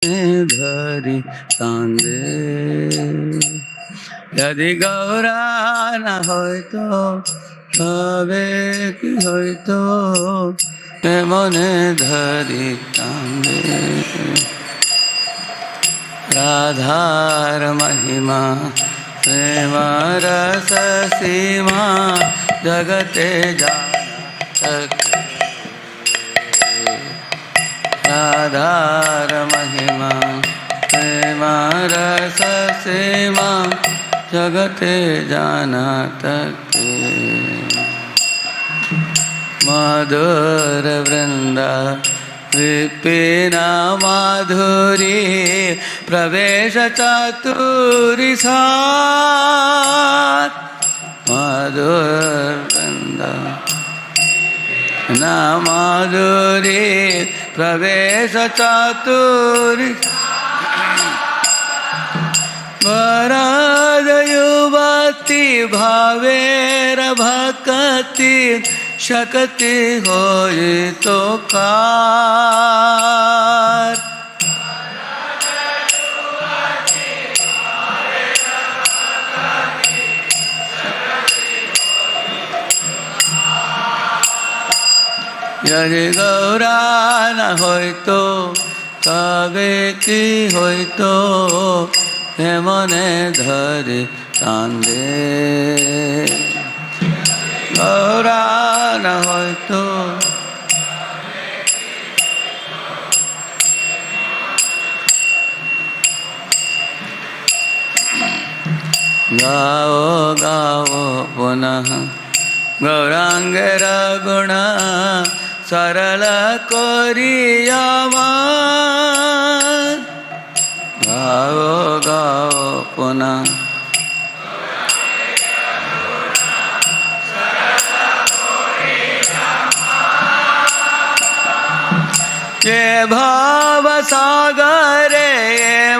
धरि कांदे यदि गौरा न হইতো তবে কি হইতো মনে ধরি কান্দে राधार महिमा प्रेम रस सीमा जगते जाना राधार महिमा प्रेम रस सीमा जगते जाना तक मधुर वृंदा विपिना माधुरी प्रवेश चातुरी साथ मधुर वृंदा ना माधुरी प्रवेश चातुरी वरद युवती भावेर भक्ति शक्ति होई तो कार यदि गौरा न होइतो तबे की होइतो हे मने धरि कांदे गौरा न होइतो गाओ गाओ पुनः गौरांगेर गुण सरल कोरियामान गाओ गाओ पुनः ये भाव सागरे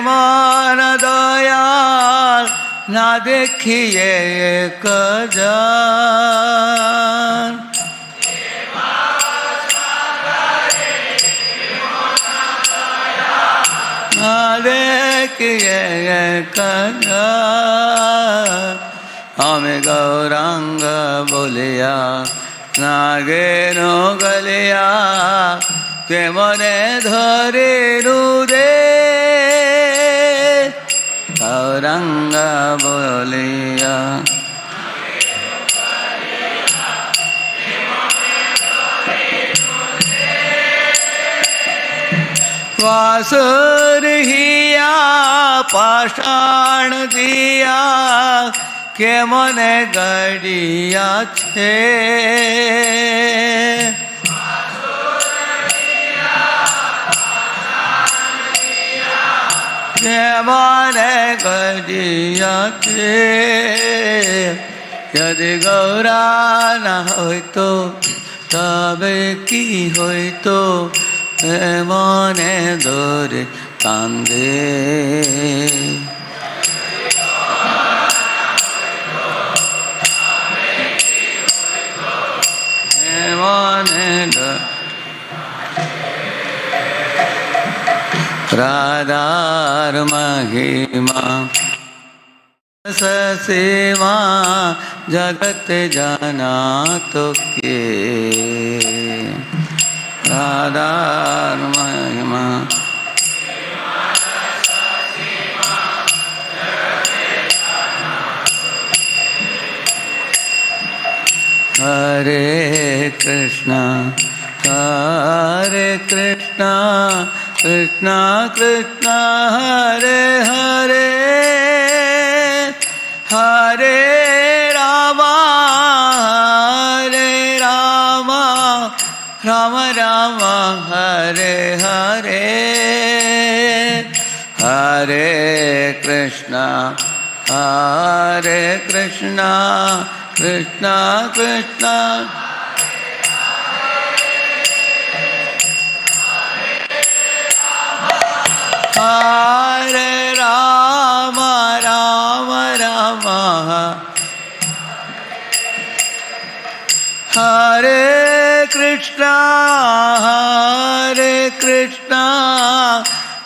मान दयाल ना देखिए एक जान ना देखिए एक जान हमें गौरांग बोलिया नागे नो गलिया के मने धरे रुदे गौरंग बोलिया वासुर हिया पाषाण दिया के मने गड़िया छे माने गड़िया छे यदि गौरा न होइतो तबे की होइतो मने धरि कांदे मने राधार महिमा सीमा जगत जाना तो के राधार महिमा हरे कृष्णा कृष्णा कृष्णा हरे हरे हरे रामा राम राम हरे हरे हरे कृष्णा कृष्णा कृष्णा हरे राम राम हरे Krishna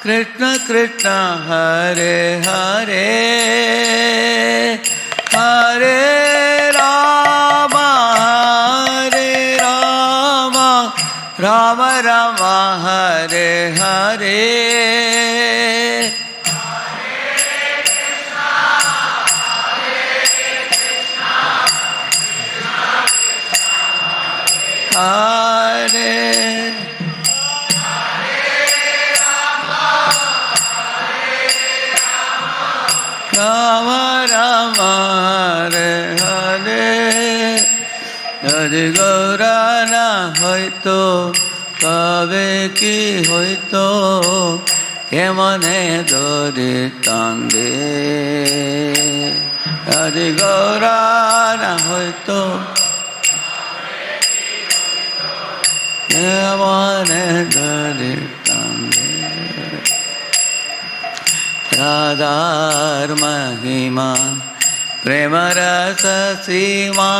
Krishna Krishna Hare Hare Hare Rama Hare Rama Rama Rama Hare Hare Hare Rama Rama Hare Hare Hare Gaura na hoito তবে কি হইতো কেমনে দরি টানবে হরি গৌরা না হইতো কেমনে দরি টানবে রাধার মহিমা প্রেম রস সীমা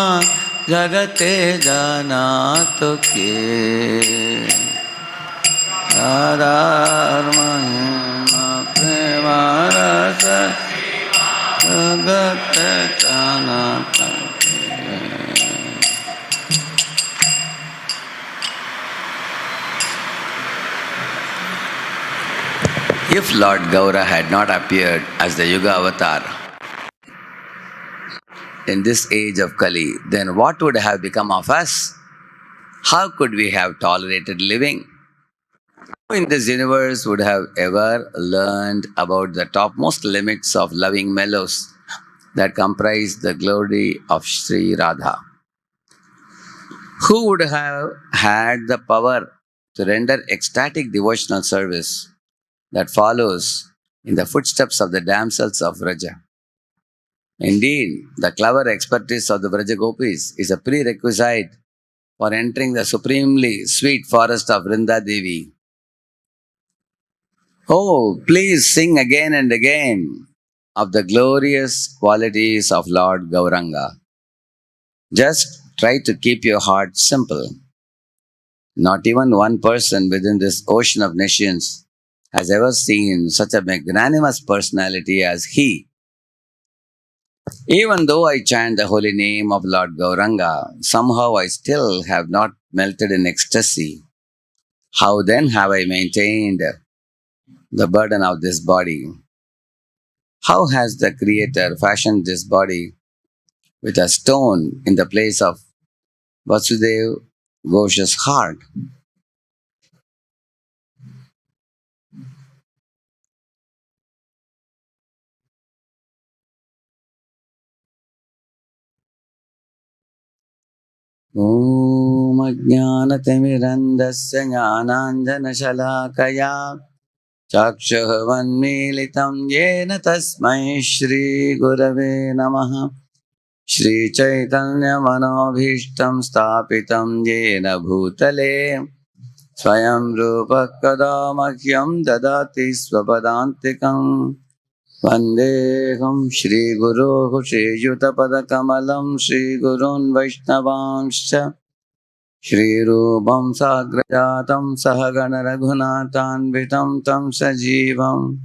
জগতে জানা তো কে রাধার মহিমা প্রেম রস জগতে জানা তো কে If Lord Gaura had not appeared as the Yuga avatar in this age of Kali, then what would have become of us? How could we have tolerated living? Who in this universe would have ever learned about the topmost limits of loving mellows that comprise the glory of Sri Radha? Who would have had the power to render ecstatic devotional service that follows in the footsteps of the damsels of Vraja? Indeed, the clever expertise of the Vraja Gopis is a prerequisite for entering the supremely sweet forest of Vrinda Devi. Oh, please sing again and again of the glorious qualities of Lord Gauranga. Just try to keep your heart simple. Not even one person within this ocean of nations has ever seen such a magnanimous personality as he. Even though I chant the holy name of Lord Gauranga, somehow I still have not melted in ecstasy. How then have I maintained the burden of this body? How has the Creator fashioned this body with a stone in the place of Vasudev Ghosha's heart? Om Ajnanatimirandasya Jnananjanashalakaya Chakshavaन्मीलितं येन तस्मै Shri Gurave Namaha Shri Caitanya Manobhishtam Stapitam Yena Bhutale Swayam Rupa Kada Mahyam Dadati Swapadantikam Vandeham Shri Guru Shri Yutapada Kamalam Shri Gurun Vaishnavanscha Shri Rupam Sagrajatam Sahagana Raghunathanvitam Tam Sajivam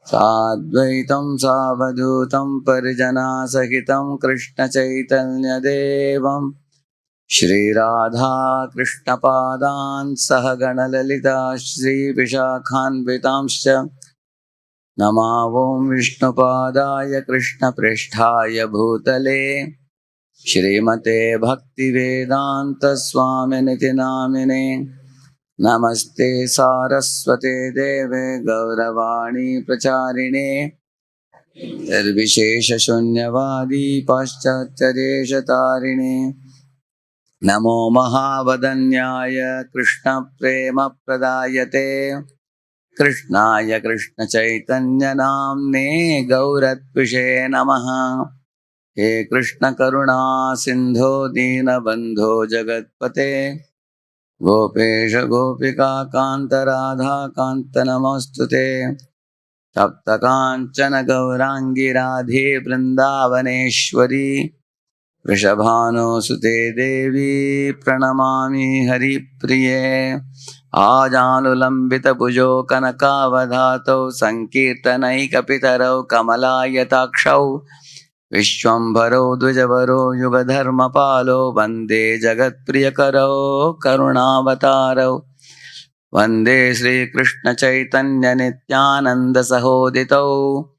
Sadvaitam Savadutam Parijana Sahitam Krishna Caitanya Devam Shri Radha Krishna Padan Sahagana Lalita Shri Vishakhanvitamscha Namavom Vishnu Padaya Krishna Pristhaya Bhutale Shrimate Bhakti Vedanta Swami Niti Namine Namaste Saraswate Deve Gauravani Pracharine Nirvishesha Shunyavadi Paschatya Tarine Namo Mahavadanyaya Krishna Prema Pradayate Krishnaya Krishna Chaitanya Namne Gauratvishe Namaha He Krishna Karuna Sindho Dina Bandho Jagatpate Gopesha Gopika Kanta Radha Kanta Namostute Tapta Kanchana Gaurangi Radhe Vrindavaneshwari Vrishabhanu Devi Pranamami Hari Priye Ajanulambita Bhujo Kanakavadhato Sankirtanai Kapitarau Kamalayatakshav Vishwambharo Dvijavaro Yugadharmapalo Vande Jagat Priyakaro Karunavataro Vande Sri Krishna Chaitanya Nityananda Sahodito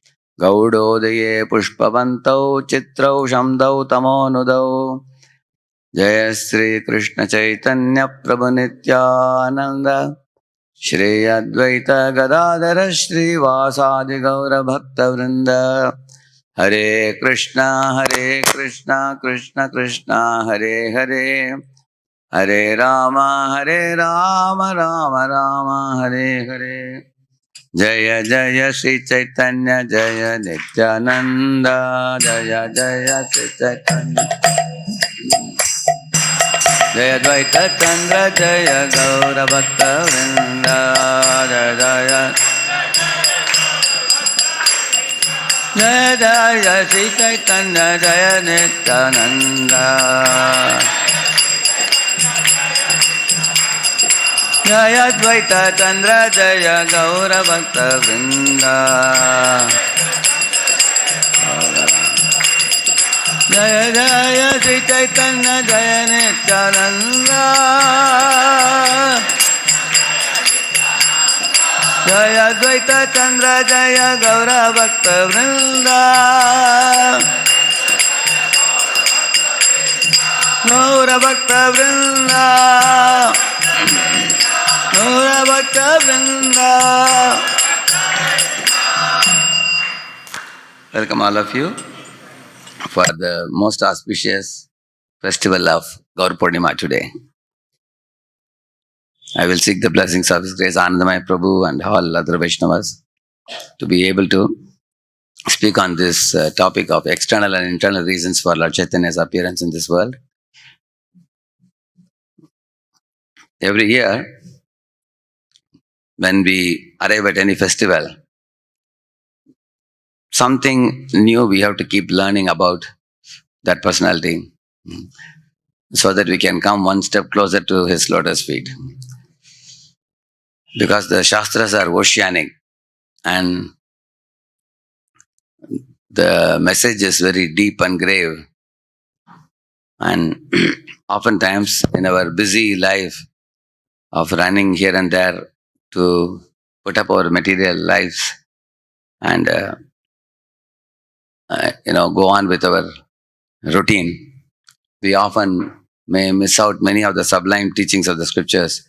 Gaudodaya Pushpavantau Chitrau Shamdau Tamonudau Jaya Sri Krishna Chaitanya Prabhu Nityananda Shri Advaita Gadadhara Shri Vasadi Gaura Bhakta Vrinda Hare Krishna Krishna Krishna Hare Hare Hare Rama Rama Rama Hare Hare Jaya Jaya Sri Chaitanya Jaya Nityananda Jaya Jaya Sri Chaitanya Jaya Dvaita Chandra Jaya Gaura Bhakta Vrinda Jaya Jaya Jaya Jaya Sri Chaitanya Jaya Nityananda Jaya Dvaita Chandra Jaya Gaura Bhakta Vrinda Jaya Jaya Sri Chaitanya Jaya Nityananda Jaya Dvaita Chandra Jaya Gaura Bhakta Vrinda Gaura Bhakta Vrinda Gaura Bhakta Vrinda. Welcome all of you for the most auspicious festival of Gaur Purnima today. I will seek the blessings of His Grace Anandamaya Prabhu and all other Vaishnavas to be able to speak on this topic of external and internal reasons for Lord Chaitanya's appearance in this world. Every year, when we arrive at any festival, something new we have to keep learning about that personality so that we can come one step closer to His lotus feet. Because the Shastras are oceanic and the message is very deep and grave. And oftentimes in our busy life of running here and there to put up our material lives and go on with our routine, we often may miss out many of the sublime teachings of the scriptures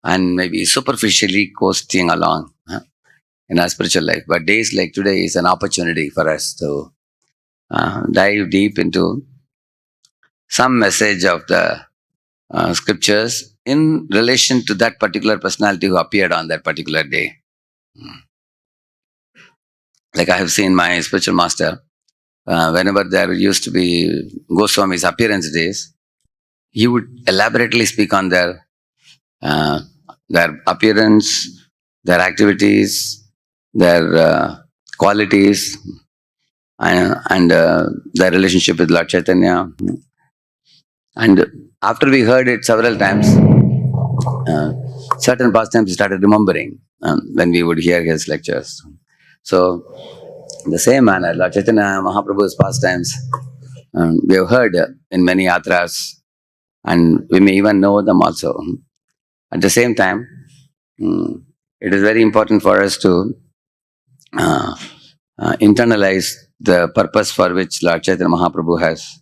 and maybe superficially coasting along in our spiritual life. But days like today is an opportunity for us to dive deep into some message of the scriptures in relation to that particular personality who appeared on that particular day. Like I have seen my spiritual master, whenever there used to be Goswami's appearance days, he would elaborately speak on their appearance, their activities, their qualities, and their relationship with Lord Chaitanya. And after we heard it several times, certain pastimes we started remembering when we would hear his lectures. So, in the same manner, Lord Chaitanya Mahaprabhu's pastimes we have heard in many yatras, and we may even know them also. At the same time, it is very important for us to internalize the purpose for which Lord Chaitanya Mahaprabhu has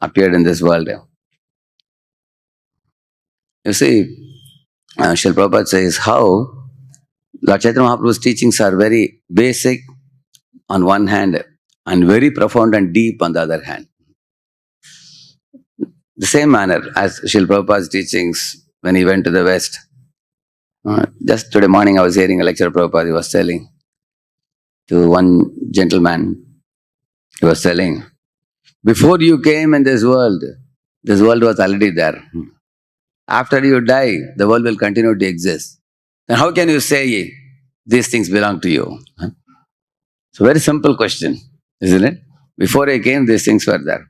appeared in this world. You see, Srila Prabhupada says how Lord Chaitanya Mahaprabhu's teachings are very basic on one hand and very profound and deep on the other hand. The same manner as Srila Prabhupada's teachings when he went to the West. Just today morning I was hearing a lecture of Prabhupada. He was telling to one gentleman, he was telling, before you came in this world was already there. After you die, the world will continue to exist. Then how can you say these things belong to you? It's a very simple question, isn't it? Before I came, these things were there.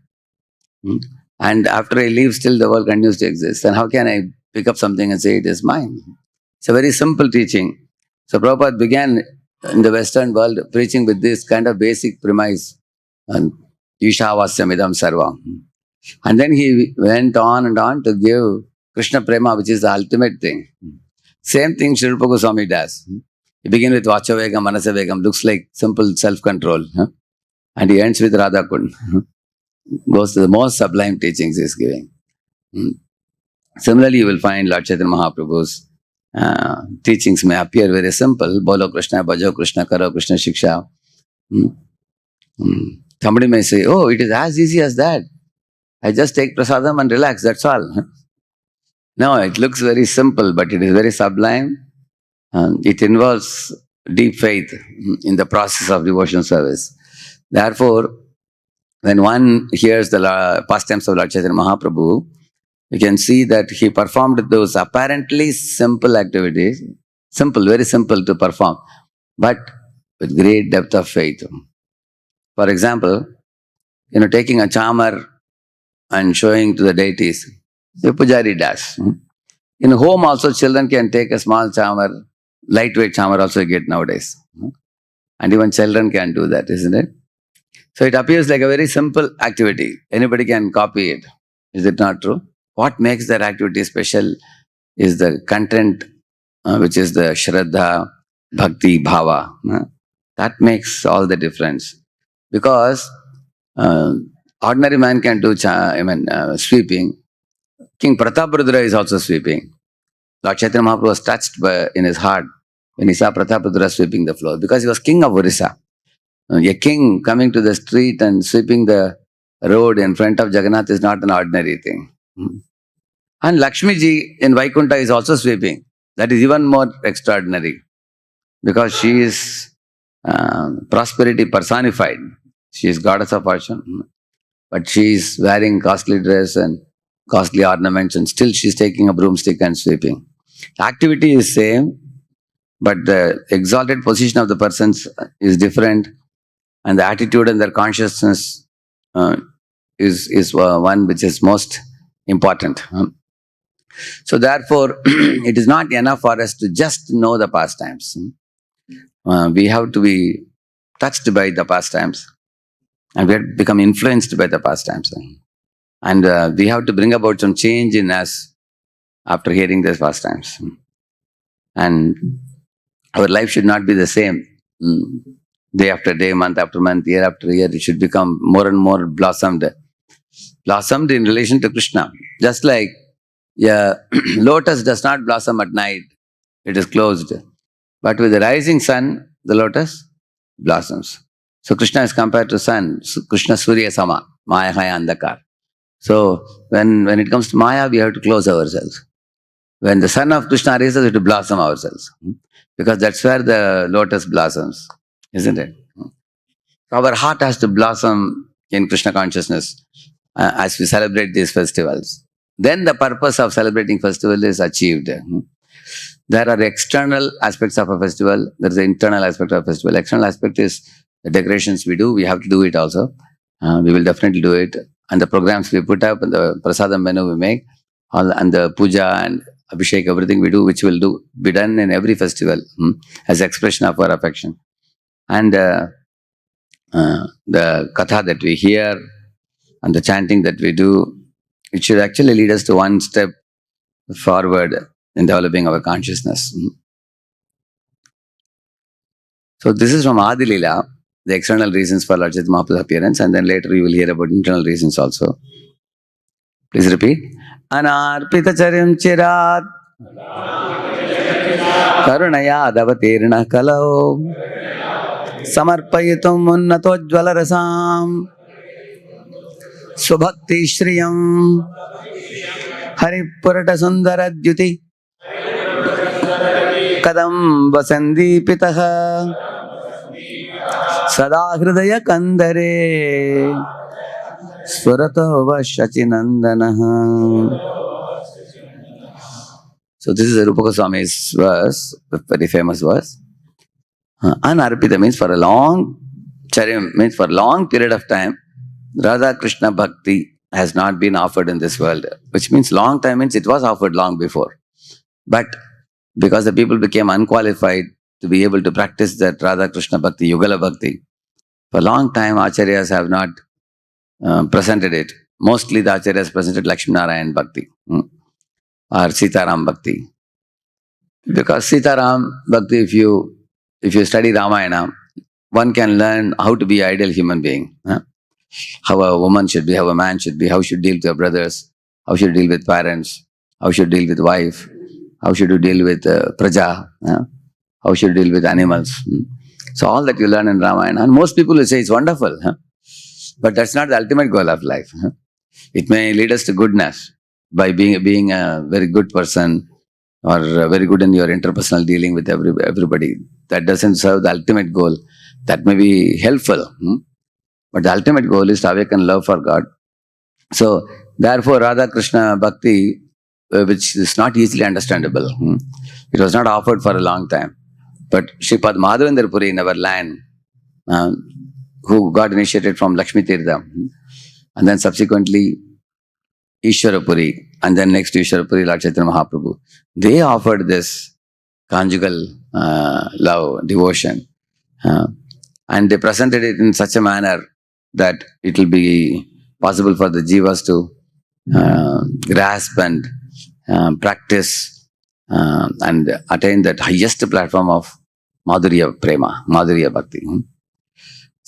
Hmm? And after I leave, still the world continues to exist. And how can I pick up something and say it is mine? It's a very simple teaching. So Prabhupada began in the Western world preaching with this kind of basic premise. Ishavasyamidam sarvam. And then he went on and on to give Krishna Prema, which is the ultimate thing. Same thing Sri Rupa Goswami does. He begins with Vachavegam, Manasavegam, looks like simple self-control. And he ends with Radha Kund. Goes to the most sublime teachings he is giving. Similarly, you will find Lord Chaitanya Mahaprabhu's teachings may appear very simple. Bolo Krishna, Bhajo Krishna, Karo Krishna Shiksha. Somebody may say, oh, it is as easy as that. I just take prasadam and relax, that's all. No, it looks very simple, but it is very sublime. It involves deep faith in the process of devotional service. Therefore, when one hears the pastimes of Lord Chaitanya Mahaprabhu, you can see that he performed those apparently simple activities, simple, very simple to perform, but with great depth of faith. For example, taking a chamar and showing to the deities, the pujari does. In home also, children can take a small chamar, lightweight chamar also you get nowadays. And even children can do that, isn't it? So it appears like a very simple activity. Anybody can copy it. Is it not true? What makes that activity special is the content, which is the Shraddha, Bhakti, Bhava. That makes all the difference. Because ordinary man can do sweeping. King Prataparudra is also sweeping. Lord Chaitanya Mahaprabhu was touched in his heart when he saw Prataparudra sweeping the floor, because he was king of Orissa. A king coming to the street and sweeping the road in front of Jagannath is not an ordinary thing. And Lakshmi ji in Vaikunta is also sweeping. That is even more extraordinary, because she is prosperity personified. She is goddess of fortune, but she is wearing costly dress and costly ornaments, and still she is taking a broomstick and sweeping. The activity is same, but the exalted position of the persons is different, and the attitude and their consciousness is one which is most important. So therefore, it is not enough for us to just know the pastimes. We have to be touched by the pastimes, and we have to become influenced by the pastimes. And we have to bring about some change in us after hearing these pastimes. And our life should not be the same. Day after day, month after month, year after year, it should become more and more blossomed in relation to Krishna. Just like lotus does not blossom at night, it is closed. But with the rising sun, the lotus blossoms. So Krishna is compared to sun, Krishna Surya Sama, Maya Haya Andakar. So when it comes to Maya, we have to close ourselves. When the sun of Krishna rises, we have to blossom ourselves. Because that's where the lotus blossoms, isn't it? Our heart has to blossom in Krishna consciousness as we celebrate these festivals. Then the purpose of celebrating festival is achieved. There are external aspects of a festival. There is an internal aspect of a festival. External aspect is the decorations we do. We have to do it also. We will definitely do it. And the programs we put up and the prasadam menu we make, and the puja and abhishek, everything we do, which will be done in every festival as expression of our affection. And the katha that we hear and the chanting that we do, it should actually lead us to one step forward in developing our consciousness. So this is from Adi Leela, the external reasons for Lord Chaitanya Mahaprabhu's appearance, and then later you will hear about internal reasons also. Please repeat. Anarpita charim chirat karunaya davatirna kalau samarpayitum unnatojjvala rasam swabhakti shriyam haripurata sundaradyuti kadam vasandipitaha sada hridaya kandare swarato vashacinandanaha. So this is a Rupa Goswami's verse, a very famous verse. Anarpita means for a long, charim means for a long period of time, Radha Krishna Bhakti has not been offered in this world, which means long time means it was offered long before. But because the people became unqualified to be able to practice that Radha Krishna Bhakti, Yugala Bhakti, for a long time Acharyas have not presented it. Mostly the Acharyas presented Lakshmi Narayan Bhakti or Sitaram Bhakti. Because Sitaram Bhakti, if you study Ramayana, one can learn how to be an ideal human being. How a woman should be, how a man should be, how should deal with your brothers, how should deal with parents, how should deal with wife, how should you deal with praja, how should you deal with animals. So all that you learn in Ramayana, and most people will say it's wonderful, but that's not the ultimate goal of life. It may lead us to goodness by being a very good person or very good in your interpersonal dealing with everybody. That doesn't serve the ultimate goal. That may be helpful. But the ultimate goal is to awaken love for God. So, therefore, Radha Krishna Bhakti, which is not easily understandable, it was not offered for a long time. But Sripad Madhavendra Puri in our land, who got initiated from Lakshmi Tirtha, and then subsequently Ishwarapuri, and then next to Ishwarapuri, Lord Chaitanya Mahaprabhu, they offered this conjugal love, devotion, and they presented it in such a manner that it will be possible for the jivas to grasp and practice and attain that highest platform of Madhurya Prema, Madhurya Bhakti.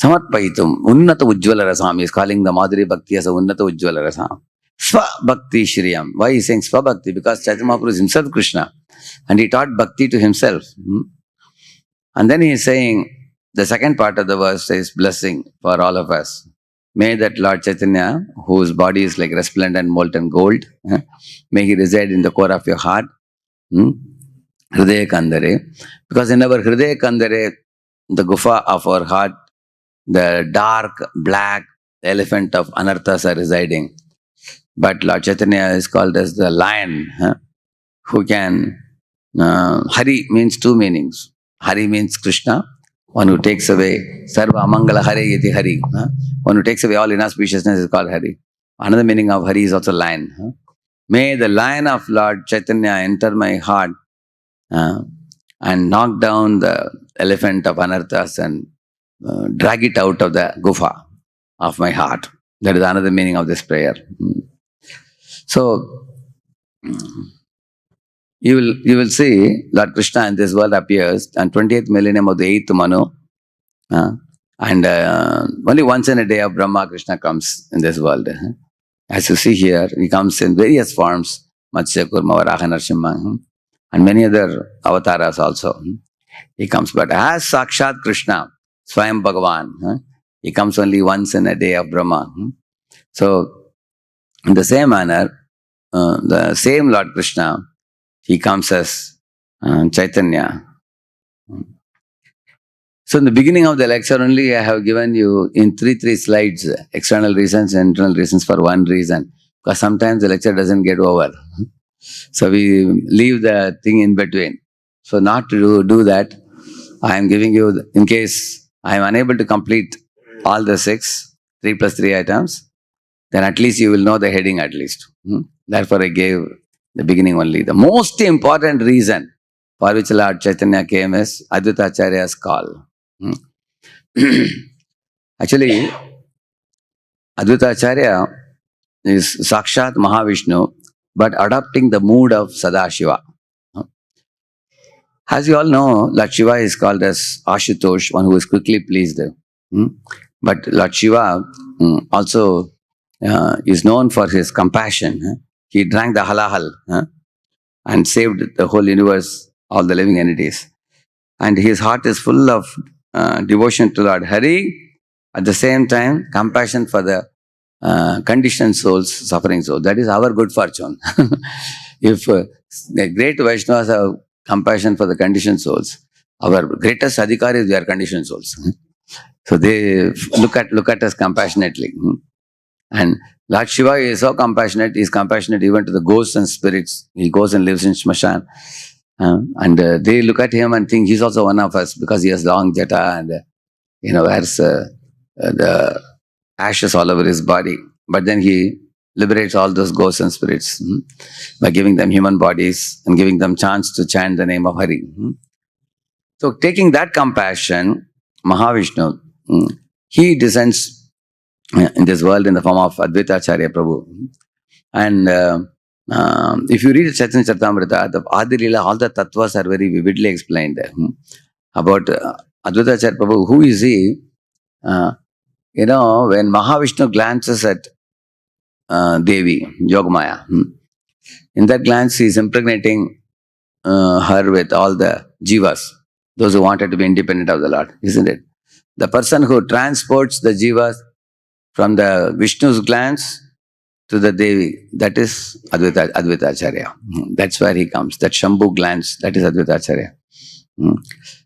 Samarpayitum, Unnata Ujjvala Rasam is calling the Madhurya Bhakti as a Unnata Ujjvala Rasam. Swa Bhakti Shriyam. Why is he saying Swa Bhakti? Because Chaitanya Mahaprabhu is himself Krishna and he taught Bhakti to himself. And then he is saying, the second part of the verse says blessing for all of us. May that Lord Chaitanya, whose body is like resplendent molten gold, may he reside in the core of your heart. Hridaya Kandare. Because in our Hridaya Kandare, the gufa of our heart, the dark, black elephant of anarthas are residing. But Lord Chaitanya is called as the lion, who can... Hari means two meanings. Hari means Krishna, one who takes away Sarva Amangala Hare Yati Hari. One who takes away all inauspiciousness is called Hari. Another meaning of Hari is also lion. May the lion of Lord Chaitanya enter my heart and knock down the elephant of anarthas and drag it out of the gufa of my heart. That is another meaning of this prayer. So, you will see Lord Krishna in this world appears on 20th millennium of the 8th Manu. And only once in a day of Brahma, Krishna comes in this world. As you see here, he comes in various forms, Matsya, Kurma, Varaha, Narasimha, and many other avatars also. He comes, but as Sakshat Krishna, Swayam Bhagavan, he comes only once in a day of Brahma. So, in the same manner, the same Lord Krishna, he comes as Chaitanya. So in the beginning of the lecture only, I have given you in three slides, external reasons and internal reasons for one reason. Because sometimes the lecture doesn't get over. So we leave the thing in between. So not to do that, I am giving you, in case I am unable to complete all the 3 plus 3 items, then at least you will know the heading at least. Therefore I gave the beginning only. The most important reason for which Lord Chaitanya came is Advaita Acharya's call. Actually, Advaita Acharya is Sakshat Mahavishnu, but adopting the mood of Sadashiva. As you all know, Lord Shiva is called as Ashutosh, one who is quickly pleased. But Lord Shiva also is known for his compassion. He drank the halahal and saved the whole universe, all the living entities. And his heart is full of devotion to Lord Hari, at the same time compassion for the conditioned souls, suffering souls. That is our good fortune. If the great Vaishnavas have compassion for the conditioned souls, our greatest adhikaris, they are conditioned souls. So they look at us compassionately. And Lord Shiva is so compassionate, he is compassionate even to the ghosts and spirits. He goes and lives in Shmashan. And they look at him and think he's also one of us because he has long jata and wears the ashes all over his body. But then he liberates all those ghosts and spirits by giving them human bodies and giving them chance to chant the name of Hari. So taking that compassion, Mahavishnu, he descends in this world in the form of Advaita Acharya Prabhu. And if you read Chaitanya Charitamrita, the Adi Leela, all the tattvas are very vividly explained about Advaita Acharya Prabhu. Who is he? When Mahavishnu glances at Devi, Yogamaya, in that glance he is impregnating her with all the jivas, those who wanted to be independent of the Lord, isn't it? The person who transports the jivas from the Vishnu's glance to the Devi, that is Advaita Acharya. That's where he comes. That Shambhu glance, that is Advaita Acharya.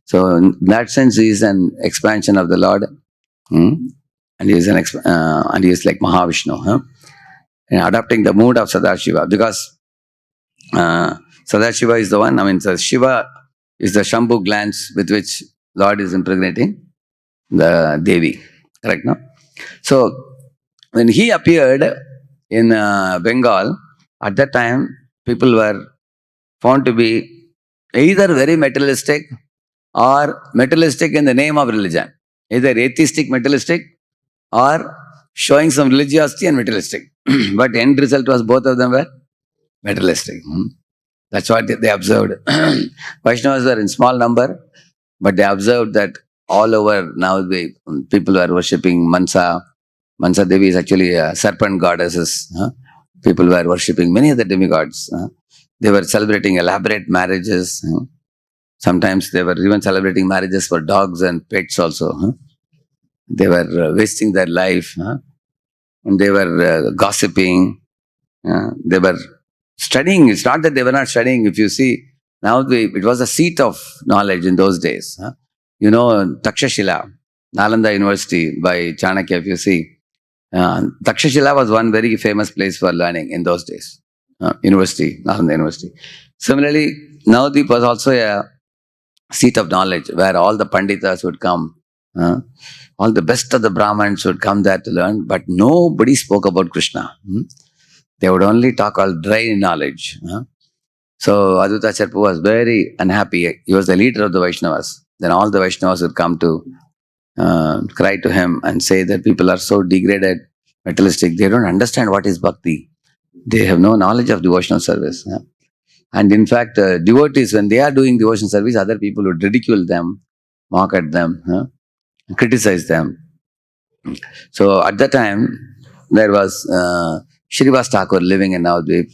So in that sense, he is an expansion of the Lord, and he is and he is like Mahavishnu, and adopting the mood of Sadashiva, because Sadashiva is the one. I mean, so Shiva is the Shambhu glance with which Lord is impregnating the Devi. Correct, no? So when he appeared in Bengal, at that time, people were found to be either very materialistic or materialistic in the name of religion. Either atheistic materialistic or showing some religiosity and materialistic. But end result was both of them were materialistic. That's what they observed. Vaishnavas were in small number, but they observed that all over now people were worshipping Mansa. Mansa Devi is actually a serpent goddesses. People were worshipping many other demigods. They were celebrating elaborate marriages. Sometimes they were even celebrating marriages for dogs and pets also. They were wasting their life. And they were gossiping. They were studying. It's not that they were not studying. If you see, now it was a seat of knowledge in those days. Takshashila, Nalanda University by Chanakya, if you see. Takshashila was one very famous place for learning in those days. University, Nalanda University. Similarly, Navadvip was also a seat of knowledge where all the Panditas would come. All the best of the Brahmins would come there to learn, but nobody spoke about Krishna. They would only talk all dry knowledge. So Advaita Acharya was very unhappy. He was the leader of the Vaishnavas. Then all the Vaishnavas would come to cry to him and say that people are so degraded, materialistic. They don't understand what is bhakti. They have no knowledge of devotional service. And in fact, devotees, when they are doing devotional service, other people would ridicule them, mock at them, criticize them. So at that time, there was Shrivas Thakur living in Navadvip.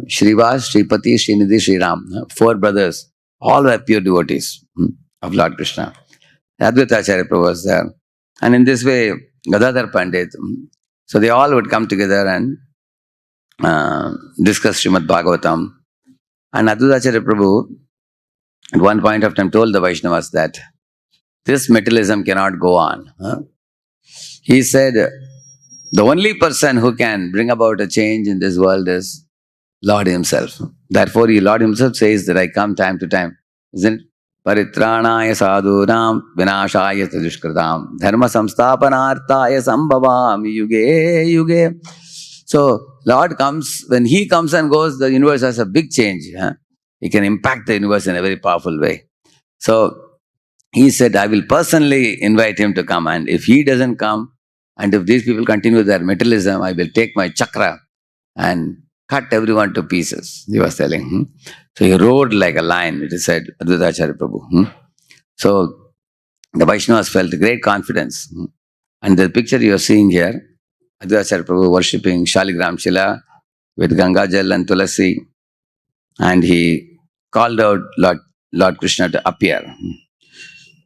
Shrivas, Shripati, Srinidhi, Sriram. 4 brothers. All were pure devotees of Lord Krishna. Advaita Acharya Prabhu was there. And in this way, Gadadhar Pandit. So they all would come together and discuss Srimad Bhagavatam. And Advaita Acharya Prabhu, at one point of time, told the Vaishnavas that this materialism cannot go on. He said, the only person who can bring about a change in this world is Lord Himself. Therefore, Lord Himself says that I come time to time. Isn't it? Paritranaya sadhunam vinashaya dushkritam dharma samsthapanarthaya sambhavam yuge yuge. So, Lord comes, when He comes and goes, the universe has a big change. He can impact the universe in a very powerful way. So, He said, I will personally invite Him to come, and if He doesn't come, and if these people continue their materialism, I will take my chakra and cut everyone to pieces, he was telling. So he roared like a lion, it is said, Advaita Acharya Prabhu. So the Vaishnavas felt great confidence. And the picture you are seeing here, Advaita Acharya Prabhu worshipping Shaligram Shila with Ganga Jal and Tulasi. And he called out Lord Krishna to appear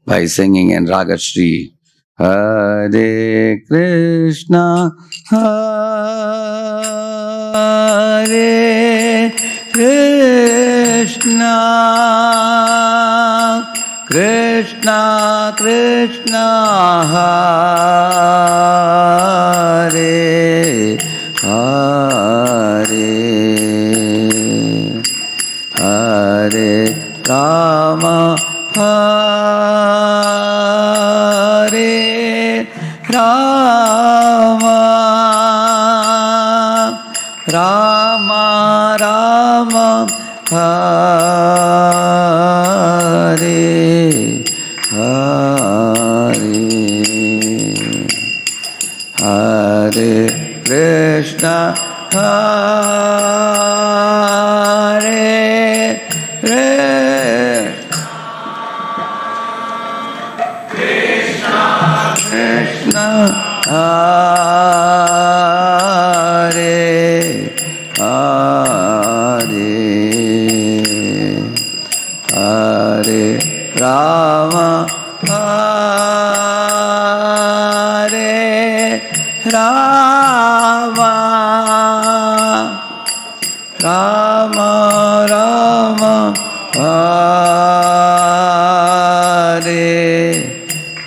by singing in Raga Shri. Hare Krishna, Hare Krishna, Krishna Krishna, Hare Hare, Hare Rama, Hare Rama, Krishna, Hare Krishna, Hare Hare, Hare Rama, Hare Rama, Rama Rama, Hare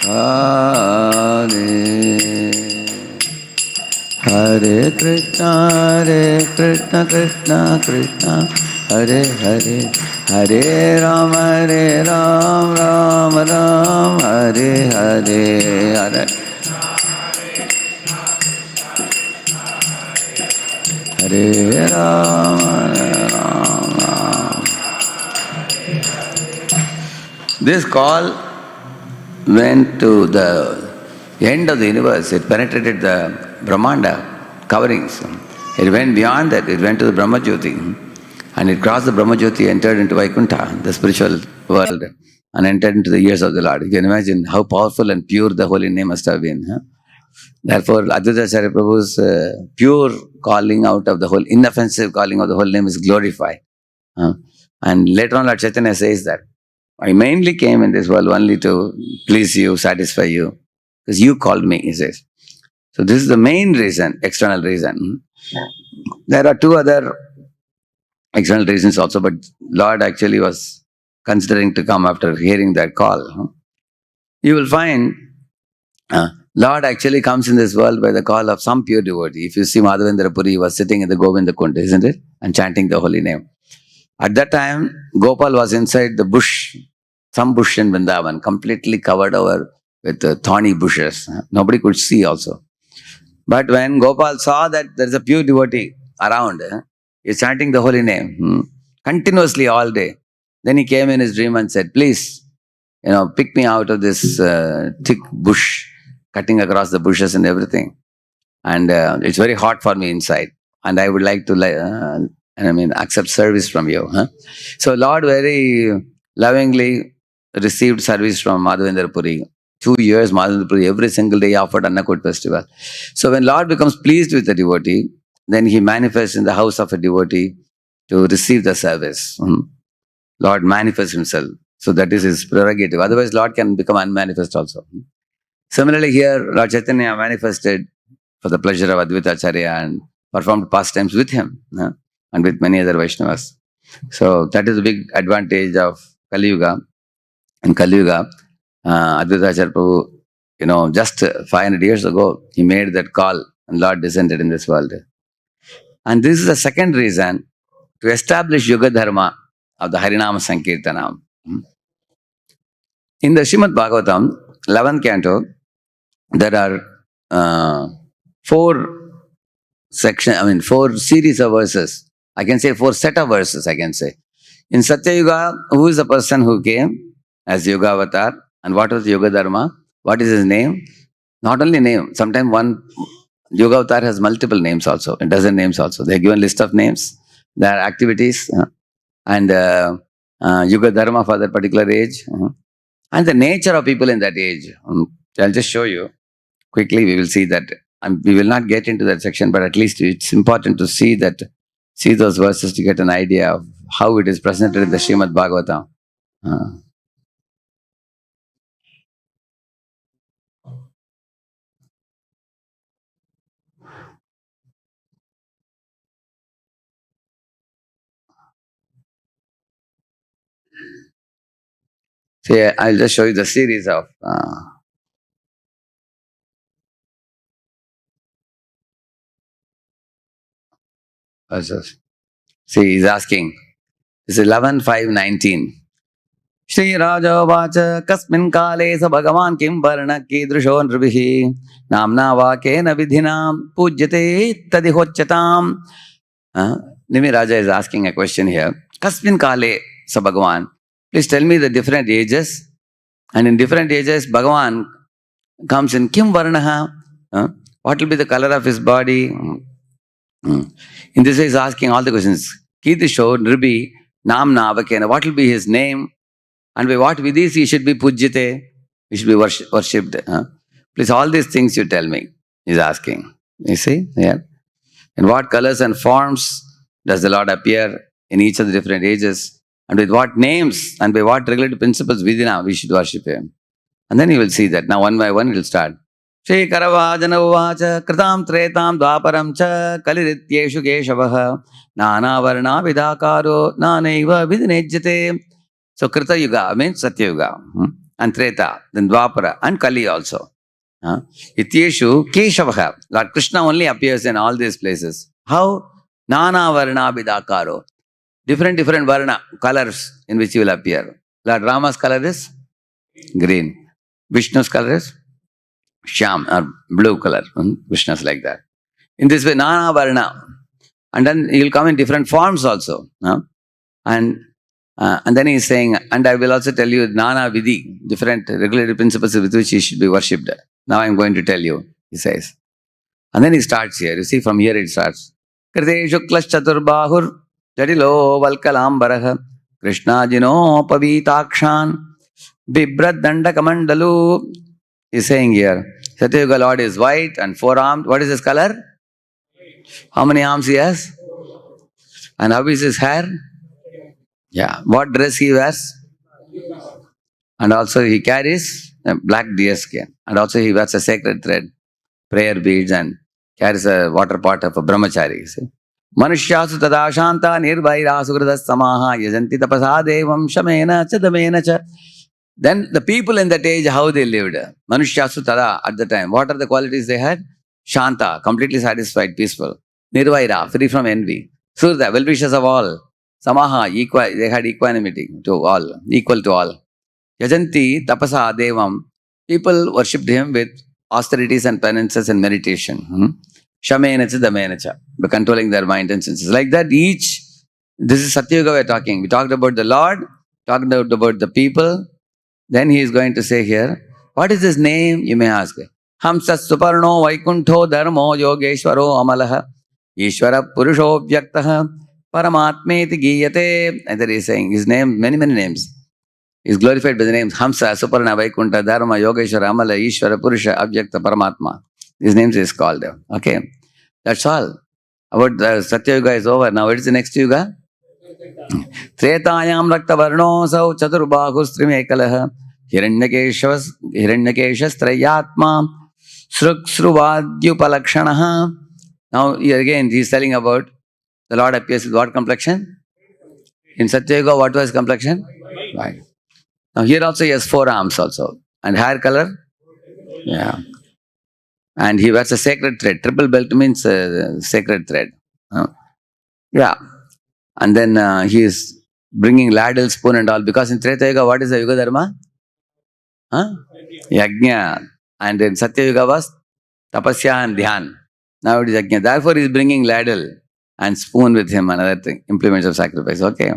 Hare, Hare Krishna, Krishna Krishna, Hare Hare, Hare Rama, Rama Rama, Hare Hare, Hare Hare Rama, Rama. This call went to the end of the universe. It penetrated the Brahmanda coverings. It went beyond that. It went to the Brahma Jyoti. And it crossed the Brahma Jyoti, entered into Vaikuntha, the spiritual world, and entered into the ears of the Lord. You can imagine how powerful and pure the holy name must have been. Huh? Therefore, Advaita Acharya Prabhu's pure calling out of the whole, inoffensive calling of the whole name is glorified. And later on, Lord Chaitanya says that I mainly came in this world only to please you, satisfy you, because you called me, he says. So this is the main reason, external reason. There are two other external reasons also, but Lord actually was considering to come after hearing that call. You will find Lord actually comes in this world by the call of some pure devotee. If you see Madhavendra Puri, he was sitting in the Govinda Kund, isn't it? And chanting the holy name. At that time, Gopal was inside the bush, some bush in Vrindavan, completely covered over with thorny bushes. Nobody could see also. But when Gopal saw that there is a pure devotee around, he's chanting the holy name continuously all day. Then he came in his dream and said, please, pick me out of this thick bush, cutting across the bushes and everything. And it's very hot for me inside. And I would like to accept service from you. So Lord very lovingly received service from Madhavendra Puri. 2 years Madhavendra Puri, every single day offered Annakut festival. So when Lord becomes pleased with the devotee, then he manifests in the house of a devotee to receive the service. Lord manifests himself. So that is his prerogative. Otherwise Lord can become unmanifest also. Similarly here, Lord Chaitanya manifested for the pleasure of Advaita Acharya and performed pastimes with him and with many other Vaishnavas. So that is a big advantage of Kali Yuga. In Kali Yuga, Advaita Acharya Prabhu, just 500 years ago, he made that call and Lord descended in this world. And this is the second reason to establish Yuga Dharma of the Harinama Sankirtana. In the Srimad Bhagavatam, 11th canto, there are 4 series of verses. I can say 4 set of verses, I can say. In Satya Yuga, who is the person who came as Yoga Avatar? And what was Yoga Dharma? What is his name? Not only name, sometimes one Yoga Avatar has multiple names also, a dozen names also. They are given list of names, their activities, and Yoga Dharma for that particular age, and the nature of people in that age. I'll just show you. Quickly, we will see that. We will not get into that section, but at least it's important to see those verses to get an idea of how it is presented in the Srimad Bhagavatam. See, I'll just show you the series of verses. See, he's asking. It's 11:5:19. Shri Raja Vacha Kasmin Kale Sa Bhagavan Kim Varna Kidrusho Nribihi Namna Vakena Vidhinam Pujyate Tadihochatam. Nimi Raja is asking a question here. Kasmin Kale Sa Bhagavan. Please tell me the different ages. And in different ages, Bhagavan comes in Kim Varnaha. What will be the color of his body? In this way, he's asking all the questions. Kitisho, Nribi, Namna, Avakena. What will be his name? And by what vidhis he should be pujyate? He should be worshipped. Please, all these things you tell me. He's asking. You see? Yeah. In what colors and forms does the Lord appear in each of the different ages? And with what names and by what regulative principles vidina we should worship him? And then you will see that. Now, one by one, it will start. Shri Karavajana Uvacha Kritam Tretam Dvaparam Cha Kalirityeshu Keshavaha Nana Varna Vidakaro Nanaiva Vidinejjate. So, Krita Yuga means Satya Yuga. And Treta, then Dvapara, and Kali also. Ityeshu Keshavaha. Lord Krishna only appears in all these places. How? Nana Varna Vidakaro. Different Varna, colors in which he will appear. Lord Rama's color is green. Vishnu's color is Shyam, or blue color. Vishnu's like that. In this way, Nana Varna. And then he will come in different forms also. And then he is saying, and I will also tell you Nana Vidhi, different regulatory principles with which he should be worshipped. Now I am going to tell you, he says. And then he starts here. You see, from here it starts. Krite Shuklas Chaturbahur Jadilo Valkalambaraha Krishna Jino Pavitakshan Bibrad Danda Kamandalu. He's saying here, Satyuga Lord is white and four-armed. What is his color? How many arms he has? And how is his hair? Yeah. What dress he wears? And also he carries a black deer skin. And also he wears a sacred thread, prayer beads, and carries a water pot of a brahmachari. See? Manusyasu tada shanta nirvaira sugridas samaha yajanti tapasa devam shamena chadamena cha. Then the people in that age, how they lived. Manusyasu tada at the time. What are the qualities they had? Shanta, completely satisfied, peaceful. Nirvaira, free from envy. Surda, well-wishers of all. Samaha, equal, they had equanimity to all, equal to all. Yajanti tapasa devam. People worshipped him with austerities and penances and meditation. Shamenacha damenacha. By controlling their mind and senses. Like that, each, this is Satyuga we're talking. We talked about the Lord, talked about the people. Then he is going to say here, what is his name? You may ask. Hamsas Suparno Vaikuntho Dharmo Yogeshwaro Amalaha Ishvara Purusho Vyaktaha Paramatmeti Giyate. And then he is saying his name, many names. He is glorified by the names Hamsa, Suparna, Vaikuntha, Dharma, Yogeshwara, Amala, Ishvara, Purusha, Abhyakta, Paramatma. These names is called. Okay. That's all. About the Satya Yuga is over. Now what is the next Yuga? Tretayam Rakta Varno Sau Chaturbahus Trimekalaha Hiranyakeshas Trayatma Sruvadyupalakshanaha. Now here again he is telling about the Lord appears with what complexion? In Satya Yuga, what was complexion? White. Now here also he has four arms also. And hair color? Yeah. And he wears a sacred thread. Triple belt means sacred thread. Yeah. And then he is bringing ladle, spoon and all. Because in Treta Yuga, what is the Yuga Dharma? Yajna. And in Satya Yuga was Tapasya and Dhyan. Now it is Yajna. Therefore he is bringing ladle and spoon with him, another thing, implements of sacrifice. Okay.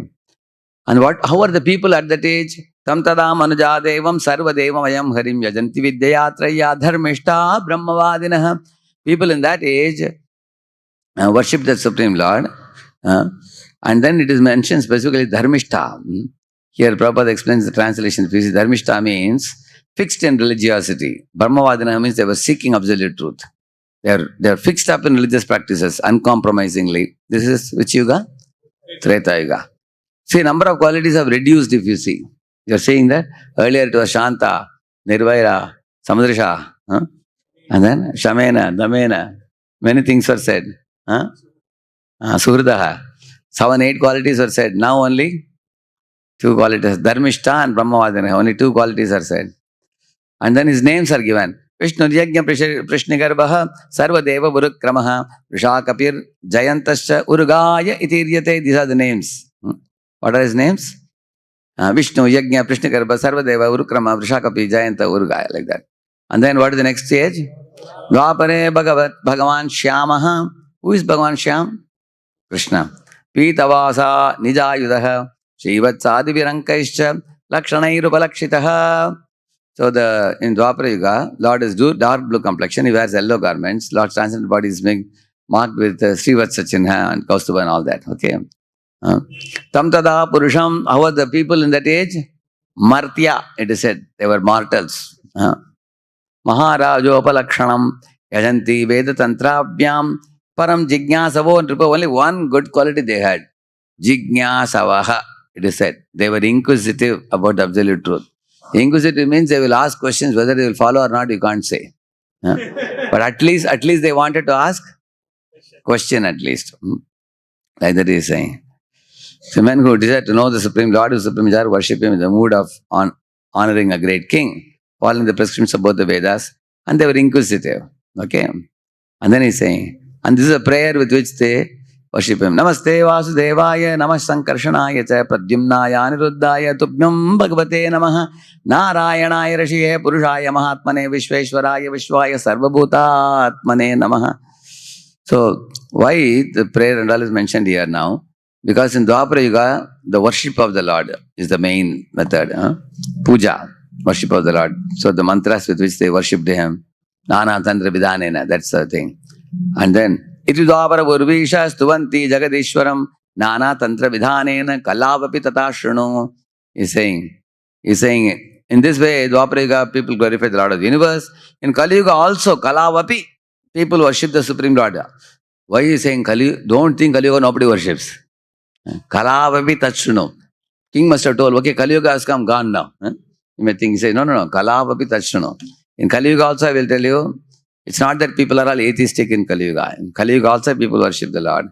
And how are the people at that age? Tam tadam anujadevam sarvadevam ayam harim yajanti vidyayatraya dharmishta brahmavadinaha. People in that age worship the Supreme Lord. And then it is mentioned specifically dharmishta. Here Prabhupada explains the translation. Dharmishta means fixed in religiosity. Brahmavadinaha means they were seeking absolute truth. They are fixed up in religious practices uncompromisingly. This is which Yuga? Treta Yuga. See, number of qualities have reduced if you see. You are saying that earlier it was Shanta, Nirvaira, Samadrisha, and then Shamena, Damena. Many things were said. Suhrdaha. 7, 8 qualities were said. Now only 2 qualities. Dharmishta and Brahmavadina. Only 2 qualities are said. And then his names are given. Vishnu Yajna Prishnigarbha Sarvadeva Burukramaha Vrishakapir Jayantascha Urugaya Itiryate. These are the names. What are his names? Vishnu Yajna Prishnigarbha Sarvadeva Urukrama Vrishakapi Jayanta Urugaya. Like that. And then what is the next stage? Dvapare Bhagavan Shyamaha. Who is Bhagavan Shyam? Krishna. Pitavasa Nijayudaha Shivatsadi Virankaischa Lakshanairubalakshitaha. So in Dwapara Yuga, Lord is dark blue complexion. He wears yellow garments. Lord's transcendent body is marked with Srivatsa Chinha and Kaustuba and all that. Okay. Tam tada Purusham. How were the people in that age? Martya, it is said. They were mortals. Maharajopalakshanam yajanti Veda Tantrabhyam Param Jignasavo and Tripa. Only one good quality they had. Jignasavaha, it is said. They were inquisitive about absolute truth. Inquisitive means they will ask questions, whether they will follow or not, you can't say. But at least they wanted to ask question at least. Like that he is saying. So men who desire to know the Supreme Lord, who Supreme Desire, worship Him in the mood of honoring a great king, following the prescriptions of both the Vedas, and they were inquisitive. Okay. And then he's saying, and this is a prayer with which they worship Him. Namaste Vasudevaya, Namah Sankarshanaya Cha, Pradyumnaya Aniruddhaya, Tubhyam Bhagavate Namaha, Narayanaya Rashiye, Purushaya Mahatmane, Vishveshwaraya, Vishwaya, Sarvabhutatmane Namaha. So, why the prayer and all is mentioned here now? Because in Dwapara Yuga, the worship of the Lord is the main method. Puja, worship of the Lord. So, the mantras with which they worshipped Him, Nana Tantra Vidhanena, that's the thing. And then, Iti Dwapara Purvisha Stuvanti Jagadishwaram Nana Tantra Vidhanena Kalavapi Tata Shrunu. He's saying, in this way, Dwapara Yuga, people glorify the Lord of the universe. In Kali Yuga also, Kalavapi, people worship the Supreme Lord. Why is he saying Kali? Don't think Kali Yuga nobody worships. Kalavapi Tachruno. King must have told, okay, Kali Yuga has come, gone now. You may think, he says, no. Kalavapi Tachruno. In Kali Yuga also, I will tell you, it's not that people are all atheistic in Kali Yuga. In Kali Yuga also, people worship the Lord.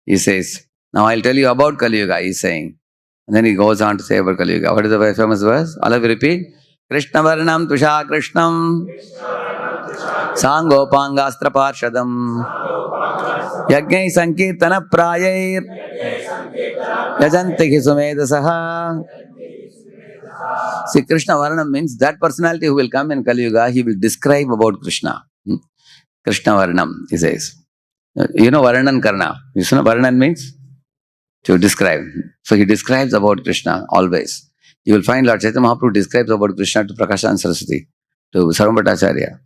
He says, now I'll tell you about Kali Yuga, he's saying. And then he goes on to say about Kali Yuga. What is the very famous verse? All of you repeat. Krishna Varnam Tusha Krishnam Sangopangastra Parshadam Yajnai Sankirtana Prayayir Yajanti Sumedhasaha. See, Krishna Varnam means that personality who will come in Kali Yuga, he will describe about Krishna. Krishna Varnam, he says. You know Varnan Karna. You know Varnan means? To describe. So he describes about Krishna always. You will find Lord Chaitanya Mahaprabhu describes about Krishna to Prakasha and Saraswati, to Sarvabhattacharya,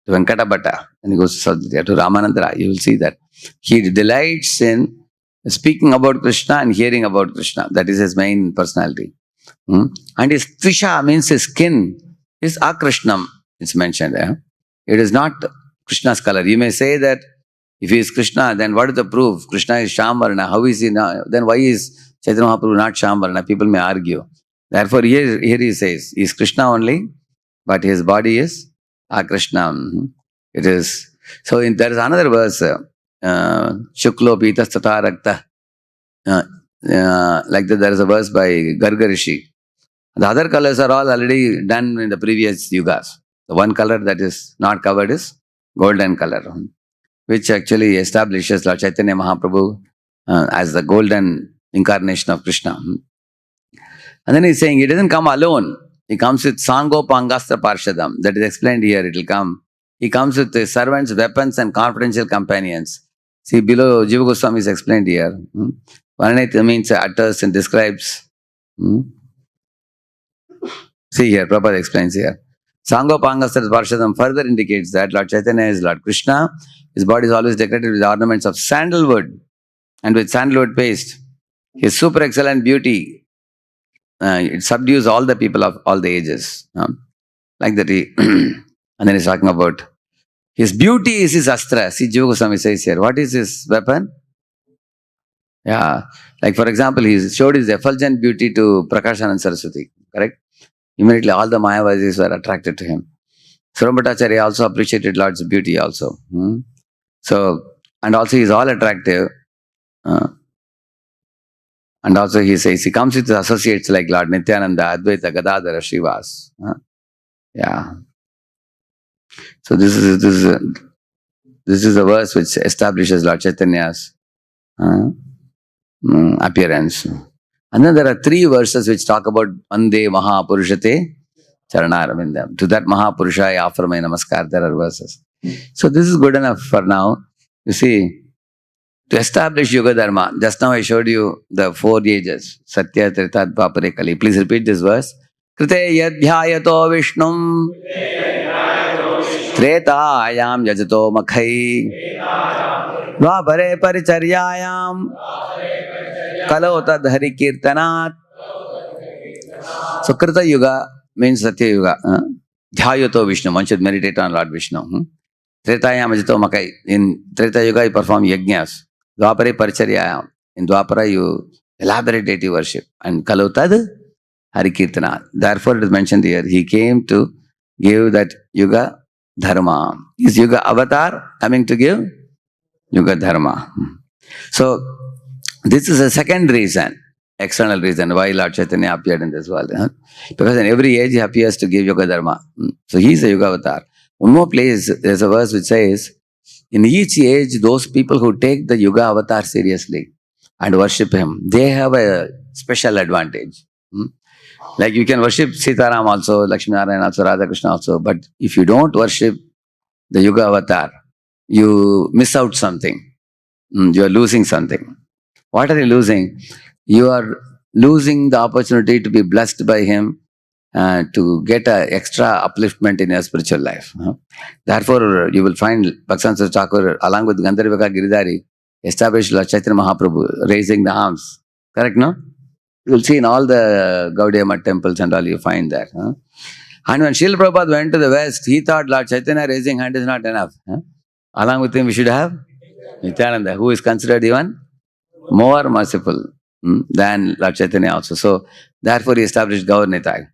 to Venkata Bhatta, and he goes to Sadhya, to Ramanandra. You will see that. He delights in speaking about Krishna and hearing about Krishna. That is his main personality. And his Trisha means his skin is Akrishnam. It's mentioned there. It is not Krishna's color. You may say that if he is Krishna, then what is the proof? Krishna is Shyamvarna. How is he now? Then why is Chaitanya Mahaprabhu not Shyamvarna? People may argue. Therefore, here he says, he is Krishna only, but his body is Akrishna. It is. So there is another verse, Shuklo Pita Stata Rakta. Like that, there is a verse by Garga Rishi. The other colors are all already done in the previous yugas. The one color that is not covered is golden color, which actually establishes Lord Chaitanya Mahaprabhu as the golden incarnation of Krishna. And then he's saying he doesn't come alone. He comes with Sango Pangastra Parshadam. That is explained here. It will come. He comes with his servants, weapons, and confidential companions. See, below Jiva Goswami is explained here. Varnita means utters and describes. See here, Prabhupada explains here. Sango Pangastra Parshadam further indicates that Lord Chaitanya is Lord Krishna. His body is always decorated with ornaments of sandalwood and with sandalwood paste. His super excellent beauty, it subdues all the people of all the ages. Like that he, and then he's talking about his beauty is his astra. See, Jiva Goswami says here, what is his weapon? Yeah, like for example, he showed his effulgent beauty to Prakashan and Saraswati, correct? Immediately all the Mayavadis were attracted to him. Sarvabhattacharya also appreciated Lord's beauty also. So, and also he is all attractive. And also he says, he comes with his associates like Lord Nityananda, Advaita, Gadadhara, Srivas. Yeah. So this is a verse which establishes Lord Chaitanya's appearance. And then there are 3 verses which talk about Ande Mahapurushate Charanaravindam. To that Mahapurusha I offer my namaskar. There are verses. So this is good enough for now. You see, to establish Yuga Dharma, just now I showed you the 4 ages. Satya, Trita, Dvapara, Kali. Please repeat this verse. Krite yadhyayato Vishnum Tretayam yajato makhai Dvapare paricharyayam Kalota dhari kirtanat. So Krita Yuga means Satya Yuga. Dhyayato Vishnu. One should meditate on Lord Vishnu. Tretayam yajato makhai. In Treta Yuga you perform yajnas. Dvapare paricharyayam. In Dvapara you elaborate deity worship. And Kalotad Hari Kirtana. Therefore, it is mentioned here. He came to give that Yuga Dharma. Is Yuga avatar coming to give Yuga Dharma? So, this is a second reason, external reason why Lord Chaitanya appeared in this world. Because in every age he appears to give Yuga Dharma. So, he is a Yuga avatar. One more place, there's a verse which says, in each age, those people who take the Yuga avatar seriously and worship him, they have a special advantage. Like you can worship Sitaram also, Lakshmi Narayan also, Radha Krishna also, but if you don't worship the Yuga avatar, you miss out something. You are losing something. What are you losing? You are losing the opportunity to be blessed by him, to get an extra upliftment in your spiritual life. Therefore, you will find Bhaktivinoda Thakur along with Gandharvika Giridhari established Lord Chaitanya Mahaprabhu raising the arms. Correct, no? You will see in all the Gaudiya Math temples and all you find that. And when Srila Prabhupada went to the West, he thought Lord Chaitanya raising hand is not enough. Along with him we should have Nityananda, who is considered even more merciful than Lord Chaitanya also. So, therefore he established Gaur Nitai.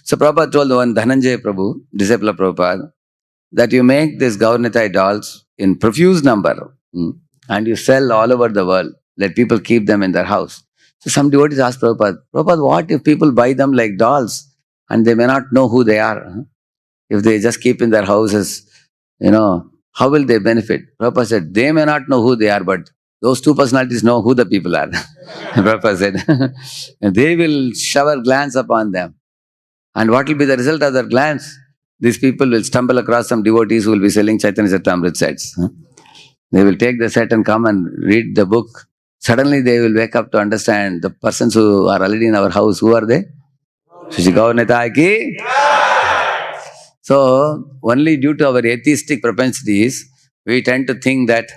So Prabhupada told one Dhananjaya Prabhu, disciple of Prabhupada, that you make these Gaur Nitai dolls in profuse number and you sell all over the world. Let people keep them in their house. So some devotees asked Prabhupada, Prabhupada, what if people buy them like dolls and they may not know who they are? If they just keep in their houses, how will they benefit? Prabhupada said, they may not know who they are, but those two personalities know who the people are. Prabhupada said, they will shower glance upon them. And what will be the result of their glance? These people will stumble across some devotees who will be selling Chaitanya Charitamrita sets. They will take the set and come and read the book. Suddenly they will wake up to understand the persons who are already in our house. Who are they? Shri Gaur Nitai ki. So, only due to our atheistic propensities, we tend to think that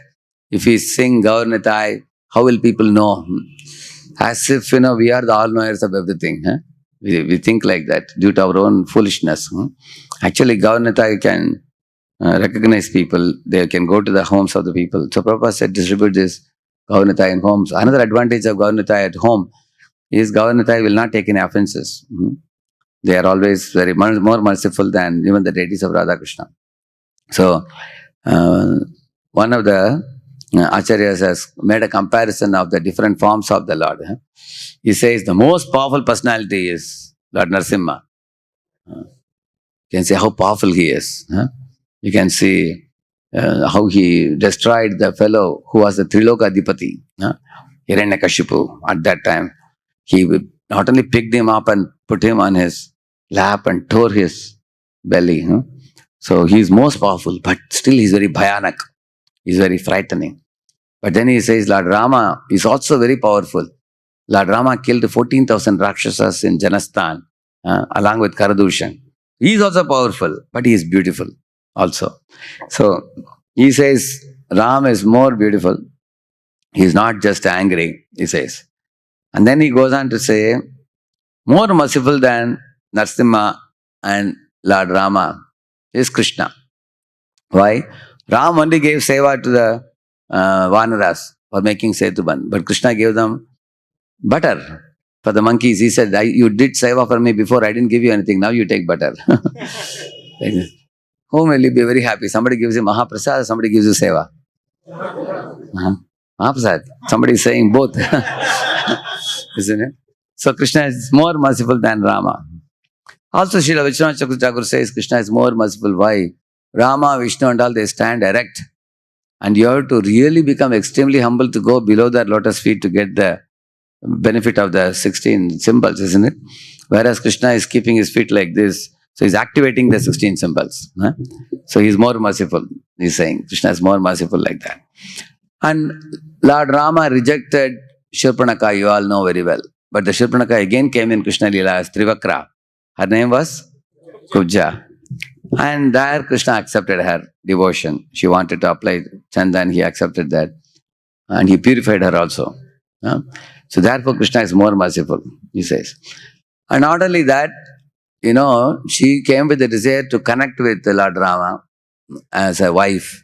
if we sing Gaur Nitai, how will people know? As if, we are the all-knowers of everything. We think like that due to our own foolishness. Actually, Gaur Nitai can recognize people. They can go to the homes of the people. So, Prabhupada said, distribute this Gaur Nitai in homes. Another advantage of Gaur Nitai at home is Gaur Nitai will not take any offenses. They are always very more merciful than even the deities of Radha Krishna. So, one of the Acharyas has made a comparison of the different forms of the Lord. He says the most powerful personality is Lord Narasimha. You can see how powerful he is. You can see how he destroyed the fellow who was the Triloka Adhipati, Hiranyakashipu. At that time, he not only picked him up and put him on his lap and tore his belly. So he is most powerful, but still he is very bhayanak. He is very frightening. But then he says Lord Rama is also very powerful. Lord Rama killed 14,000 Rakshasas in Janasthan along with Karadushan. He is also powerful, but he is beautiful also. So he says Ram is more beautiful. He is not just angry, he says. And then he goes on to say, more merciful than Narasimha and Lord Rama is Krishna. Why? Ram only gave seva to the Vanaras for making Setuban, but Krishna gave them butter for the monkeys. He said, you did seva for me before, I didn't give you anything, now you take butter. Whom will you be very happy? Somebody gives you Mahaprasad, somebody gives you seva. Mahaprasad. Somebody is saying both. Isn't it? So Krishna is more merciful than Rama. Also, Srila Vishwanath Thakur says Krishna is more merciful. Why? Rama, Vishnu and all, they stand erect. And you have to really become extremely humble to go below their lotus feet to get the benefit of the 16 symbols, isn't it? Whereas Krishna is keeping his feet like this. So he's activating the 16 symbols. So he's more merciful. He's saying Krishna is more merciful like that. And Lord Rama rejected Shurpanaka, you all know very well. But the Shurpanaka again came in Krishna Leela as Trivakra. Her name was Kubja. And there Krishna accepted her devotion. She wanted to apply Chandan, he accepted that. And he purified her also. Huh? So therefore Krishna is more merciful, he says. And not only that, she came with the desire to connect with Lord Rama as a wife.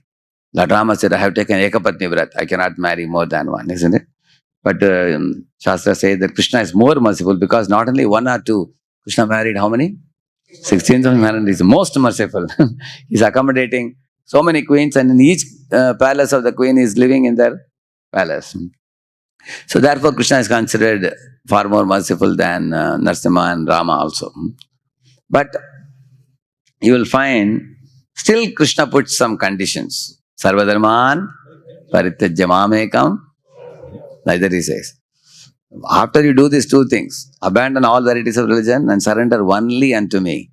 Lord Rama said, I have taken Ekapatni Vrat. I cannot marry more than one, isn't it? But Shastra says that Krishna is more merciful because not only one or two, Krishna married how many? 16,000 married. He is most merciful. He is accommodating so many queens, and in each palace of the queen is living in their palace. So therefore Krishna is considered far more merciful than Narasimha and Rama also. But you will find still Krishna puts some conditions. Sarvadharman parityajya mamekam. Like that he says. After you do these two things, abandon all varieties of religion and surrender only unto me.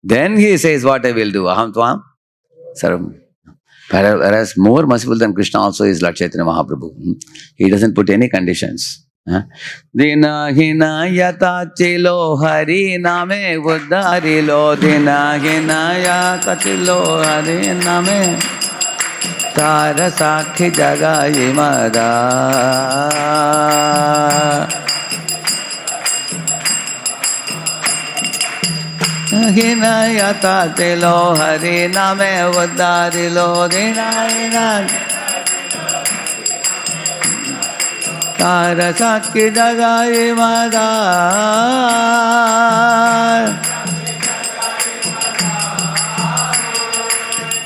Then he says what I will do. Aham tvam sarvam. Whereas more merciful than Krishna also is Lord Chaitanya Mahaprabhu. He doesn't put any conditions. Dina hina yata chilo hari name uddharilo. Dina hina yata chilo hari name tara sakhi jagai mada. Hina yata chilo hari name uddharilo. Dina hina tara sakhi jagai mada.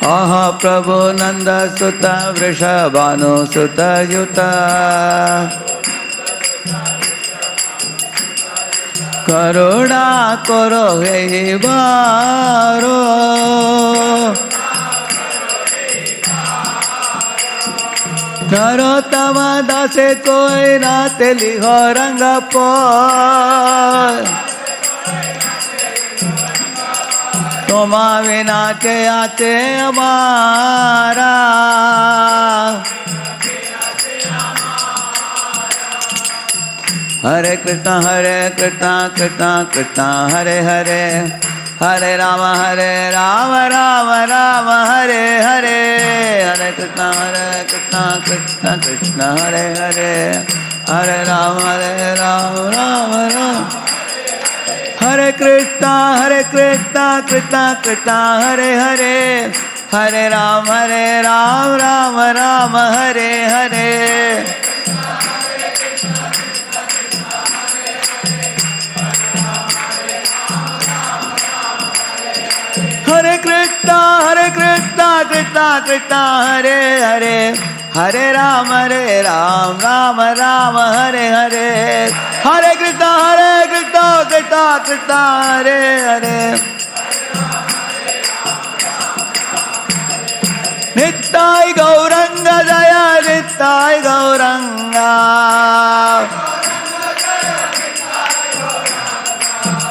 Aha Prabhu Nanda Sutta Vrishabhanu Sutta Yuta Karuna Koro He Baro Narotama Dase Koi Nate Liho Rangapur Toma vina ke aate amara. Hare Krishna, Krishna Krishna, Hare Hare, Hare Rama, Rama Rama, Hare Hare, Hare Krishna, Krishna Krishna, Hare Hare, Hare Rama, Rama Rama. Hare Krishna, Krishna Krishna, Hare Hare, Hare Rama, Rama Rama, Hare Hare. Hare Krishna, Krishna Krishna, Hare Hare, Hare Rama, Rama Rama, Hare Hare. Hare Krishna, Krishna Krishna, Hare Hare. Nittai Gauranga Jaya, Nittai Gauranga.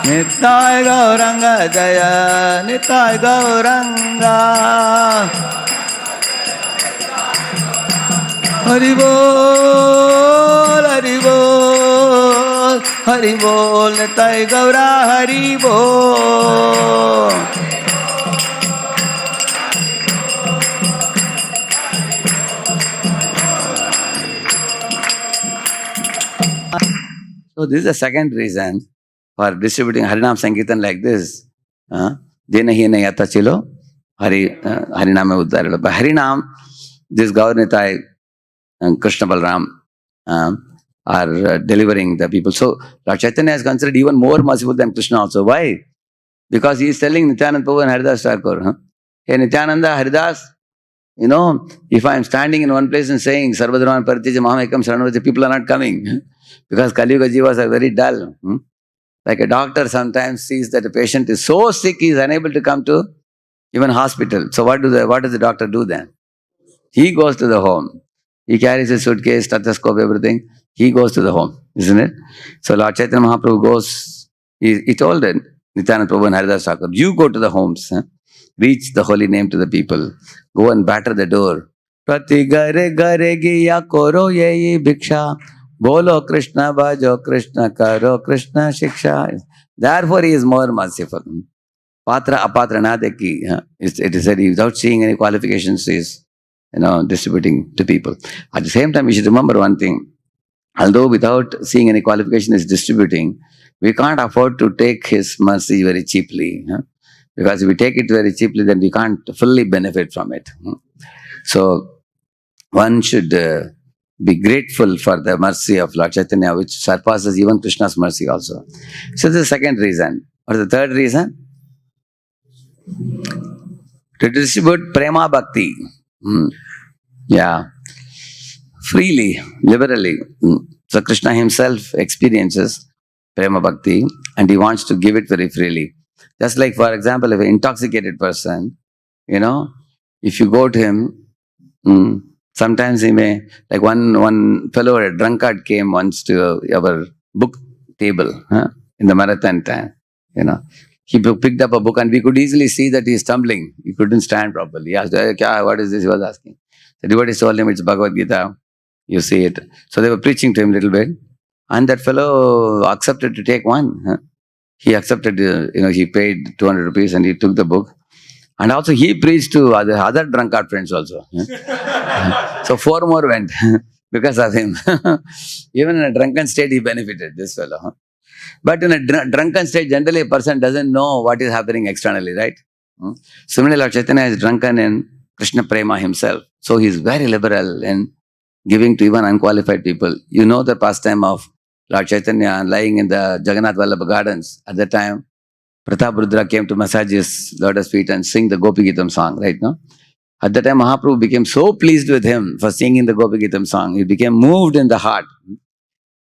Nittai Gauranga Jaya, Nittai Gauranga. Hari Bol, Hari Bol, Hari Bol, Nittai Gaura, Hari Bol. So this is the second reason for distributing Harinam Sankirtan like this. Jena hina yata chilo, Harinam uddarilo. By Harinam, this Gaurnitai and Krishna Balram are delivering the people. So Lord Chaitanya is considered even more merciful than Krishna also. Why? Because he is telling Nityananda Prabhu and Haridas Thakur, hey Nityananda, Haridas, if I am standing in one place and saying Sarvadharman Parityaja Mahamekam Saranavati, people are not coming. Because Kali Yuga Jivas are very dull. Like a doctor sometimes sees that a patient is so sick, he is unable to come to even hospital. So what does the doctor do then? He goes to the home. He carries his suitcase, stethoscope, everything. He goes to the home, isn't it? So Lord Chaitanya Mahaprabhu goes, he told Nityananda Prabhu and Haridas Thakur, you go to the homes, reach the holy name to the people, go and batter the door. Prati gare gare giya koro yeyi bhiksha, Bolo Krishna bhajo Krishna karo Krishna shiksha. Therefore he is more merciful. Patra apatra na dekhi. It is said without seeing any qualifications he is distributing to people. At the same time, we should remember one thing. Although without seeing any qualification is distributing, we can't afford to take his mercy very cheaply. Because if we take it very cheaply, then we can't fully benefit from it. So one should be grateful for the mercy of Lord Chaitanya, which surpasses even Krishna's mercy also. So this is the second reason. Or the third reason? To distribute prema bhakti. Yeah. Freely, liberally. So Krishna himself experiences prema bhakti and he wants to give it very freely. Just like, for example, if an intoxicated person, if you go to him, sometimes he may, like one fellow, a drunkard came once to our book table in the marathon time. He picked up a book and we could easily see that he is stumbling. He couldn't stand properly. He asked, what is this? He was asking. The devotee told him it's Bhagavad Gita. You see it. So they were preaching to him a little bit. And that fellow accepted to take one. He accepted, he paid 200 rupees and he took the book. And also he preached to other drunkard friends also. So 4 more went because of him. Even in a drunken state, he benefited, this fellow. But in a drunken state, generally a person doesn't know what is happening externally, right? Similarly, Lord Chaitanya is drunken in Krishna Prema himself. So he is very liberal in giving to even unqualified people. You know the pastime of Lord Chaitanya lying in the Jagannath Vallabha gardens. At that time, Pratap Rudra came to massage his lotus feet and sing the Gopi Gitam song, right? No? At that time, Mahaprabhu became so pleased with him for singing the Gopi Gitam song. He became moved in the heart.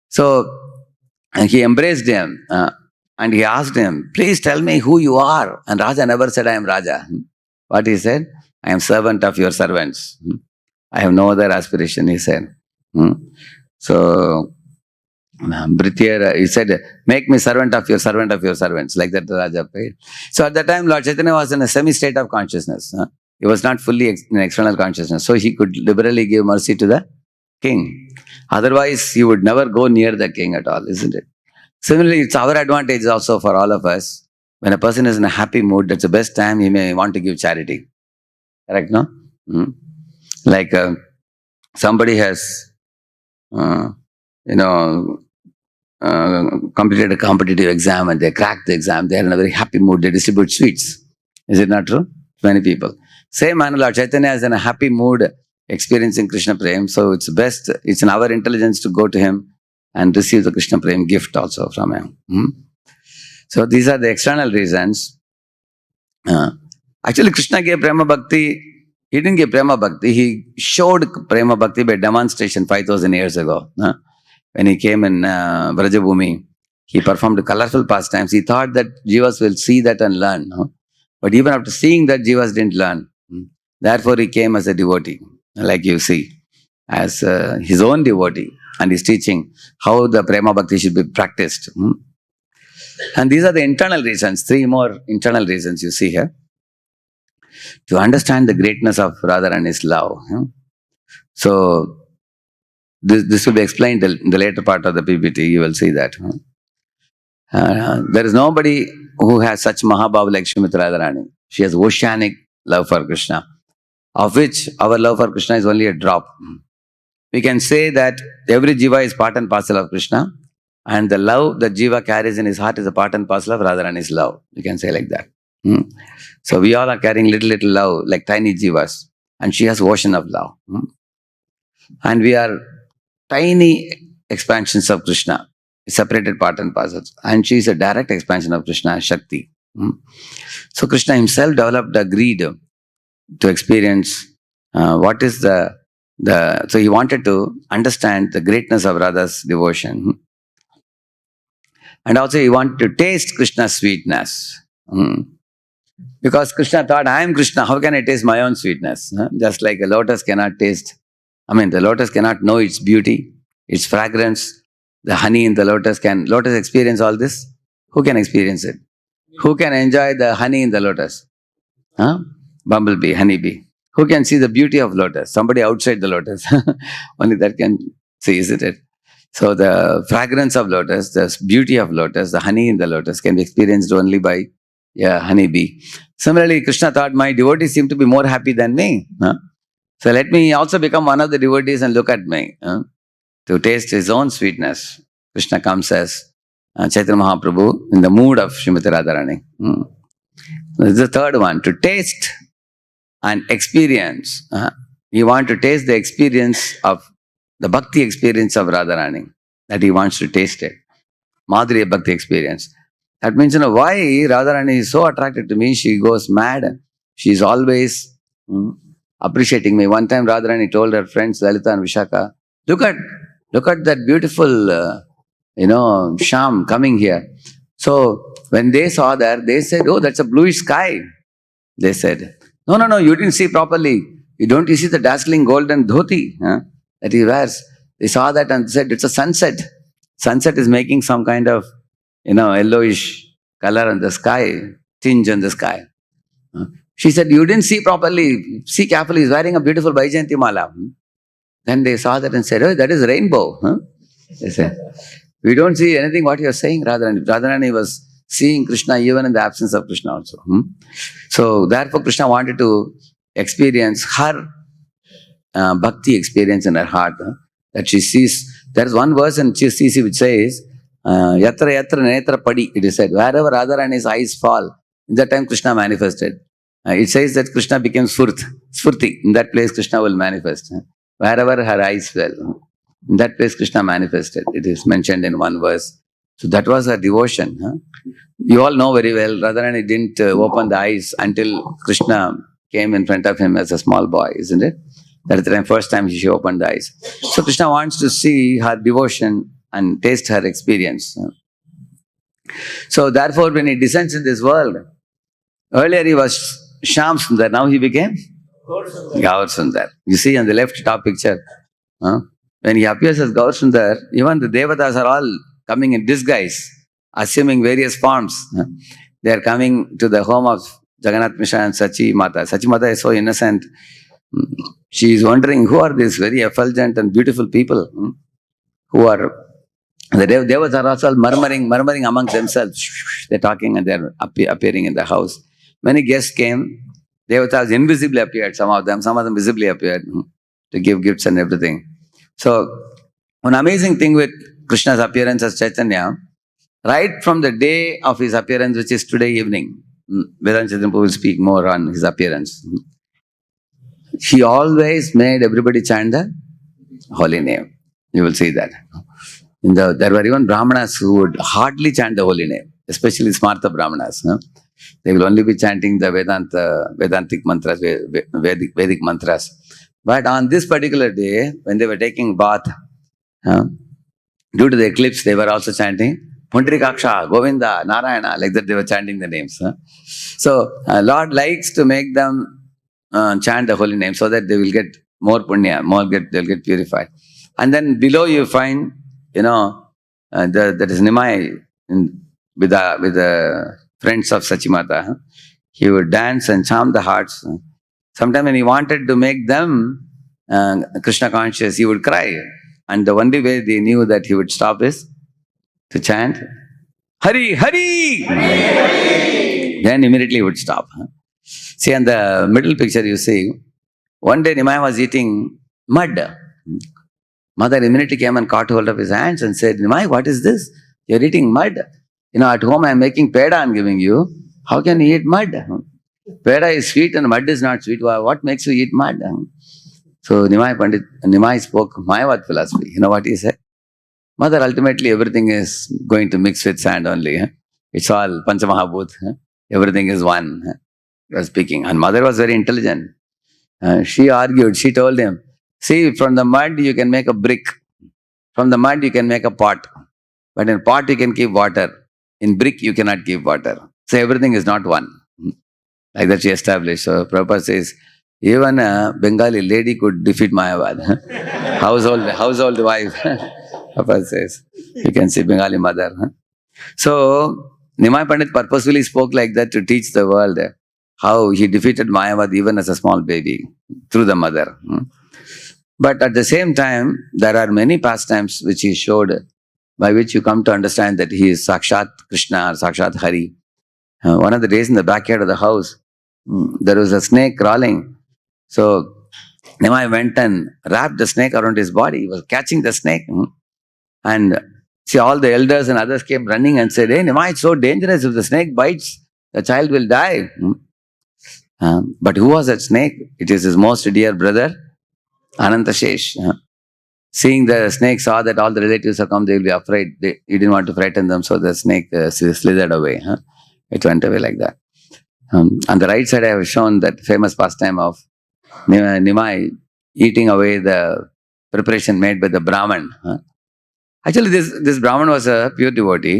So, and he embraced him and he asked him, please tell me who you are. And Raja never said, I am Raja. What he said? I am servant of your servants. I have no other aspiration, he said. So, Brithiya, he said, make me servant of your servants, like that Raja prayed. So at that time, Lord Chaitanya was in a semi-state of consciousness. He was not fully in external consciousness. So he could liberally give mercy to the king. Otherwise, he would never go near the king at all, isn't it? Similarly, it's our advantage also for all of us. When a person is in a happy mood, that's the best time he may want to give charity. Correct, no? Like somebody has, completed a competitive exam and they cracked the exam, they are in a very happy mood, they distribute sweets. Is it not true? Many people. Same manner, Lord Chaitanya is in a happy mood experiencing Krishna Prem, so it's best, it's in our intelligence to go to him and receive the Krishna Prem gift also from him. So these are the external reasons. Actually, Krishna gave Prema Bhakti. He didn't give Prema Bhakti, he showed Prema Bhakti by demonstration 5,000 years ago. When he came in Vrajabhumi, he performed colorful pastimes. He thought that Jivas will see that and learn. But even after seeing that, Jivas didn't learn. Therefore, he came as a devotee, like you see, as his own devotee. And he's teaching how the Prema Bhakti should be practiced. And these are the internal reasons, 3 more internal reasons you see here. To understand the greatness of Radharani's love. So, this will be explained in the later part of the PPT, you will see that. There is nobody who has such Mahabhav like Srimati Radharani. She has oceanic love for Krishna, of which our love for Krishna is only a drop. We can say that every Jiva is part and parcel of Krishna, and the love that Jiva carries in his heart is a part and parcel of Radharani's love. We can say like that. So we all are carrying little love, like tiny Jivas, and she has ocean of love. And we are tiny expansions of Krishna, separated part and parcels. And she is a direct expansion of Krishna, Shakti. So Krishna himself developed a greed to experience what is so he wanted to understand the greatness of Radha's devotion. And also he wanted to taste Krishna's sweetness. Because Krishna thought, I am Krishna, how can I taste my own sweetness? Just like a lotus cannot taste, the lotus cannot know its beauty, its fragrance, the honey in the lotus. Can lotus experience all this? Who can experience it? Who can enjoy the honey in the lotus? Bumblebee, honeybee. Who can see the beauty of lotus? Somebody outside the lotus. Only that can see, isn't it? So the fragrance of lotus, the beauty of lotus, the honey in the lotus can be experienced only by a honeybee. Similarly, Krishna thought, my devotees seem to be more happy than me. So let me also become one of the devotees and look at me. To taste his own sweetness. Krishna comes as Chaitanya Mahaprabhu in the mood of Srimati Radharani. This is the third one, to taste and experience. He wants to taste the experience of the bhakti experience of Radharani, that he wants to taste it. Madhurya bhakti experience. That means, why Radharani is so attracted to me, she goes mad. She is always appreciating me. One time Radharani told her friends Lalita and Vishaka, look at that beautiful, Sham coming here. So when they saw that, they said, oh, that's a bluish sky. They said, no, you didn't see properly. You see the dazzling golden dhoti that he wears. They saw that and said, it's a sunset. Sunset is making some kind of, yellowish color on the sky, tinge on the sky. She said, you didn't see properly. See carefully, he's wearing a beautiful Vaijayanti mala. Then they saw that and said, oh, that is rainbow. They said, we don't see anything what you're saying, Radharani. Radharani was seeing Krishna even in the absence of Krishna also. So therefore Krishna wanted to experience her bhakti experience in her heart. That she sees, there is one verse in CC which says, yatra yatra netra padi, it is said, wherever Radharani's eyes fall, in that time Krishna manifested. It says that Krishna became Sfurti. In that place Krishna will manifest. Wherever her eyes fell, in that place Krishna manifested. It is mentioned in one verse. So that was her devotion. You all know very well, Radharani didn't open the eyes until Krishna came in front of him as a small boy, isn't it? That is the first time she opened the eyes. So Krishna wants to see her devotion and taste her experience. So therefore, when he descends in this world, earlier he was Shyam Sundar, now he became Gaur Sundar. You see on the left top picture, when he appears as Gaur Sundar, even the Devatas are all coming in disguise, assuming various forms. They are coming to the home of Jagannath Mishra and Sachi Mata. Sachi Mata is so innocent. She is wondering, who are these very effulgent and beautiful people who are, the Devas are also murmuring amongst themselves. They're talking and they're appearing in the house. Many guests came. Devatas invisibly appeared, some of them visibly appeared to give gifts and everything. So, one amazing thing with Krishna's appearance as Chaitanya, right from the day of his appearance, which is today evening, Vedanta Chaitanya will speak more on his appearance. He always made everybody chant the holy name. You will see that. There were even Brahmanas who would hardly chant the holy name, especially Smartha Brahmanas. They will only be chanting the Vedantic mantras, Vedic mantras. But on this particular day, when they were taking bath, due to the eclipse, they were also chanting Pundarikaksha, Govinda, Narayana, like that they were chanting the names. So, Lord likes to make them chant the holy name so that they will get more punya, they'll get purified. And then below you find, that is Nimai with the friends of Sachimata. He would dance and charm the hearts. Sometimes when he wanted to make them Krishna conscious, he would cry. And the only way they knew that he would stop is to chant, Hari, Hari! Hari! Then immediately he would stop. See, on the middle picture you see, one day Nimai was eating mud. Mother immediately came and caught hold of his hands and said, Nimai, what is this? You're eating mud. At home I am making peda and giving you. How can you eat mud? Peda is sweet and mud is not sweet. What makes you eat mud? So Nimai spoke Mayavad philosophy. You know what he said? Mother, ultimately everything is going to mix with sand only. It's all Panchamahabhut. Everything is one. He was speaking. And mother was very intelligent. She argued, she told him, see, from the mud you can make a brick. From the mud you can make a pot. But in pot you can keep water. In brick you cannot keep water. So everything is not one. Like that she established. So Prabhupada says, even a Bengali lady could defeat Mayavad. household wife. Prabhupada says. You can see Bengali mother. So Nimai Pandit purposefully spoke like that to teach the world how he defeated Mayavad even as a small baby through the mother. But at the same time, there are many pastimes which he showed, by which you come to understand that he is Sakshat Krishna or Sakshat Hari. One of the days in the backyard of the house, there was a snake crawling. So Nimai went and wrapped the snake around his body. He was catching the snake. And see, all the elders and others came running and said, "Hey, Nimai, it's so dangerous. If the snake bites, the child will die." But who was that snake? It is his most dear brother, Anantashesh. Seeing the snake, saw that all the relatives have come, they will be afraid. He didn't want to frighten them, so the snake slithered away. It went away like that. On the right side, I have shown that famous pastime of Nimai eating away the preparation made by the Brahman. Actually, this Brahman was a pure devotee.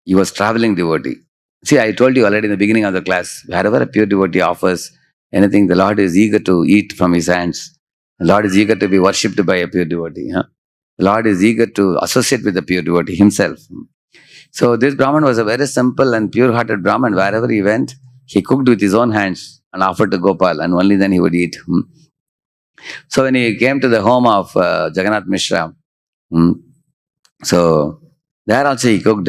He was traveling devotee. See, I told you already in the beginning of the class, wherever a pure devotee offers anything, the Lord is eager to eat from his hands. The Lord is eager to be worshipped by a pure devotee. The Lord is eager to associate with the pure devotee himself. So this Brahman was a very simple and pure-hearted Brahman. Wherever he went, he cooked with his own hands and offered to Gopal, and only then he would eat. So when he came to the home of Jagannath Mishra, so there also he cooked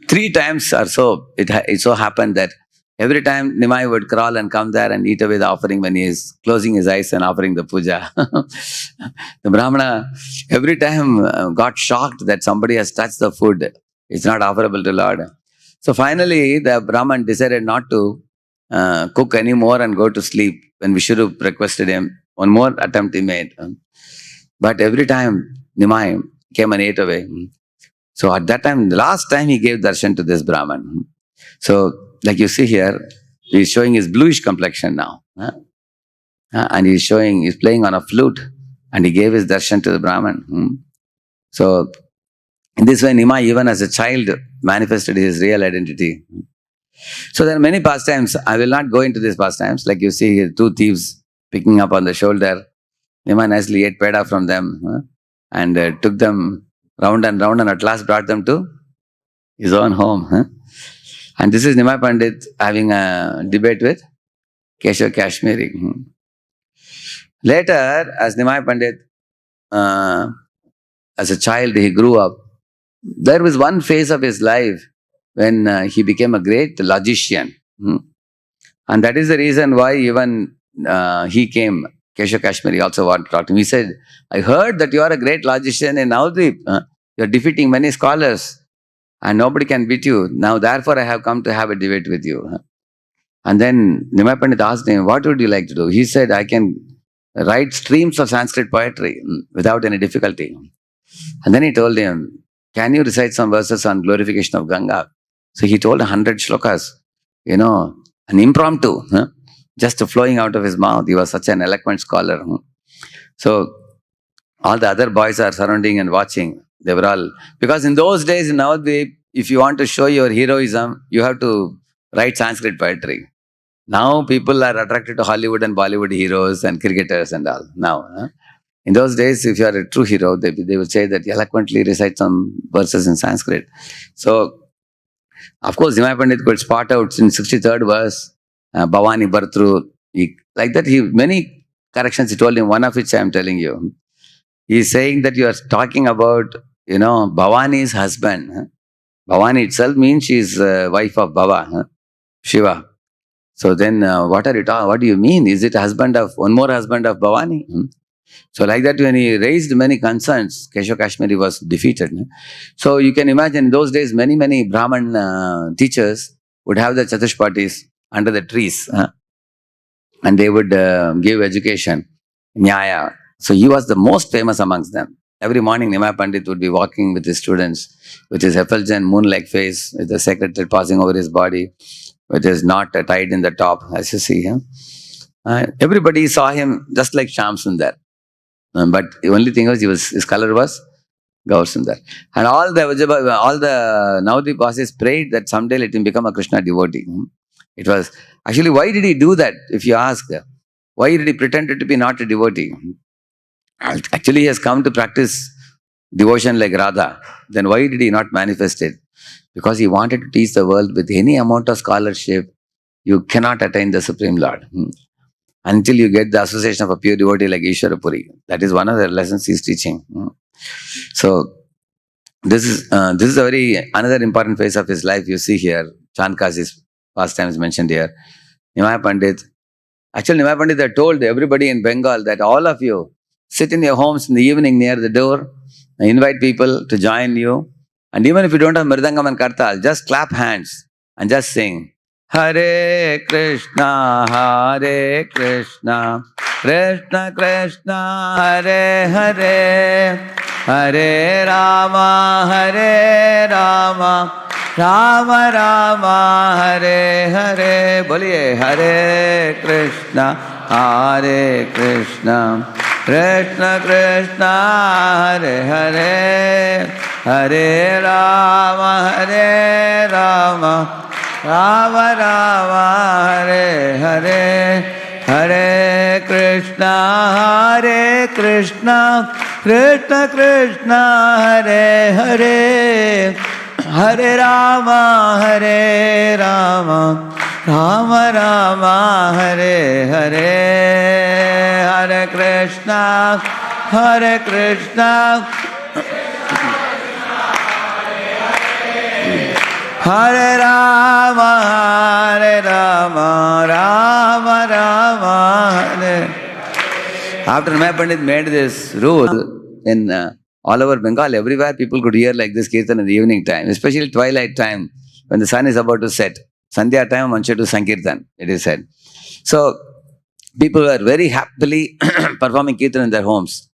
3 times or so. It so happened that every time Nimai would crawl and come there and eat away the offering when he is closing his eyes and offering the puja. The Brahmana every time got shocked that somebody has touched the food. It's not offerable to Lord. So finally, the Brahman decided not to cook anymore and go to sleep when Vishnu requested him. One more attempt he made. But every time Nimai came and ate away. So at that time, the last time he gave darshan to this Brahman. So like you see here, he's showing his bluish complexion now. And he's playing on a flute, and he gave his darshan to the Brahman. So in this way, Nimai, even as a child, manifested his real identity. So there are many pastimes. I will not go into these pastimes. Like you see here, 2 thieves picking up on the shoulder. Nimai nicely ate peda from them and took them round and round, and at last brought them to his own home. And this is Nimai Pandit having a debate with Keshav Kashmiri. Later, as Nimai Pandit, as a child, he grew up. There was one phase of his life when he became a great logician. And that is the reason why even he came, Keshav Kashmiri also wanted to talk to him. He said, "I heard that you are a great logician in Navadvip. You are defeating many scholars and nobody can beat you. Now therefore I have come to have a debate with you." And then Nimai Pandit asked him, "What would you like to do?" He said, "I can write streams of Sanskrit poetry without any difficulty." And then he told him, "Can you recite some verses on glorification of Ganga?" So he told 100 shlokas, an impromptu, just flowing out of his mouth. He was such an eloquent scholar. So all the other boys are surrounding and watching. They were all, because in those days in Navadvip, if you want to show your heroism, you have to write Sanskrit poetry. Now people are attracted to Hollywood and Bollywood heroes and cricketers and all. Now, in those days, if you are a true hero, they would say that you eloquently recite some verses in Sanskrit. So, of course, Nimai Pandit could spot out in 63rd verse, Bhavani Bhartru. Like that, many corrections he told him, one of which I am telling you. He is saying that you are talking about, Bhavani's husband. Bhavani itself means she is wife of Bhava, Shiva. So then, what are you talking? What do you mean? Is it one more husband of Bhavani? So like that, when he raised many concerns, Keshav Kashmiri was defeated. So you can imagine in those days, many Brahman teachers would have the Chatushpatis under the trees, and they would give education, Nyaya. So he was the most famous amongst them. Every morning, Nimai Pandit would be walking with his students, with his effulgent moon-like face, with the secretary passing over his body, with his knot tied in the top, as you see him. Everybody saw him just like Shyam Sundar. But the only thing was, his color was Gaur Sundar. And all the Navadvip Vasis prayed that someday let him become a Krishna devotee. It was, actually, why did he do that? If you ask, why did he pretend to be not a devotee? Actually, he has come to practice devotion like Radha. Then why did he not manifest it? Because he wanted to teach the world with any amount of scholarship, you cannot attain the Supreme Lord. until you get the association of a pure devotee like Ishwara Puri. That is one of the lessons he's teaching. So this is a very another important phase of his life. You see here, Chankasi's pastimes mentioned here. Nimai Pandit. Actually, Nimai Pandit had told everybody in Bengal that all of you sit in your homes in the evening near the door, invite people to join you. And even if you don't have Mridangam and Kartal, just clap hands and just sing. Hare Krishna, Hare Krishna, Krishna Krishna, Hare Hare, Hare Rama, Hare Rama, Rama Rama, Hare Hare. Boliye Hare Krishna, Hare Krishna, Krishna Krishna, Hare Hare, Hare Rama, Hare Rama, Rama Rama, Hare Hare. Hare Krishna, Hare Krishna, Krishna Krishna, Hare Hare, Hare Rama, Hare Rama, Rama Rama, Hare Hare. Hare Krishna, Hare Krishna, Hare Rama, Hare Rama, Rama Rama, Hare. After Nimai Pandit made this rule in all over Bengal, everywhere people could hear like this kirtan in the evening time, especially twilight time when the sun is about to set. Sandhya time, one should do Sankirtan, it is said. So people were very happily performing kirtan in their homes.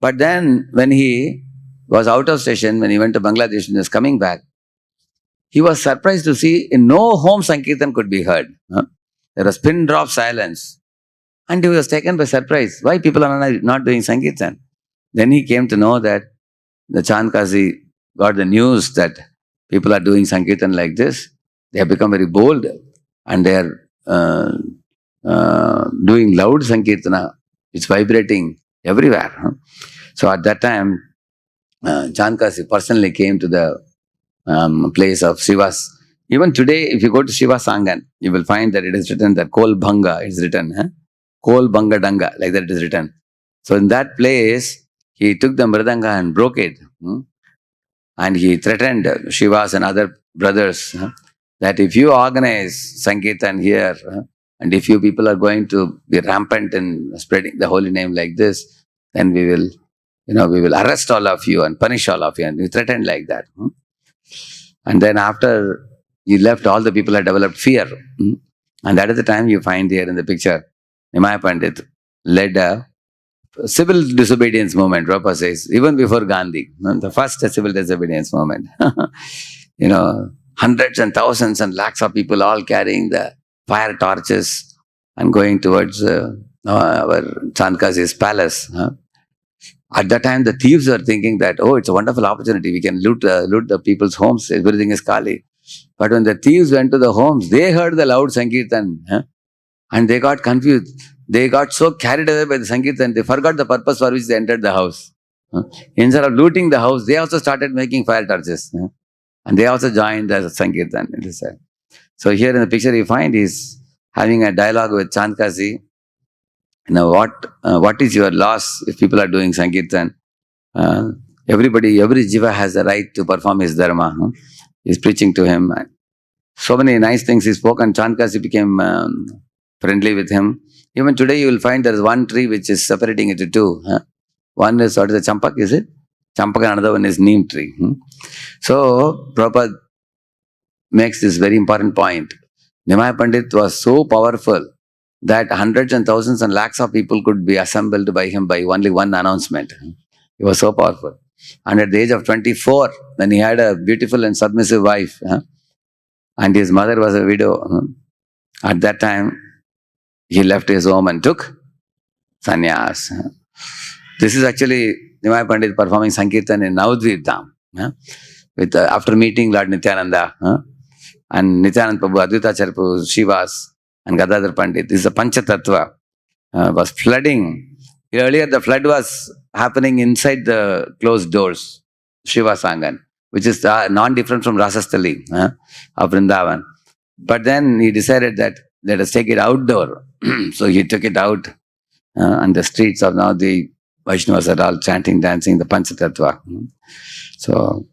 But then when he was out of station, when he went to Bangladesh and was coming back, he was surprised to see in no home Sankirtan could be heard. There was pin drop silence. And he was taken by surprise. Why people are not doing Sankirtan? Then he came to know that the Chankasi got the news that people are doing Sankirtan like this. They have become very bold and they are doing loud Sankirtana. It's vibrating everywhere. So at that time, Chankasi personally came to the place of Shiva's. Even today, if you go to Shiva Sangan, you will find that it is written that Kol Bhanga is written. Kol Bhanga Danga, like that it is written. So in that place, he took the Mridanga and broke it. And he threatened Shivas and other brothers that if you organize Sankirtan here, and if you people are going to be rampant in spreading the holy name like this, then we will arrest all of you and punish all of you. And he threatened like that. And then after he left, all the people had developed fear. And that is the time you find here in the picture, Nimai Pandit led a civil disobedience movement, Prabhupada says, even before Gandhi, the first civil disobedience movement. Hundreds and thousands and lakhs of people all carrying the fire torches and going towards our Chankasi's palace. At that time, the thieves were thinking that, oh, it's a wonderful opportunity. We can loot the people's homes. Everything is Kali. But when the thieves went to the homes, they heard the loud Sankirtan and they got confused. They got so carried away by the Sankirtan, they forgot the purpose for which they entered the house. Instead of looting the house, they also started making fire torches. And they also joined the Sankirtan. It is said. So here in the picture you find he's having a dialogue with Chankasi. What is your loss if people are doing Sankirtan? Every jiva has the right to perform his dharma. He's preaching to him. So many nice things he spoke, and Chankasi became friendly with him. Even today you will find there is one tree which is separating into two. One is what is the champak, is it? Champak, and another one is neem tree. So Prabhupada makes this very important point. Nimai Pandit was so powerful that hundreds and thousands and lakhs of people could be assembled by him by only one announcement. He was so powerful. And at the age of 24, when he had a beautiful and submissive wife, and his mother was a widow, at that time, he left his home and took sannyas. This is actually Nimai Pandit performing Sankirtan in Navadvip Dham. With after meeting Lord Nityananda and Nityananda Prabhu, Advaita Charpu, Shivas, and Gadadhar Pandit. This is a Panchatattva. Was flooding. Earlier the flood was happening inside the closed doors, Shiva Sangan, which is non-different from Rasastali of Vrindavan. But then he decided that let us take it outdoor So he took it out on the streets of now the Vaishnavas are all chanting, dancing the Panchatattva. So,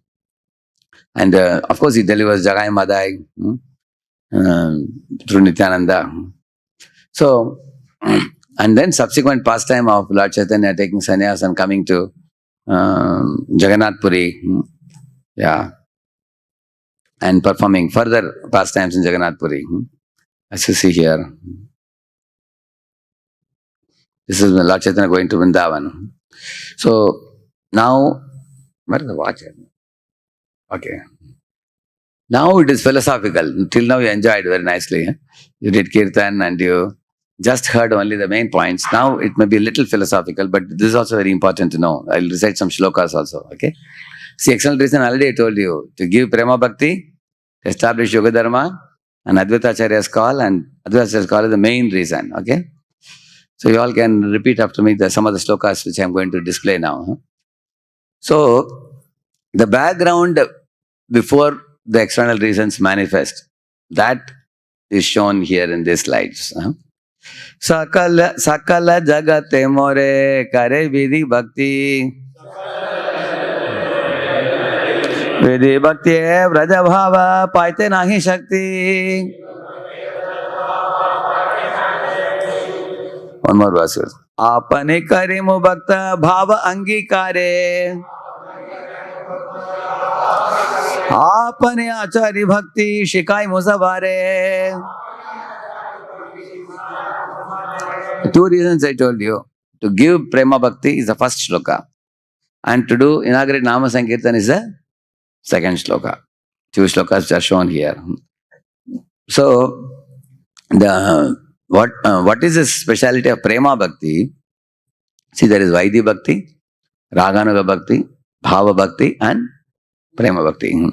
and of course he delivers Jagai Madai through Nityananda. So, and then subsequent pastime of Lord Chaitanya taking sannyas and coming to Jagannath Puri, yeah, and performing further pastimes in Jagannath Puri. As you see here, this is Lord Chaitanya going to Vrindavan. So now, where is the watch? Okay. Now it is philosophical. Till now you enjoyed very nicely. You did kirtan and you just heard only the main points. Now it may be a little philosophical, but this is also very important to know. I'll recite some shlokas also. Okay. See, external reason already I told you to give prema bhakti, establish yoga dharma, and Advaita Acharya's call, and Advaita Acharya's call is the main reason. Okay. So you all can repeat after me some of the shlokas which I am going to display now. So the background before the external reasons manifest, that is shown here in these slides. Sakala jagate more kare vidhi bhakti. Vidhi bhakti vraja bhava paite nahi shakti. One more verse. Apane karimu bhakta bhava angikare. Apane achari bhakti shikai musavare. Two reasons I told you. To give prema bhakti is the first shloka. And to do inaugurate nama sankirtan is the second shloka. Two shlokas are shown here. So, what is the speciality of prema bhakti? See, there is Vaidhi bhakti, Raganuga bhakti, Bhava bhakti, and prema bhakti.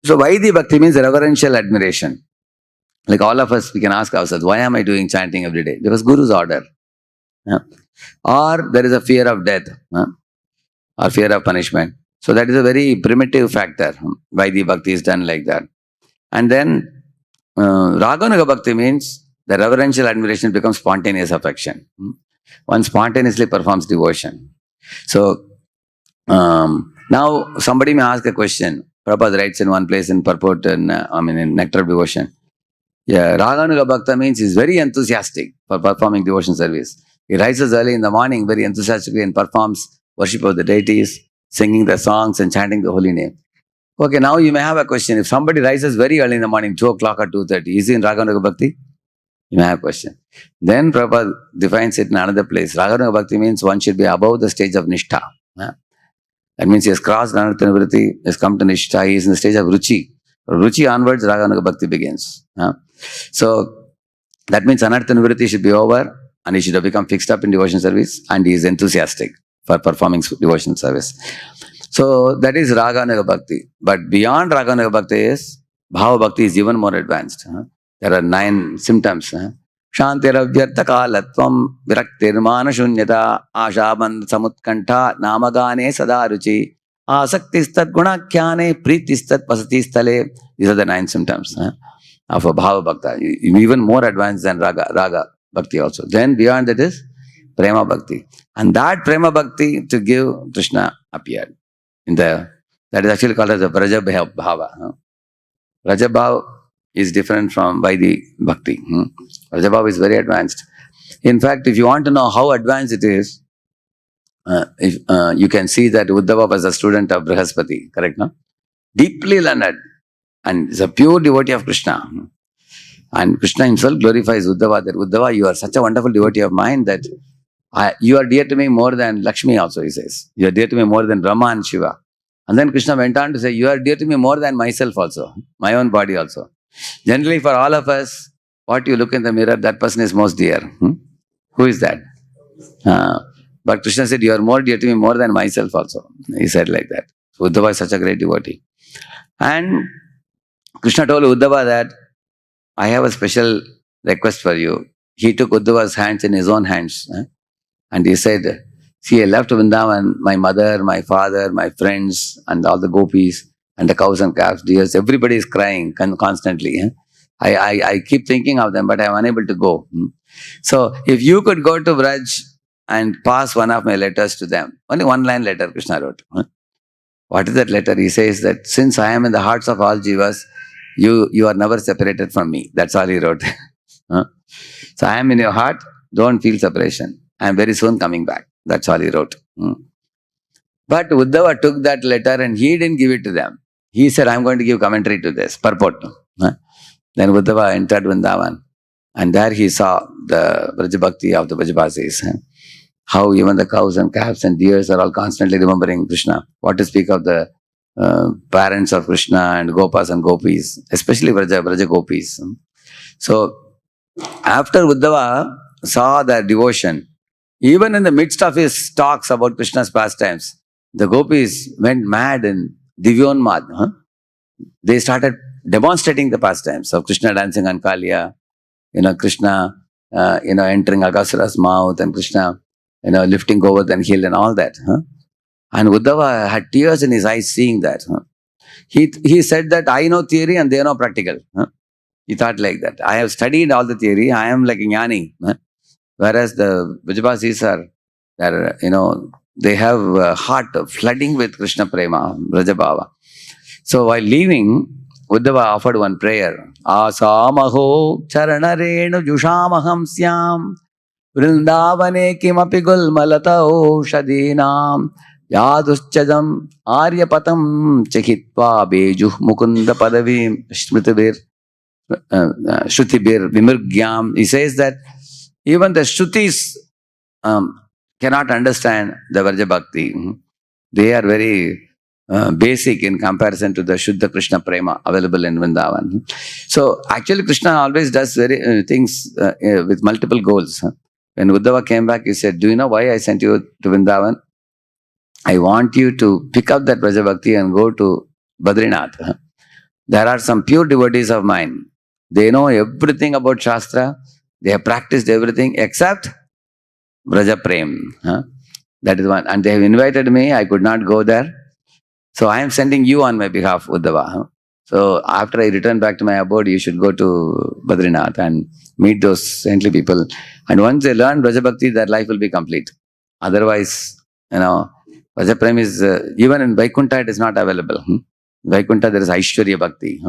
So, Vaidhi bhakti means reverential admiration. Like all of us, we can ask ourselves, why am I doing chanting every day? Because Guru's order. Or there is a fear of death, or fear of punishment. So that is a very primitive factor. Vaidhi bhakti is done like that. And then Raganuga bhakti means the reverential admiration becomes spontaneous affection. One spontaneously performs devotion. So now somebody may ask a question. Prabhupada writes in one place in purport, in Nectar of Devotion. Yeah, Raganuga bhakta means he's very enthusiastic for performing devotion service. He rises early in the morning very enthusiastically and performs worship of the deities, singing the songs and chanting the holy name. Okay, now you may have a question. If somebody rises very early in the morning, 2 o'clock or 2:30, is he in Raganuga bhakti? You may have a question. Then Prabhupada defines it in another place. Raganuga bhakti means one should be above the stage of nishtha. That means he has crossed Anartha Nivritti, has come to nishtha, he is in the stage of ruchi. From ruchi onwards, Raganuga bhakti begins. So that means Anartha Nivritti should be over and he should have become fixed up in devotion service and he is enthusiastic for performing devotion service. So that is Raganuga bhakti. But beyond Raganuga bhakti is Bhava bhakti is even more advanced. There are 9 symptoms. Shantiravyartha kalatvam viraktirmana shunyata ashaband samutkantha namagane sadaruchi asaktistat gunakhyane pritistat pasati stale. These are the 9 symptoms of a Bhava bhakta. Even more advanced than Raga bhakti also. Then beyond that is Prema bhakti. And that Prema bhakti to give Krishna appeared. That is actually called as the Vraja Bhava. Vraja Bhava is different from Vaidhi bhakti. Vraja Bhava is very advanced. In fact, if you want to know how advanced it is, you can see that Uddhava was a student of Brihaspati, correct? No? Deeply learned and is a pure devotee of Krishna. And Krishna himself glorifies Uddhava that Uddhava, you are such a wonderful devotee of mine that you are dear to me more than Lakshmi also, he says. You are dear to me more than Brahma and Shiva. And then Krishna went on to say, you are dear to me more than myself also, my own body also. Generally for all of us, what you look in the mirror, that person is most dear. Who is that? But Krishna said, you are more dear to me more than myself also. He said like that. So Uddhava is such a great devotee. And Krishna told Uddhava that, I have a special request for you. He took Uddhava's hands in his own hands. And he said, see, I left Vrindavan, my mother, my father, my friends, and all the gopis, and the cows and calves, deers, everybody is crying constantly. I keep thinking of them, but I am unable to go. So if you could go to Braj and pass one of my letters to them, only one line letter Krishna wrote. What is that letter? He says that since I am in the hearts of all jivas, you are never separated from me. That's all he wrote. So I am in your heart, don't feel separation. I am very soon coming back. That's all he wrote. But Uddhava took that letter and he didn't give it to them. He said, I'm going to give commentary to this, purport. Then Uddhava entered Vrindavan and there he saw the Braja Bhakti of the Brajabasis. How even the cows and calves and deers are all constantly remembering Krishna. What to speak of the parents of Krishna and Gopas and Gopis, especially Braja Gopis. So after Uddhava saw their devotion, even in the midst of his talks about Krishna's pastimes, the Gopis went mad in Divyonmad. They started demonstrating the pastimes of Krishna dancing on Kaliya, Krishna, entering Aghasura's mouth and Krishna, lifting Govardhan hill and all that. And Uddhava had tears in his eyes seeing that. He said that I know theory and they know practical. He thought like that. I have studied all the theory. I am like a jnani. Whereas the Brajabasis they have a heart flooding with Krishna Prema, Brajabhava. So while leaving, Uddhava offered one prayer. Asamaho charanarenu jushamaham syam vrindavane kimapi gulmalata oshadinam yaduschadam aryapatam chekitva bejuh mukunda padavim shmitibir Shrutibir Vimurgyam. He says that even the Shrutis cannot understand the Vraja Bhakti. They are very basic in comparison to the Shuddha Krishna Prema available in Vrindavan. So actually Krishna always does very things with multiple goals. When Uddhava came back, he said, do you know why I sent you to Vrindavan? I want you to pick up that Vraja Bhakti and go to Badrinath. There are some pure devotees of mine. They know everything about Shastra. They have practiced everything except Vraja Prem. That is one. And they have invited me. I could not go there. So I am sending you on my behalf, Uddhava. So after I return back to my abode, you should go to Badrinath and meet those saintly people. And once they learn Vraja Bhakti, their life will be complete. Otherwise, Vraja Prem is, even in Vaikuntha, it is not available. Vaikuntha, there is Aishwarya Bhakti.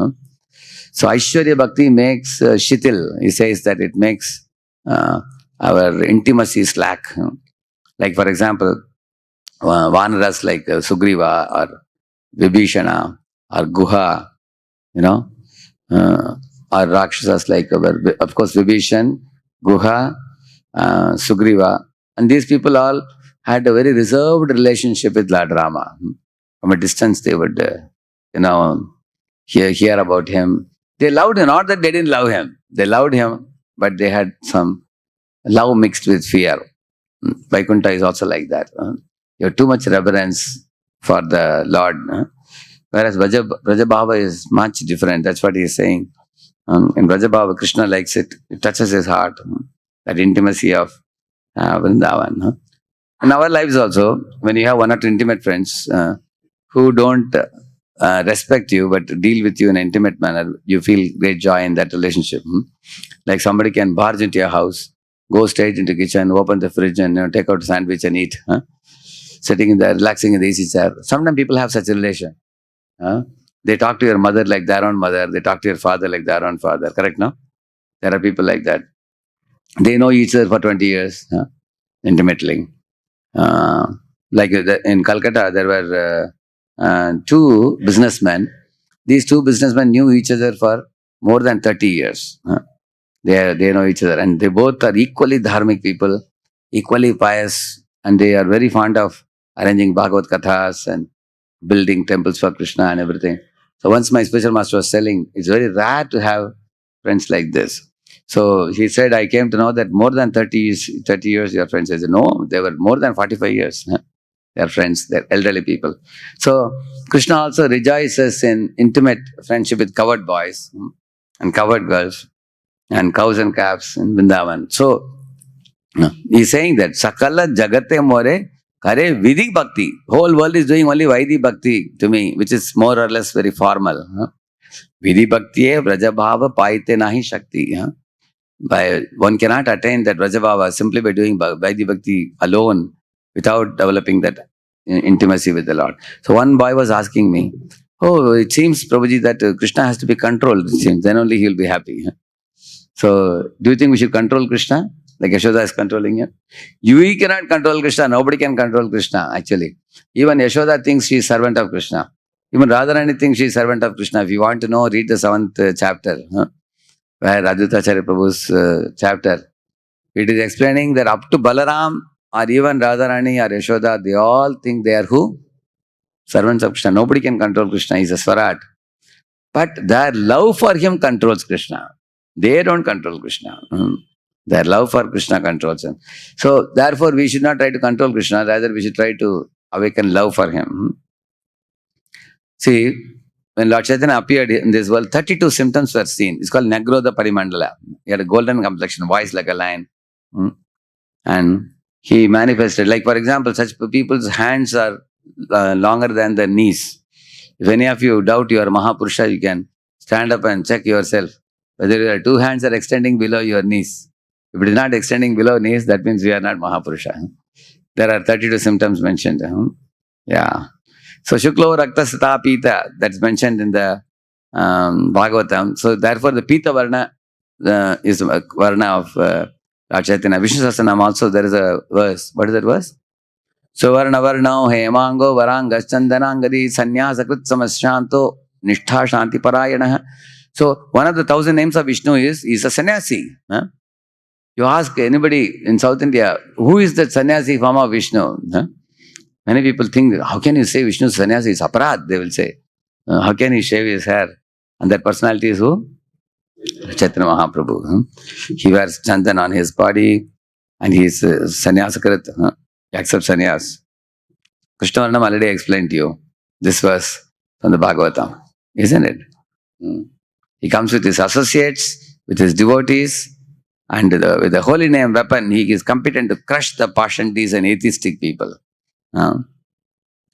So Aishwarya Bhakti makes Shitil. He says that it makes our intimacy slack. Like for example, Vanaras like Sugriva or Vibhishana or Guha, or Rakshasas like, of course, Vibhishan, Guha, Sugriva. And these people all had a very reserved relationship with Lord Rama. From a distance they would, hear about him. They loved him, not that they didn't love him. They loved him, but they had some love mixed with fear. Vaikuntha is also like that. You have too much reverence for the Lord. Whereas Brajabhava is much different. That's what he is saying. In Brajabhava, Krishna likes it. It touches his heart. That intimacy of Vrindavan. In our lives also, when you have one or two intimate friends who don't respect you but deal with you in an intimate manner, you feel great joy in that relationship. Like somebody can barge into your house, go straight into the kitchen, open the fridge and take out a sandwich and eat. Sitting in there, relaxing in the easy chair. Sometimes people have such a relation. They talk to your mother like their own mother. They talk to your father like their own father. Correct, no? There are people like that. They know each other for 20 years, intimately. Like in Calcutta, there were two businessmen. These two businessmen knew each other for more than 30 years. They know each other, and they both are equally dharmic people, equally pious, and they are very fond of arranging Bhagavad Kathas and building temples for Krishna and everything. So once my spiritual master was telling, it's very rare to have friends like this. So he said, I came to know that more than 30 years your friends. I said, no, they were more than 45 years. They're friends, they're elderly people. So Krishna also rejoices in intimate friendship with covered boys and covered girls and cows and calves in Vrindavan. So he's saying that Sakala Jagate More Kare Vidhi Bhakti. Whole world is doing only Vaidhi Bhakti to me, which is more or less very formal. Vidhi bhaktiye vrajabhava paite nahi shakti. One cannot attain that vrajabhava simply by doing Vidhi bhakti alone without developing that intimacy with the Lord. So one boy was asking me, oh, it seems, Prabhuji, that Krishna has to be controlled. It seems. Then only he will be happy. So, do you think we should control Krishna? Like Yashoda is controlling him? You cannot control Krishna. Nobody can control Krishna, actually. Even Yashoda thinks she is servant of Krishna. Even Radharani thinks she is servant of Krishna. If you want to know, read the 7th chapter, where Advaitacharya Prabhu's chapter. It is explaining that up to Balaram or even Radharani or Yashoda, they all think they are who? Servants of Krishna. Nobody can control Krishna. He is a Swarat. But their love for him controls Krishna. They don't control Krishna. Their love for Krishna controls him. So, therefore, we should not try to control Krishna. Rather, we should try to awaken love for him. See, when Lord Chaitanya appeared in this world, 32 symptoms were seen. It's called Nagrodha Parimandala. He had a golden complexion, voice like a lion. And he manifested, like for example, such people's hands are longer than their knees. If any of you doubt you are Mahapurusha, you can stand up and check yourself whether your 2 hands are extending below your knees. If it is not extending below knees, that means we are not Mahapurusha. There are 32 symptoms mentioned. Yeah. So Shuklo Rakta Sata Pita, that's mentioned in the Bhagavatam. So therefore the Pita Varna is a Varna of Lord Chaitanya. Vishnu Sahasranam also there is a verse. What is that verse? So Varna Varnao Hemango Varangas Chandanangadi Sanyasakrit Samashanto Nishtha Shanti Parayana. So one of the 1,000 names of Vishnu is a sannyasi. You ask anybody in South India, who is that sannyasi form of Vishnu? Many people think, how can you say Vishnu sannyasi is aparad? They will say. How can he shave his hair? And that personality is who? Chaitanya Mahaprabhu. He wears chandan on his body and he is sannyasakrit. He accepts sannyas. Krishna Varnam already explained to you this verse from the Bhagavatam. Isn't it? He comes with his associates, with his devotees, and with the holy name weapon, he is competent to crush the Pashantis and atheistic people.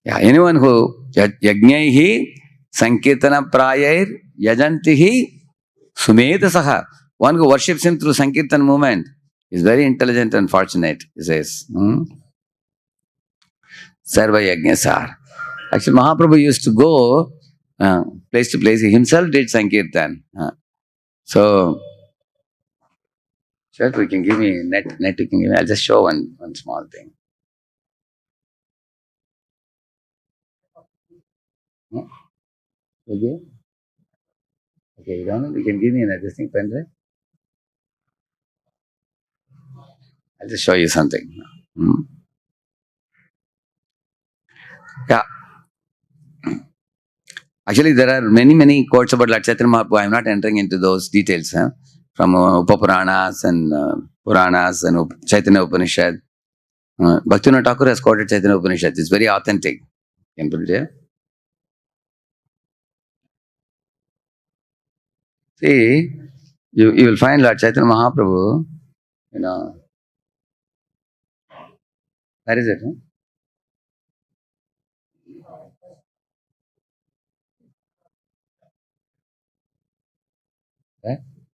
Anyone who yajnaihi sankirtana prayair yajantihi sumeta saha. One who worships him through sankirtan movement is very intelligent and fortunate, he says. Sarva yajnasar. Actually, Mahaprabhu used to go place to place. He himself did sankirtan. So, sure, we can give me net you can give me. I'll just show one small thing. Okay. Okay, you don't know, you can give me an existing pen drive. I'll just show you something. Yeah. Actually, there are many quotes about Lord Chaitanya Mahaprabhu. I'm not entering into those details from Upapuranas and Puranas and Chaitanya Upanishad. Bhaktivinoda Thakur has quoted Chaitanya Upanishad. It's very authentic. Can you put it here? See, you will find Lord Chaitanya Mahaprabhu, where is it?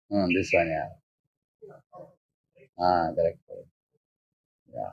This one, yeah. Correct. Yeah.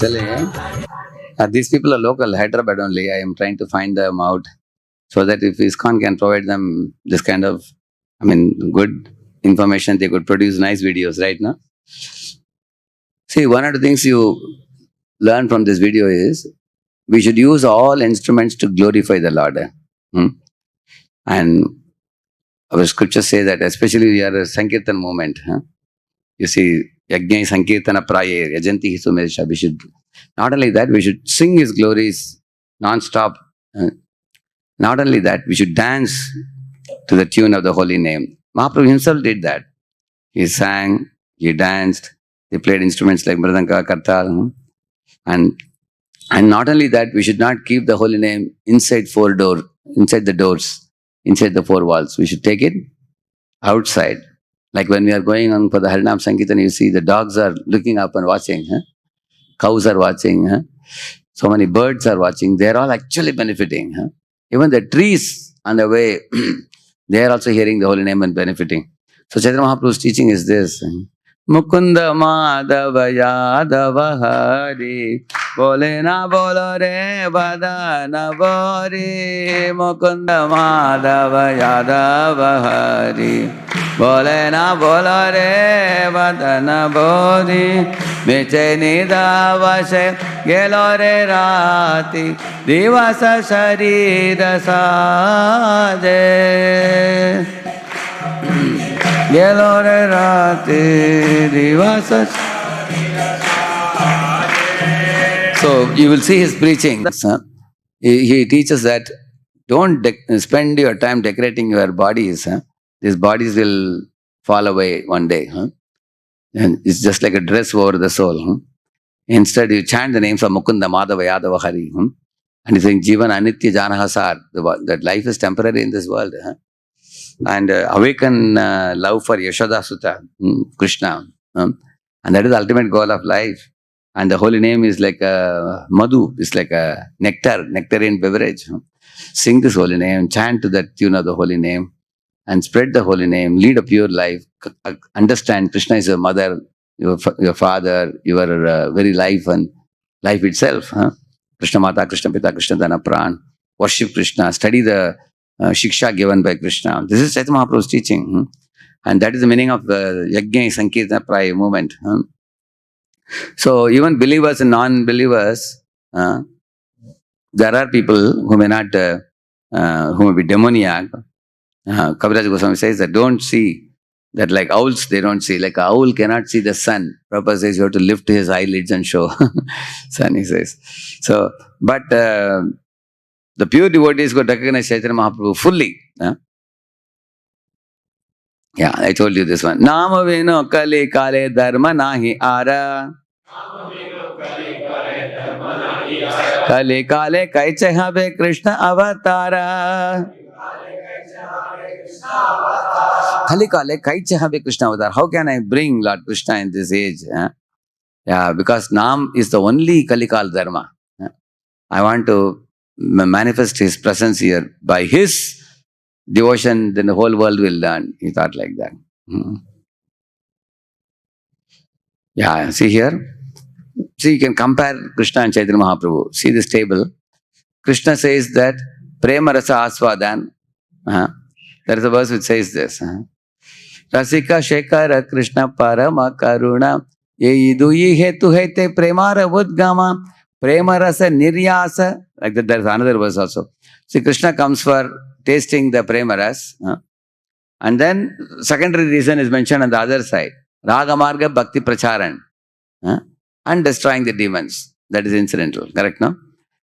Actually, these people are local, Hyderabad only. I am trying to find them out so that if ISKCON can provide them this kind of, good information, they could produce nice videos, right now. See, one of the things you learn from this video is we should use all instruments to glorify the Lord. Hmm? And our scriptures say that, especially we are a Sankirtan movement. You see, Yajna Sankirtana Praye, Yajanti Hisumesha. We should, not only that, we should sing His glories non-stop. Not only that, we should dance to the tune of the holy name. Mahaprabhu himself did that. He sang, he danced, he played instruments like Mridanga, Kartal. And not only that, we should not keep the holy name inside the doors, inside the four walls. We should take it outside. Like when we are going on for the Harinam Sankirtan, you see the dogs are looking up and watching. Cows are watching. So many birds are watching. They are all actually benefiting. Even the trees on the way, they are also hearing the holy name and benefiting. So Chaitanya Mahaprabhu's teaching is this. Mukunda Madhava Yadava Hari Bole na bolo re Badana Bori Mukunda Madhava Yadava Hari Bole na bolo re Badana Bori Meche Nidavashe Gelo re Rati Divasa Sharira Saje Gelore rate divasa. So you will see his preaching. He teaches that don't spend your time decorating your bodies. These bodies will fall away one day. And it's just like a dress over the soul. Instead, you chant the names of Mukunda, Madhava, Yadava, Hari. And he's saying, Jivan Anitya Janahasar. That life is temporary in this world. And awaken love for Yashoda Sutta, Krishna. And that is the ultimate goal of life. And the holy name is like a madhu, it's like a nectarian beverage. Sing this holy name, chant to the tune of the holy name, and spread the holy name, lead a pure life. Understand Krishna is your mother, your father, your very life and life itself. Krishna Mata, Krishna Pita, Krishna Dana Pran. Worship Krishna, study the Shiksha given by Krishna. This is Chaitanya Mahaprabhu's teaching. And that is the meaning of the Yajna Sankirtana Praya movement. So even believers and non-believers, there are people who may not, who may be demoniac. Kaviraj Goswami says that don't see that like owls, they don't see. Like an owl cannot see the sun. Prabhupada says you have to lift his eyelids and show sun, he says. So, but the pure devotees could recognize Chaitanya Mahaprabhu fully. Yeah, I told you this one. Nama vino kali kale dharma nahi ara. Kali kale kaiche habe Krishna avatara. Kali kale kaiche habe Krishna avatara. How can I bring Lord Krishna in this age? Yeah, because Nam is the only Kalikal dharma. I want to manifest his presence here. By his devotion, then the whole world will learn. He thought like that. Yeah, see here. See, you can compare Krishna and Chaitanya Mahaprabhu. See this table. Krishna says that Prema Rasa Aswadan. There is a verse which says this. Rasika Shekara Krishna Parama Karuna Ye Idu Hetu Hete Premara Udgama Prema Rasa Niryasa. Like that, there is another verse also. See, Krishna comes for tasting the Prema Ras. And then secondary reason is mentioned on the other side. Raga Marga Bhakti Pracharan. And destroying the demons. That is incidental. Correct, no?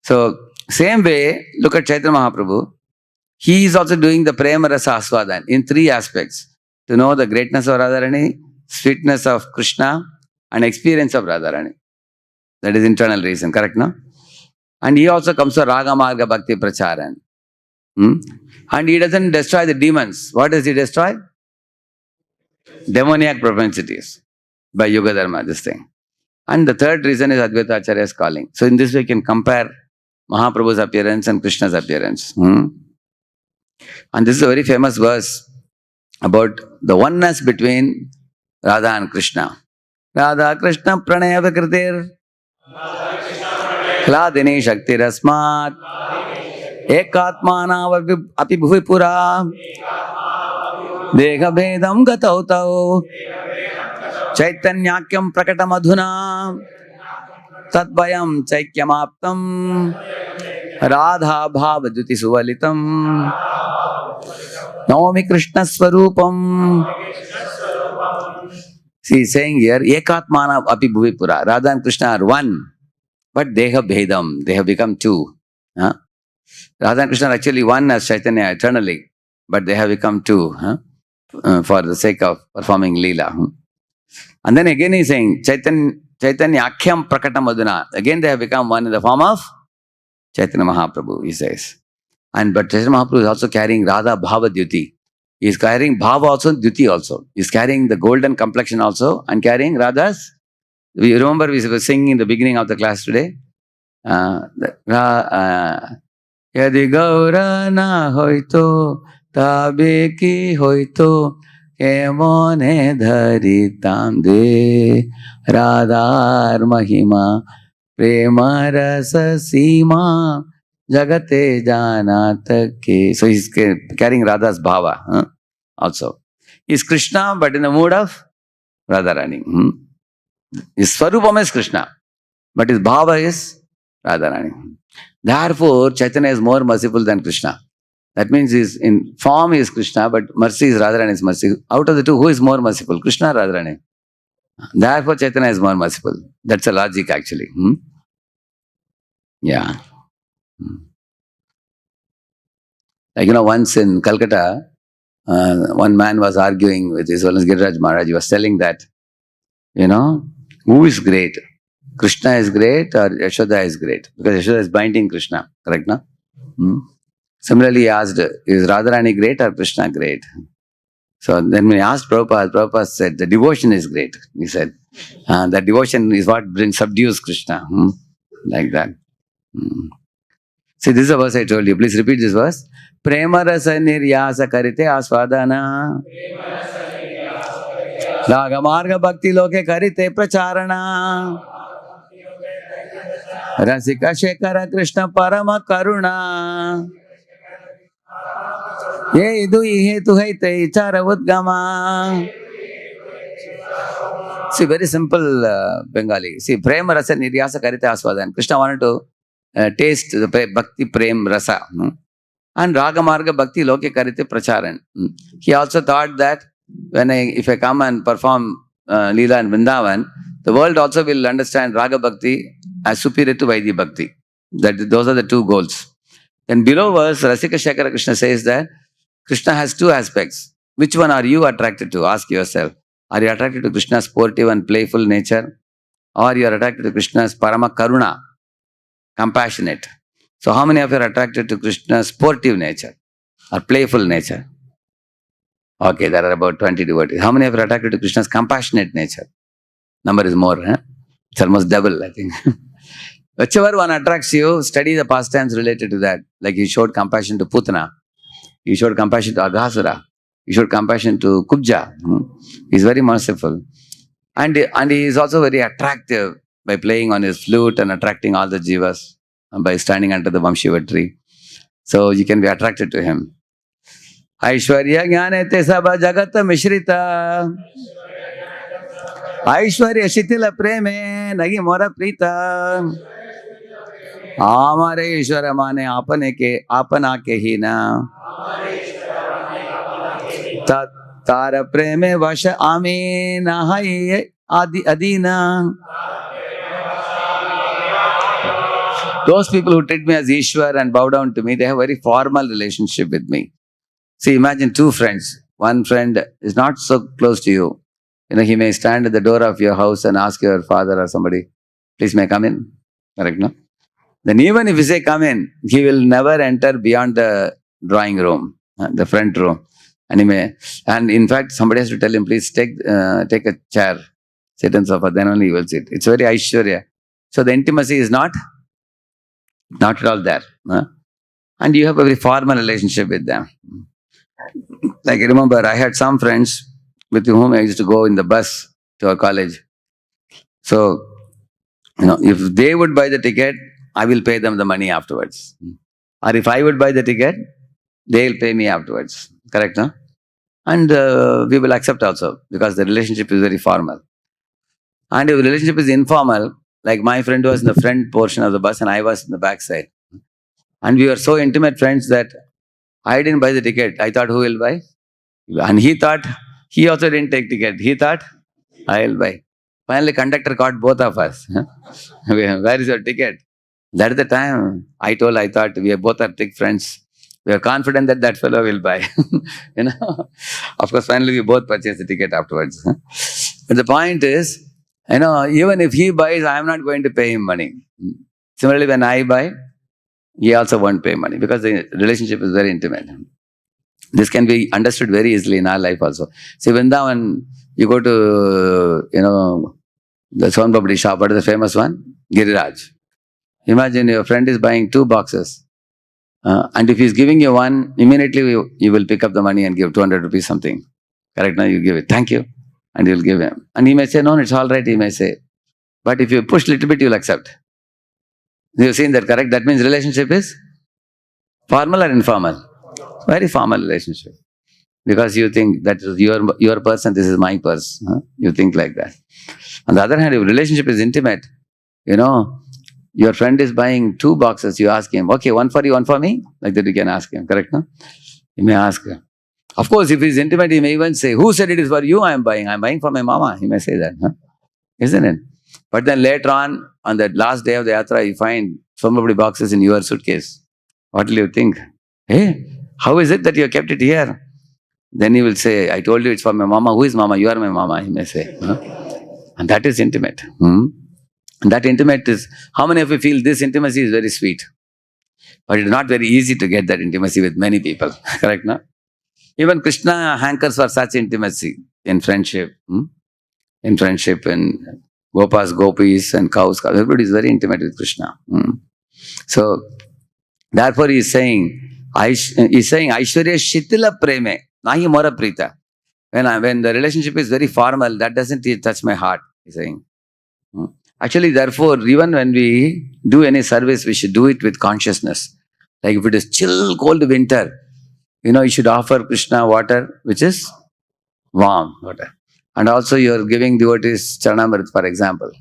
So, same way, look at Chaitanya Mahaprabhu. He is also doing the Prema Rasa Aswadan in three aspects. To know the greatness of Radharani, sweetness of Krishna, and experience of Radharani. That is internal reason. Correct, no? And he also comes to Raga Marga Bhakti Pracharan. And he doesn't destroy the demons. What does he destroy? Demoniac propensities. By Yuga Dharma, this thing. And the third reason is Advaita Acharya's calling. So in this way, you can compare Mahaprabhu's appearance and Krishna's appearance. And this is a very famous verse about the oneness between Radha and Krishna. Radha Krishna Pranaya Vikritir Hladini Shaktirasmat Ekatmana Api Bhuvipura Deha Vedam Gatautau Chaitanyakyam Prakatamadhuna Tadvayam Chaikyamaptam Radha Bhavaduti Suvalitam Naomi Krishna Swarupam. See, he's saying here, Ekatmana Api Bhuvipura. Radha and Krishna are one, but they have Bhedam. They have become two. Huh? Radha and Krishna are actually one as Chaitanya eternally, but they have become two for the sake of performing Leela. And then again he's saying, Chaitanya Akhyam Prakatam Madhuna. Again they have become one in the form of Chaitanya Mahaprabhu, he says. But Chaitanya Mahaprabhu is also carrying Radha Bhava Dyuti. He is carrying Bhava also, Dyuti also. He is carrying the golden complexion also and carrying Radha's. We remember we were singing in the beginning of the class today. Yadi Gaura na hoito, tabe ki hoito, kemone dharitam de, Radhar Mahima, Prema Rasa Sima, Jagate Janatake. So he's carrying Radha's bhava also. He's Krishna, but in the mood of Radharani. His Swarupam is Krishna, but his bhava is Radharani. Therefore, Chaitanya is more merciful than Krishna. That means his in form is Krishna, but mercy is Radharani's mercy. Out of the two, who is more merciful, Krishna or Radharani? Therefore, Chaitanya is more merciful. That's a logic actually. Yeah. Like, once in Calcutta, one man was arguing with his Holiness Giriraj Maharaj. He was telling that, who is great? Krishna is great or Yashoda is great? Because Yashoda is binding Krishna, correct, no? Similarly, he asked, is Radharani great or Krishna great? So then when he asked Prabhupada said, the devotion is great. He said, that devotion is what subdues Krishna. Like that. See, this is a verse I told you. Please repeat this verse. Prema rasa niryasa karite aswadana. Raga marga bhakti loke karite pracharana. Rasika Shekara Krishna Parama Karuna. Ye idu hetu haite ichara udgama. See, very simple Bengali. See, Prema Rasa Niryasa Karite Aswadan. Krishna wanted to taste the Bhakti Prem Rasa. And Raga Marga Bhakti Loke Karite Pracharan. He also thought that if I come and perform Leela and Vrindavan, the world also will understand Raga Bhakti as superior to Vaidhi Bhakti. Those are the two goals. Then below verse, Rasika Shekara Krishna says that Krishna has two aspects. Which one are you attracted to? Ask yourself. Are you attracted to Krishna's sportive and playful nature? Or you are attracted to Krishna's Parama Karuna, compassionate? So how many of you are attracted to Krishna's sportive nature or playful nature? Okay, there are about 20 devotees. How many of you are attracted to Krishna's compassionate nature? Number is more, It's almost double, I think. Whichever one attracts you, study the pastimes related to that. Like he showed compassion to Putana. He showed compassion to Aghasura. He showed compassion to Kubja. He's very merciful. And he is also very attractive by playing on his flute and attracting all the jivas by standing under the Vamshiva tree. So you can be attracted to him. Aishwarya Jnanete Sabha Jagata Mishrita. Aishwarya Shitila Preme Nagi Mora Prita. Amare Ishwara Mane Apana ke Hina. Tara Preme Vasha Ami Nahai Adina. Those people who treat me as Ishwar and bow down to me, they have a very formal relationship with me. See, imagine two friends. One friend is not so close to you. He may stand at the door of your house and ask your father or somebody, please may I come in? Correct, no? Then even if you say come in, he will never enter beyond the drawing room, the front room. And in fact, somebody has to tell him, please take a chair, sit on sofa, then only he will sit. It's very Aishwarya. So the intimacy is not at all there. And you have a very formal relationship with them. Like I remember, I had some friends with whom I used to go in the bus to our college. So If they would buy the ticket, I will pay them the money afterwards. Or if I would buy the ticket, they will pay me afterwards. Correct, no? And we will accept also because the relationship is very formal. And if the relationship is informal, like my friend was in the front portion of the bus and I was in the back side. And we were so intimate friends that I didn't buy the ticket. I thought, who will buy? And he thought, he also didn't take ticket. He thought, I will buy. Finally, conductor caught both of us. Where is your ticket? That is the time I thought we are both are thick friends. We are confident that that fellow will buy. you know. Of course, finally we both purchased the ticket afterwards. But the point is, even if he buys, I am not going to pay him money. Similarly, when I buy, he also won't pay money because the relationship is very intimate. This can be understood very easily in our life also. See, Vrindavan, you go to, the Son Papdi shop, what is the famous one? Giriraj. Imagine your friend is buying 2 boxes. And if he's giving you one, immediately you will pick up the money and give 200 rupees something. Correct? Now you give it. Thank you. And you'll give him. And he may say, no, it's all right, he may say. But if you push a little bit, you'll accept. You've seen that, correct? That means relationship is formal or informal? Very formal relationship. Because you think that is your person, this is my purse. You think like that. On the other hand, if relationship is intimate, your friend is buying 2 boxes, you ask him, okay, one for you, one for me? Like that you can ask him, correct? No? You may ask. Of course, if he's intimate, he may even say, who said it is for you I am buying? I am buying for my mama. He may say that. Isn't it? But then later on that last day of the yatra, you find so many boxes in your suitcase. What will you think? Hey, how is it that you have kept it here? Then he will say, I told you it's for my mama. Who is mama? You are my mama, he may say. And that is intimate. And that intimate is, how many of you feel this intimacy is very sweet? But it's not very easy to get that intimacy with many people. Correct, no? Even Krishna hankers for such intimacy in friendship. In friendship, in Gopas, Gopis and cows. Everybody is very intimate with Krishna. So, therefore he is saying, Aishwarya Shitila Preme, Nahi Mora Prita. When the relationship is very formal, that doesn't touch my heart, he's saying. Actually, therefore, even when we do any service, we should do it with consciousness. Like if it is chill, cold winter, you should offer Krishna water, which is warm water. And also you are giving devotees Charanamrit, for example.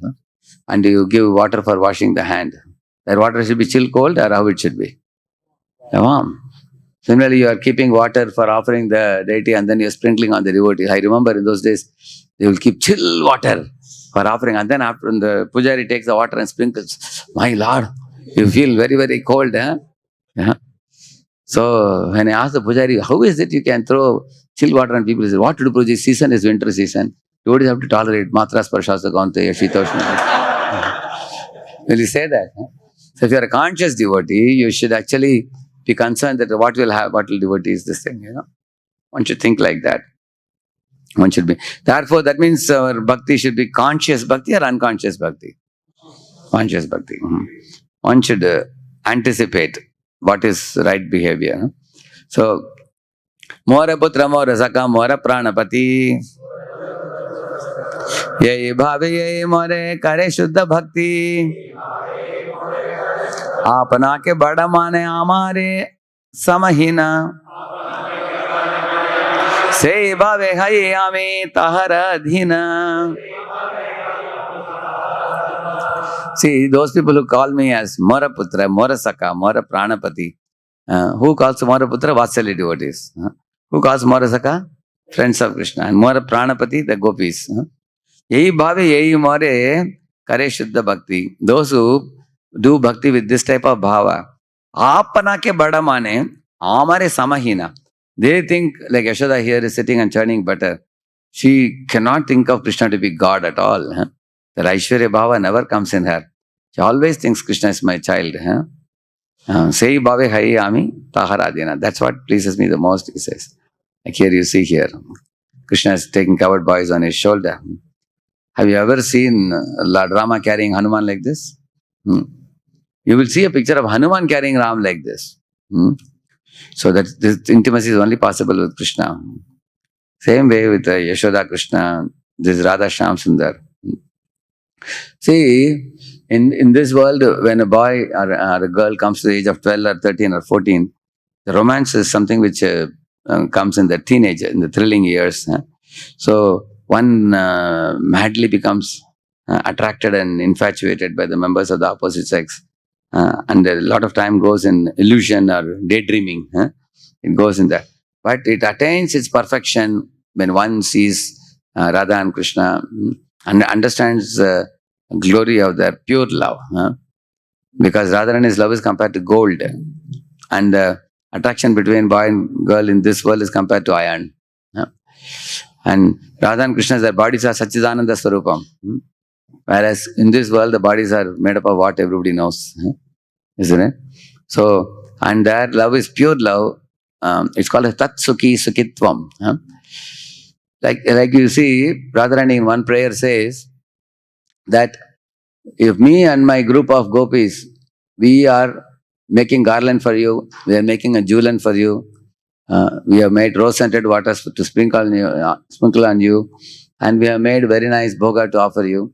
And you give water for washing the hand. That water should be chill, cold, or how it should be? Warm. Similarly, you are keeping water for offering the deity and then you are sprinkling on the devotees. I remember in those days, they will keep chill water for offering. And then after the pujari takes the water and sprinkles. My Lord, you feel very, very cold. Yeah. So when I asked the pujari, how is it you can throw chill water on people? He said, what to do, Pujaji? Season is winter season. Devotees have to tolerate matras parshasa gante shitoshna. Will you say that? So if you are a conscious devotee, you should actually be concerned that what will devotees this thing, One should think like that. One should be. Therefore, that means our bhakti should be conscious bhakti or unconscious bhakti? Conscious bhakti. One should anticipate what is right behavior. So, Mora putra mora saka mora pranapati. Yai bhave yai more kare shuddha bhakti. आपना के बड़ा माने हमारे समहीना से भावे हये हमें तहर अधीना. See, those people who call me as Mora Putra, Mora Saka, Mora Pranapati, who calls Mora Putra? Vatsalya devotees. Who calls Mora Saka? Friends of Krishna. And Mora Pranapati, the gopis. Yehi bhave yehi more kare shuddha bhakti. Those who do bhakti with this type of bhava, apana ke bada mane, amare samahina. They think like Yashoda here is sitting and churning butter. She cannot think of Krishna to be God at all. The Aishwarya bhava never comes in her. She always thinks Krishna is my child. Sei bhave hai ami taharadina. That's what pleases me the most, he says. Like here you see here. Krishna is taking covered boys on his shoulder. Have you ever seen Lord Rama carrying Hanuman like this? You will see a picture of Hanuman carrying Ram like this. So that this intimacy is only possible with Krishna. Same way with Yashoda Krishna, this Radheshyam Sundar. See, in this world, when a boy or a girl comes to the age of 12 or 13 or 14, the romance is something which comes in the teenage, in the thrilling years. So one madly becomes attracted and infatuated by the members of the opposite sex. And a lot of time goes in illusion or daydreaming. It goes in that. But it attains its perfection when one sees Radha and Krishna and understands the glory of their pure love. Because Radharani's love is compared to gold, and the attraction between boy and girl in this world is compared to iron. And Radha and Krishna, their bodies are Sachidananda Swarupam. Whereas in this world, the bodies are made up of what everybody knows, isn't it? So, and their love is pure love. It's called a Tat Sukhi Sukitvam. Like you see, Radharani in one prayer says that if me and my group of gopis, we are making garland for you, we are making a julan for you, we have made rose-scented waters to sprinkle on you, and we have made very nice bhoga to offer you,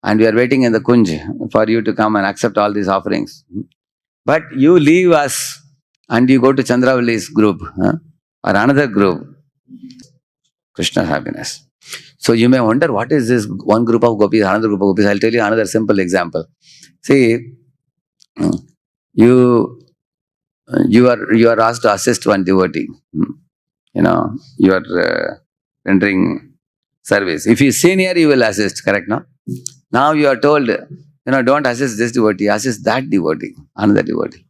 and we are waiting in the kunj for you to come and accept all these offerings. But you leave us and you go to Chandravali's group or another group, Krishna's happiness. So you may wonder, what is this one group of gopis, another group of gopis? I'll tell you another simple example. See, you are asked to assist one devotee. You are rendering service. If he is senior, you will assist, correct? No? Now you are told, don't assist this devotee, assist that devotee, another devotee.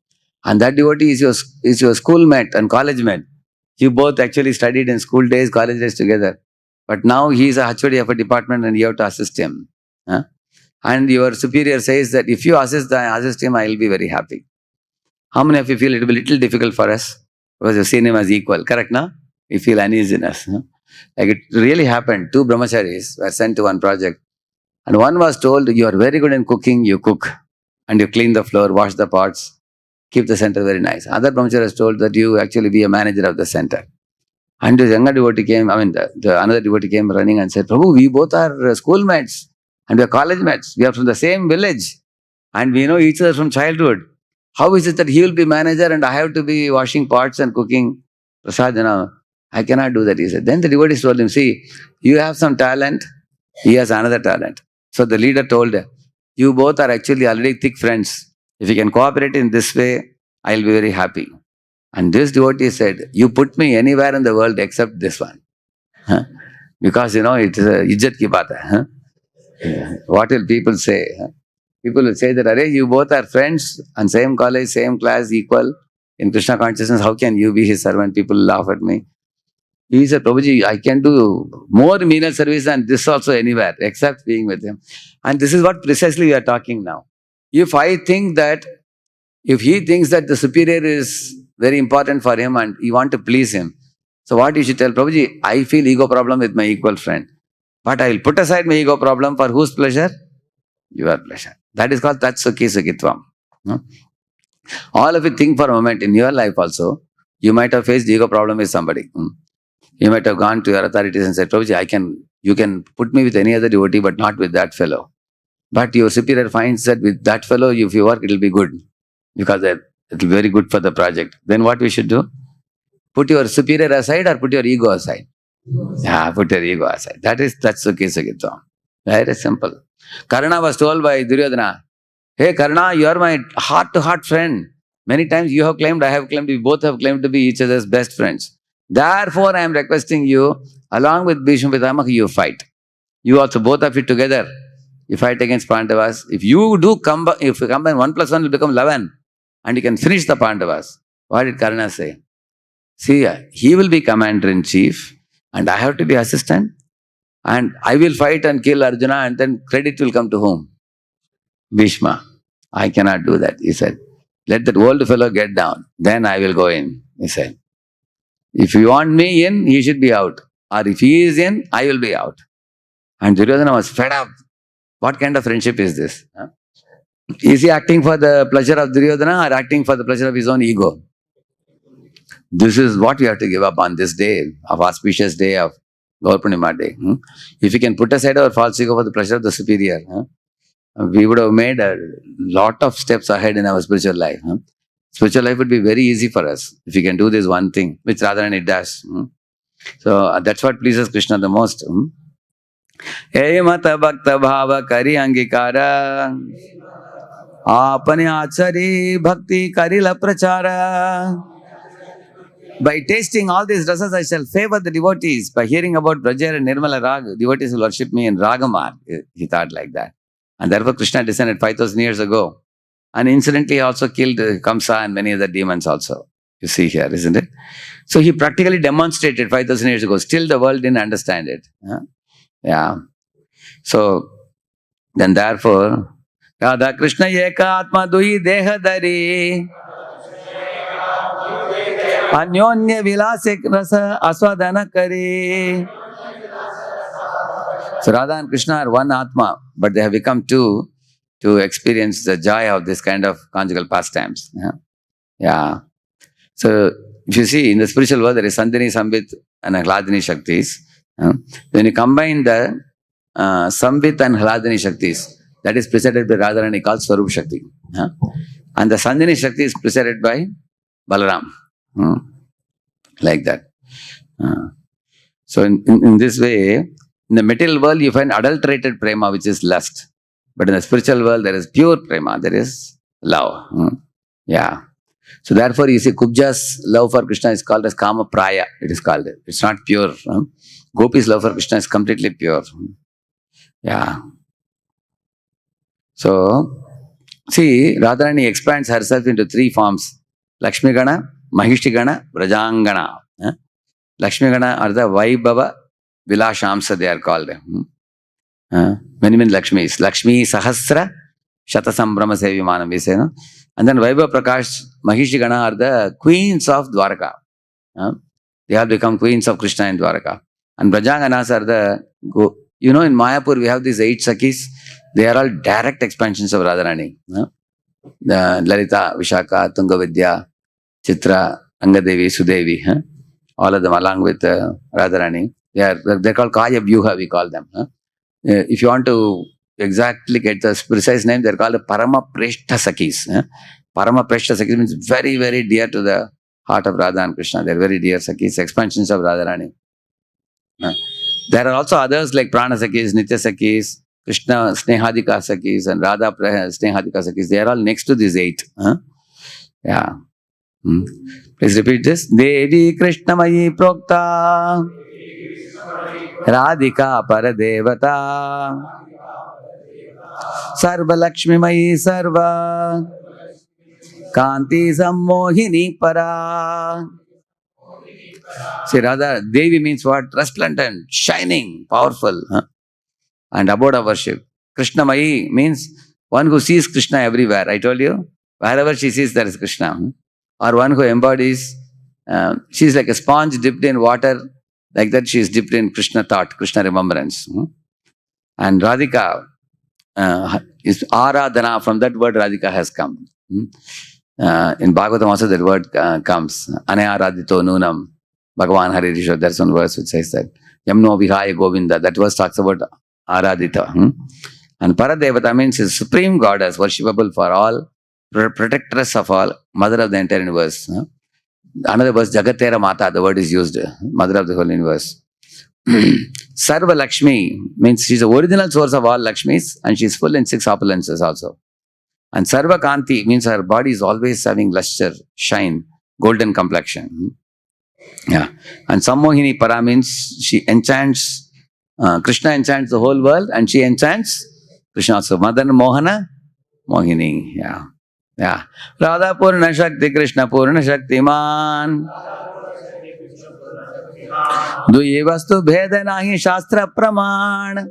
And that devotee is your schoolmate and college mate. You both actually studied in school days, college days together. But now he is a HOD of a department and you have to assist him. And your superior says that if you assist him, I will be very happy. How many of you feel it will be a little difficult for us? Because you've seen him as equal, correct now? We feel uneasiness. Like it really happened. 2 brahmacharis were sent to one project. And one was told, you are very good in cooking, you cook. And you clean the floor, wash the pots, keep the center very nice. Other brahmachari was told that you actually be a manager of the center. And the younger devotee came, the another devotee came running and said, Prabhu, we both are schoolmates and we are college mates. We are from the same village and we know each other from childhood. How is it that he will be manager and I have to be washing pots and cooking prasad? I cannot do that, he said. Then the devotees told him, see, you have some talent, he has another talent. So the leader told, you both are actually already thick friends. If you can cooperate in this way, I will be very happy. And this devotee said, you put me anywhere in the world except this one. Because, it is a ijjat ki baat hai. What will people say? People will say that, Arey, you both are friends and same college, same class, equal. In Krishna consciousness, how can you be his servant? People laugh at me. He said, Prabhuji, I can do more menial service than this also anywhere, except being with him. And this is what precisely we are talking now. If he thinks that the superior is very important for him and you want to please him, so what you should tell, Prabhuji, I feel ego problem with my equal friend. But I will put aside my ego problem for whose pleasure? Your pleasure. That is called Tatsukhi Sukitvam. All of it, think for a moment in your life also, you might have faced ego problem with somebody. You might have gone to your authorities and said, Prabhuji, you can put me with any other devotee, but not with that fellow. But your superior finds that with that fellow, if you work, it will be good. Because it will be very good for the project. Then what we should do? Put your superior aside or put your ego aside? Yeah, put your ego aside. That's Sukhi Sukitvam. Very simple. Karna was told by Duryodhana, hey Karna, you are my heart-to-heart friend. Many times you have claimed, I have claimed, we both have claimed to be each other's best friends. Therefore, I am requesting you, along with Bhishma Pitamaha, you fight. You also, both of you together, you fight against Pandavas. If you combine 1 plus 1 will become 11 and you can finish the Pandavas. What did Karna say? See, he will be commander-in-chief and I have to be assistant and I will fight and kill Arjuna and then credit will come to whom? Bhishma. I cannot do that, he said. Let that old fellow get down. Then I will go in, he said. If you want me in, he should be out. Or if he is in, I will be out. And Duryodhana was fed up. What kind of friendship is this? Is he acting for the pleasure of Duryodhana or acting for the pleasure of his own ego? This is what we have to give up on this day, of auspicious day of Gaur Purnima day. If you can put aside our false ego for the pleasure of the superior, we would have made a lot of steps ahead in our spiritual life. Spiritual life would be very easy for us if we can do this one thing, which Radharani does. So that's what pleases Krishna the most. Hey mata bhakta bhava kari angikara apane achari bhakti karila prachara. By tasting all these rasas, I shall favor the devotees. By hearing about Braja and Nirmala Raga, devotees will worship me in Ragamar. He thought like that. And therefore Krishna descended 5,000 years ago. And incidentally he also killed Kamsa and many other demons also. You see here, isn't it? So he practically demonstrated 5,000 years ago. Still the world didn't understand it. Yeah. So then therefore, Radha Krishna Eka Atma Dui Dehadari Anyonya Vilasik Rasa Aswadana Kari. So Radha and Krishna are one Atma, but they have become two to experience the joy of this kind of conjugal pastimes. Yeah. So if you see in the spiritual world, there is Sandhini, Sambit and Hladini Shaktis. When you combine the Sambit and Hladini Shaktis, that is presided by Radharani called Swarup Shakti. And the Sandhini Shakti is presided by Balaram. Like that. So in this way, in the material world, you find adulterated prema, which is lust. But in the spiritual world, there is pure prema, there is love. Yeah. So therefore, you see, Kubja's love for Krishna is called as Kama Praya. It is called. It's not pure. Gopi's love for Krishna is completely pure. Yeah. So, see, Radharani expands herself into three forms. Lakshmi Gana, Mahishi Gana, Brajangana. Lakshmi Gana are the Vaibhava Vilashamsa, they are called. Many Lakshmis. Lakshmi Sahasra Shatasambrama Sevimanam, we say. No? And then Vaibhava Prakash, Mahishi Gana are the queens of Dwaraka. They have become queens of Krishna in Dwaraka. And Brajanganas are the, in Mayapur we have these 8 Sakis. They are all direct expansions of Radharani. The Lalita, Vishaka, Tungavidya, Chitra, Angadevi, Sudevi. All of them along with Radharani. They're called Kaya Vyuha, we call them. If you want to exactly get the precise name, they're called Parama Preshta Sakis. Parama Preshta Sakis means very, very dear to the heart of Radha and Krishna. They're very dear Sakis, expansions of Radharani. There are also others like Prana Sakis, Nitya Sakis, Krishna Snehadika Sakis, and Radha Snehadika Sakis. They are all next to these 8. Yeah. Please repeat this. Devi Krishna Mayi Prokta Radhika Paradevata Sarva Lakshmi Mayi Sarva Kanti Sammohini Para. See, Radha, Devi means what? Resplendent, shining, powerful, and abode of worship. Krishna Mayi means one who sees Krishna everywhere. I told you, wherever she sees, there is Krishna. Or one who embodies, she is like a sponge dipped in water, like that she is dipped in Krishna thought, Krishna remembrance. And Radhika is Aradhana, from that word Radhika has come. In Bhagavatam also that word comes, Anaya Radhito Nunam, Bhagavan Hare Krishna, there's one verse which says that, Yamno Vihaya Govinda, that verse talks about Aradhita. And Paradevata means is supreme goddess, worshipable for all, protectress of all, mother of the entire universe. Another verse, Jagatera Mata, the word is used, mother of the whole universe. Sarva Lakshmi means she's the original source of all Lakshmis, and she's full in 6 opulences also. And Sarva Kanti means her body is always having luster, shine, golden complexion. Yeah. And Sammohini Para means she enchants, Krishna enchants the whole world, and she enchants Krishna also. Madan Mohana, Mohini. Yeah. Yeah. Radha Purna Shakti, Krishna Purna Shakti Man. Duye Vastu Bheda Nahi Shastra Praman.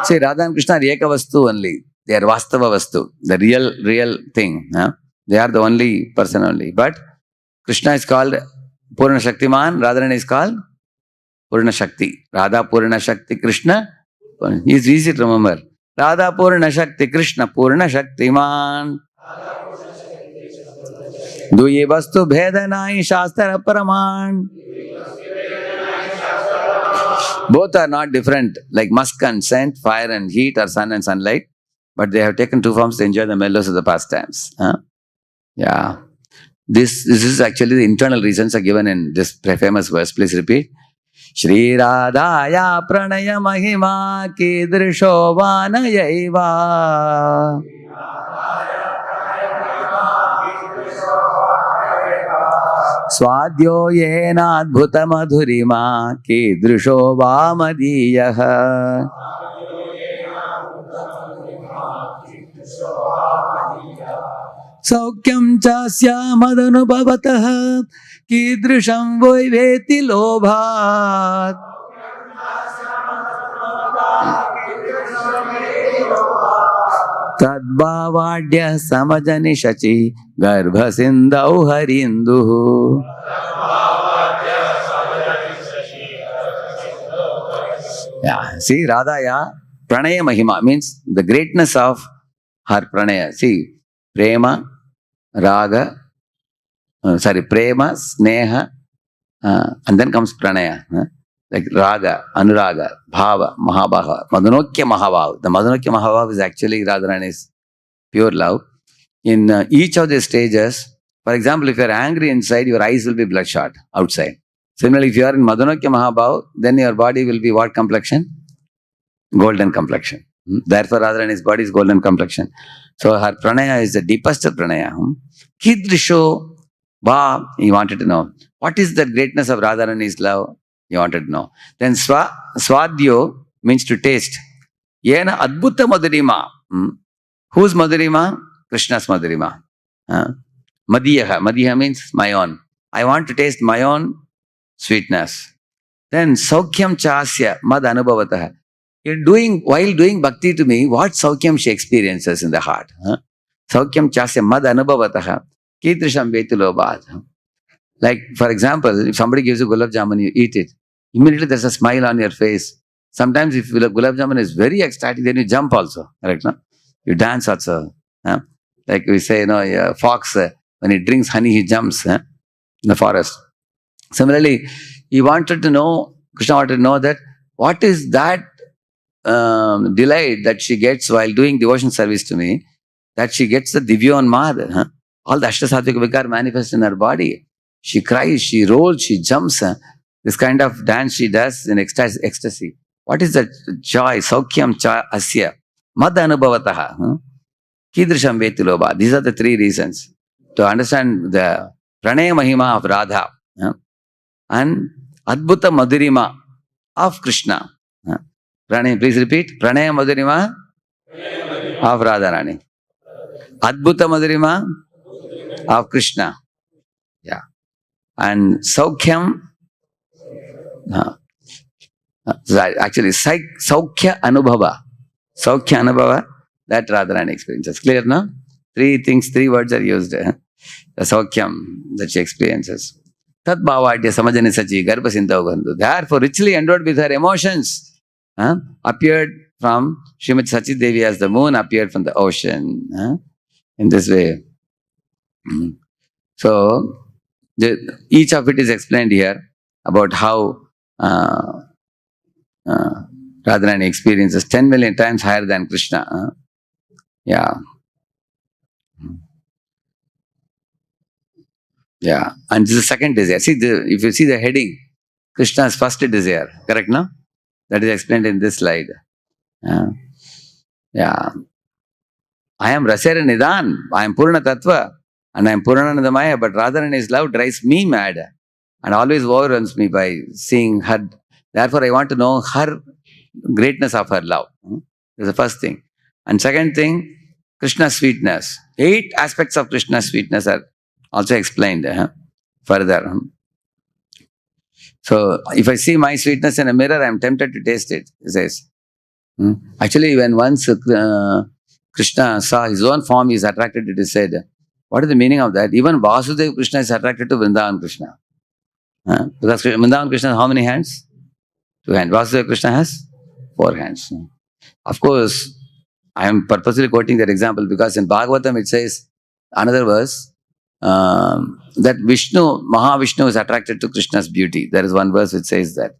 See, Radha and Krishna are Eka Vastu only. They are Vastava Vastu, the real thing. They are the only person only. But Krishna is called Purna Shaktiman, Radharani is called Purna Shakti. Radha Purna Shakti, Krishna. It's easy to remember. Radha Purna Shakti, Krishna Purna Shaktiman. Duye Vastu Bheda Nahi Shastra Praman. Both are not different, like musk and scent, fire and heat, or sun and sunlight, but they have taken two forms to enjoy the mellows of the pastimes. Yeah. This is actually the internal reasons are given in this famous verse. Please repeat. Shri Radhaya Pranaya Mahima Kidrisho Vanayaiva Swadyo Yena Adbhuta Madhurima Kidrisho Vamadiyah. Saukyam chasya madanubhavatah kidrisham voiveti lobhat. Tadbhavadya samajani shachi garbha sindau harinduhu. Yeah, see, Radhaya Pranaya Mahima means the greatness of her Pranaya. See, Prema, Raga, Prema, Sneha, and then comes Pranaya. Like Raga, Anuraga, Bhava, Mahabhava, Madhunokya Mahabhav. The Madhunokya Mahabhav is actually Radharani's pure love. In each of these stages, for example, if you are angry inside, your eyes will be bloodshot outside. Similarly, if you are in Madhunokya Mahabhav, then your body will be what complexion? Golden complexion. Therefore, Radharani's body is golden complexion. So her pranaya is the deepest pranaya. Kidrisho Va, he wanted to know. What is the greatness of Radharani's love? He wanted to know. Then Swadyo means to taste. Yena Adbhuta Madhurima. Whose Madhurima? Krishna's Madhurima. Madiyaha. Madiyaha means my own. I want to taste my own sweetness. Then Saukyam Chasya Mad Anubhavataha. While doing bhakti to me, what Saukyam she experiences in the heart. Saukyam Chasya Mad Anubhavataha Kidrisham Vetulobhat. Like, for example, if somebody gives you gulab jamun, you eat it. Immediately there's a smile on your face. Sometimes if gulab jamun is very ecstatic, then you jump also. Correct, no? You dance also. Like we say, a fox, when he drinks honey, he jumps in the forest. Similarly, Krishna wanted to know that what is that delight that she gets while doing devotion service to me, that she gets the Divyanmad. All the Ashtasatvika Vikar manifest in her body. She cries, she rolls, she jumps. This kind of dance she does in ecstasy. What is that joy? Saukyam cha asya. Mad anubhavataha. Kidrisham vetilobha. These are the three reasons to understand the Pranaya Mahima of Radha and Adbhuta Madhurima of Krishna. Pranaya, please repeat. Pranaya Madhurima of Radharani. Adbhuta Madhurima of Krishna. Yeah. And Saukyam, actually Saukhya Anubhava. Saukhya Anubhava, that Radharani experiences. Clear, no? Three words are used. The Saukyam that she experiences. Tat Bhavadya Samajani Sachi Garbha Sindau Bandhu. Therefore, richly endowed with her emotions, appeared from Srimati Sachi Devi as the moon appeared from the ocean. In this way. So, each of it is explained here about how Radharani experiences 10 million times higher than Krishna. Yeah. Yeah. And this is the second desire. See, if you see the heading, Krishna's first desire. Correct, no? That is explained in this slide. Yeah. I am Rasera Nidan. I am Purna Tattva. And I am Puranandamaya. But Radharani's love drives me mad. And always overruns me by seeing her. Therefore, I want to know her greatness of her love. That's the first thing. And second thing, Krishna's sweetness. 8 aspects of Krishna's sweetness are also explained further. So, if I see my sweetness in a mirror, I am tempted to taste it, he says. Actually, when once Krishna saw his own form, he is attracted to it, he said, what is the meaning of that? Even Vasudeva Krishna is attracted to Vrindavan Krishna. Because Vrindavan Krishna has how many hands? 2 hands. Vasudeva Krishna has 4 hands. Of course, I am purposely quoting that example because in Bhagavatam it says, another verse, that Mahavishnu is attracted to Krishna's beauty. There is one verse which says that.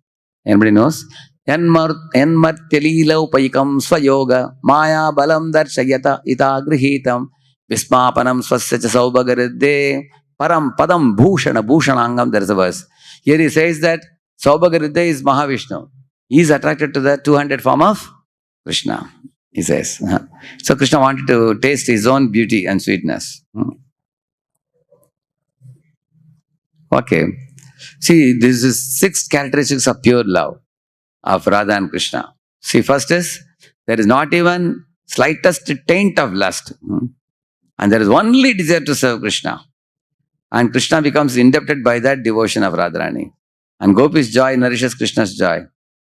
Anybody knows? Yanmartyalilaupayikam swayoga maya balam darshayata ita grihitam vismapanam swasya cha saubagaridde param padam bhushana bhushanangam. There is a verse. Here he says that Saubagaridde is Mahavishnu. He is attracted to the 200 form of Krishna, he says. So Krishna wanted to taste his own beauty and sweetness. Okay. See, this is 6 characteristics of pure love of Radha and Krishna. See, first is, there is not even slightest taint of lust. And there is only desire to serve Krishna. And Krishna becomes indebted by that devotion of Radharani. And Gopi's joy nourishes Krishna's joy.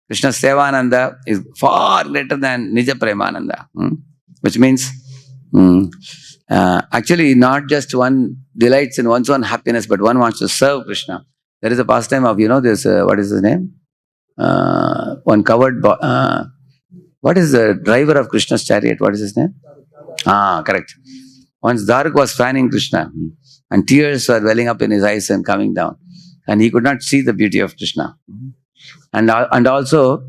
Krishna's Sevananda is far greater than Nija Premananda. Which means, actually, not just one delights in one's own happiness, but one wants to serve Krishna. There is a pastime of, this, what is his name? One covered, what is the driver of Krishna's chariot? What is his name? Correct. Once Dharuk was fanning Krishna, and tears were welling up in his eyes and coming down. And he could not see the beauty of Krishna. And also,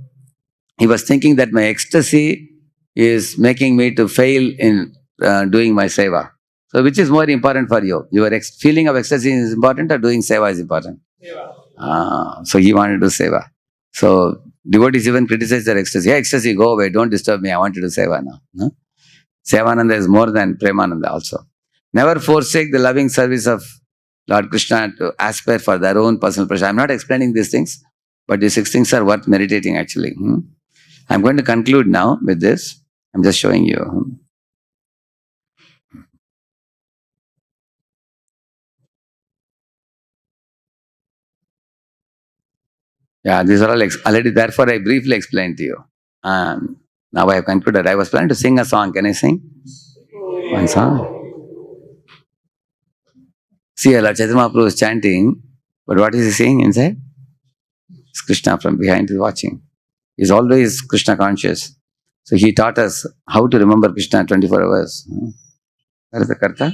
he was thinking that my ecstasy is making me to fail in doing my seva. So which is more important for you? Your feeling of ecstasy is important or doing seva is important? Seva. So he wanted to do seva. So devotees even criticize their ecstasy. Hey, ecstasy, go away, don't disturb me, I want to do seva now. Sevananda is more than Premananda also. Never forsake the loving service of Lord Krishna to aspire for their own personal pleasure. I am not explaining these things, but these 6 things are worth meditating actually. I am going to conclude now with this. I am just showing you. Yeah, these are all already, therefore I briefly explained to you. Now I have concluded. I was planning to sing a song. Can I sing? One song. See, Lord Chaitanya Mahaprabhu is chanting, but what is he saying inside? It's Krishna from behind is watching. He's always Krishna conscious. So he taught us how to remember Krishna 24 hours. Where is the Karta?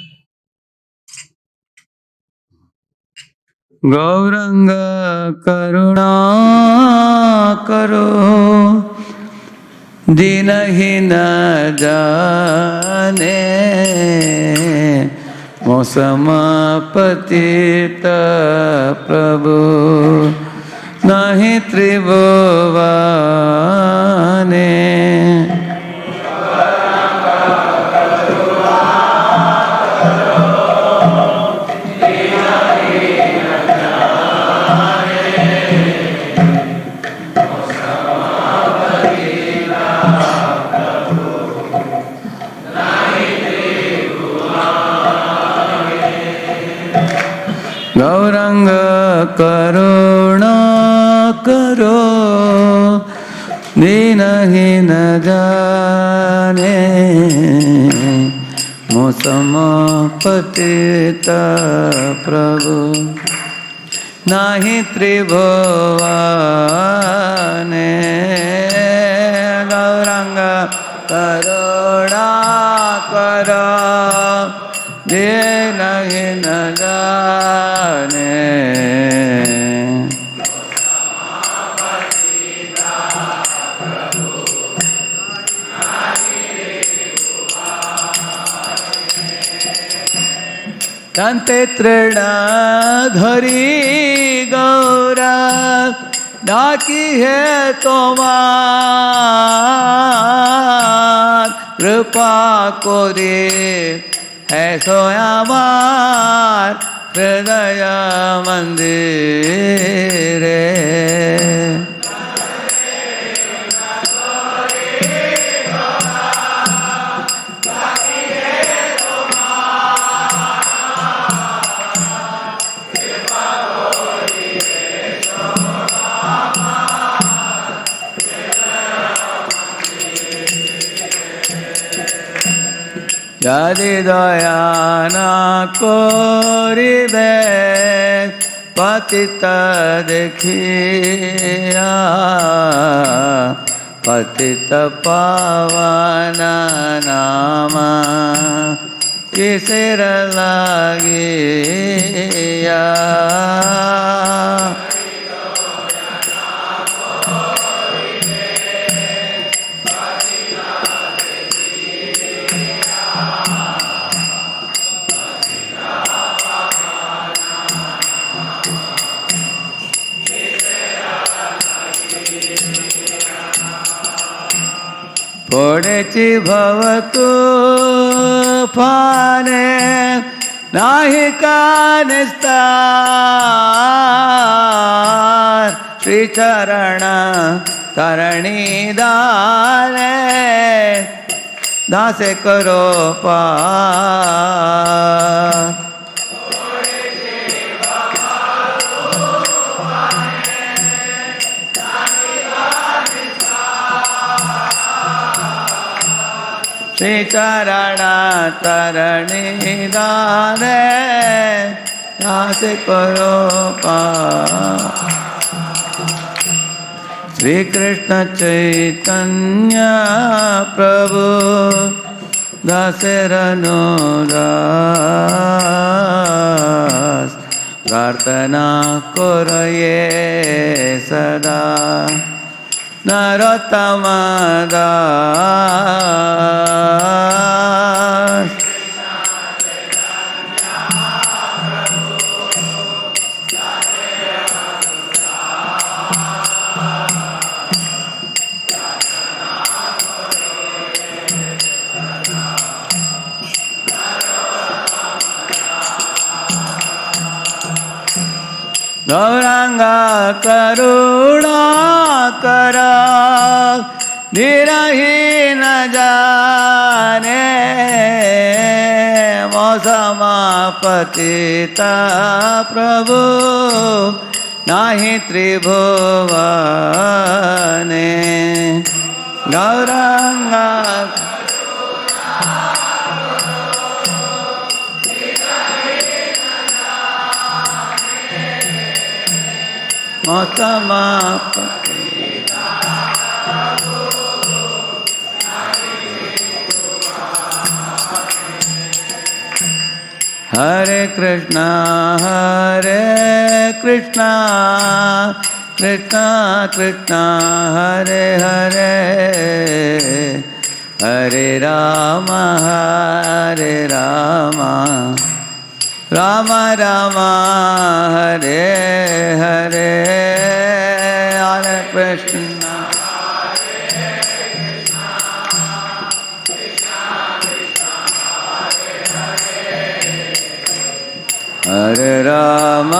Gauranga Karuna Karo Dinahina Jane Mosama Patita Prabhu Nahi Tribhavane. Gauranga Karuna Karo Dinahina Jane Mosama Patita Prabhu Nahi Tribhavane. Gauranga Karuna Karo Dinahina Jane. Dante Trina Dhari Gaura Daki hai tomar Kripa kore hai soyamar Hridaya mandire. Jadi daya na koribe patita dekhiya patita pavana nama kisera lagiya. कोडेची भवतु फाने नाही का निस्तार श्रीचरण तरणी दाने दासे करो पार श्रीचरण तरणी दाने दासे करो पार श्री कृष्ण चैतन्य प्रभु दासेरनो दास प्रार्थना करोये सदा नरोत्तम दास गौरांगा करुणा कर धीरही न जाने मौसमा पतिता प्रभु नाही त्रिभुवने गौरांगा मौसमा हरे कृष्णा कृष्णा कृष्णा हरे हरे हरे राम राम राम हरे हरे हरे कृष्णा हरे राम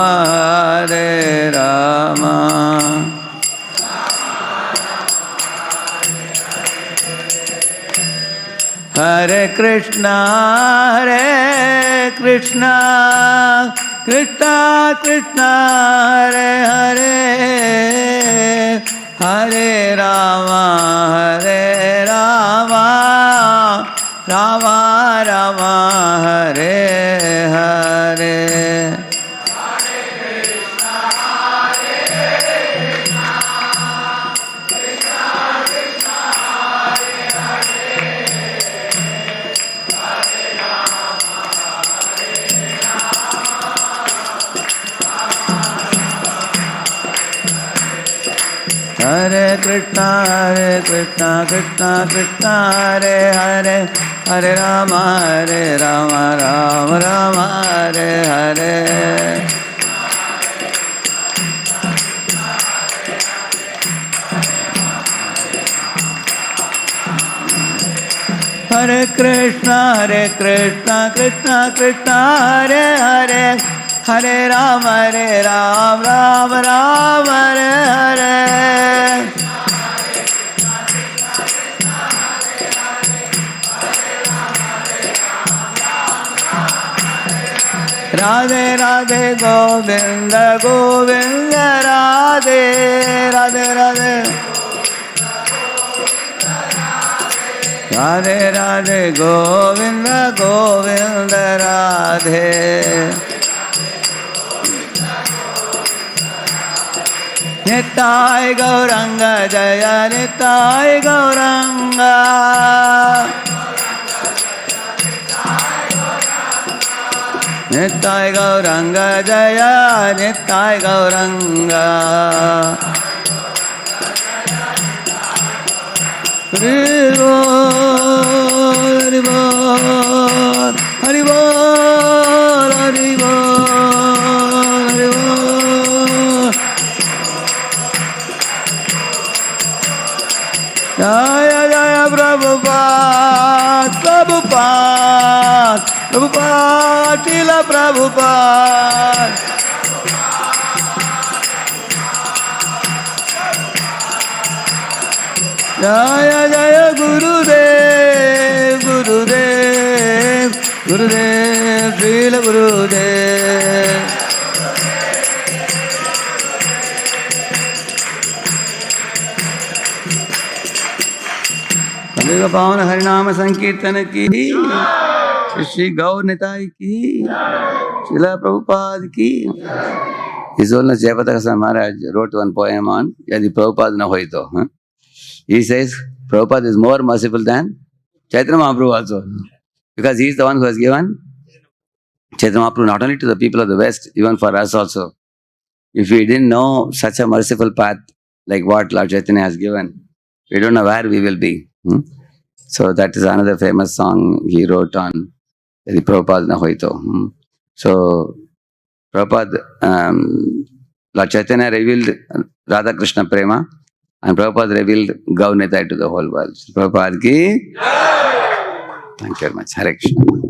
हरे कृष्णा कृष्णा कृष्णा हरे हरे हरे राम राम राम हरे हरे हरे कृष्णा कृष्णा कृष्णा हरे हरे हरे राम राम राम हरे हरे हरे कृष्णा कृष्णा कृष्णा हरे हरे हरे राम राम हरे हरे राधे राधे गोविंद गोविंद राधे राधे राधे राधे राधे गोविंद गोविंद राधे निताय गौरंग जय निताय गौरंग निताय गौरंग जय निताय गौरंग हरि बोल हरि बोल हरि बोल हरि बोल हरि बोल Jaya Jaya Prabhupada, Prabhupada, Prabhupada, Srila Prabhupada. Jaya Jaya Gurudev, Gurudev, Gurudev, Srila Gurudev. कलियुग पावन हरिनाम संकीर्तन की, श्री गौर निताई की, श्रीला प्रभुपाद की. His Holiness Jayapataka Maharaj wrote one poem on Yadi Prabhupada na hoito. He says Prabhupada is more merciful than Chaitanya Mahaprabhu also, because he is the one who has given Chaitanya Mahaprabhu not only to the people of the West, even for us also. If we didn't know such a merciful path like what Lord Chaitanya has given, we don't know where we will be. So that is another famous song he wrote on the Prabhupada na hoito. So Prabhupada, Lord Chaitanya revealed Radha Krishna Prema, and Prabhupada revealed Gaur Nitai to the whole world. Prabhupada ki. Thank you very much. Hare Krishna.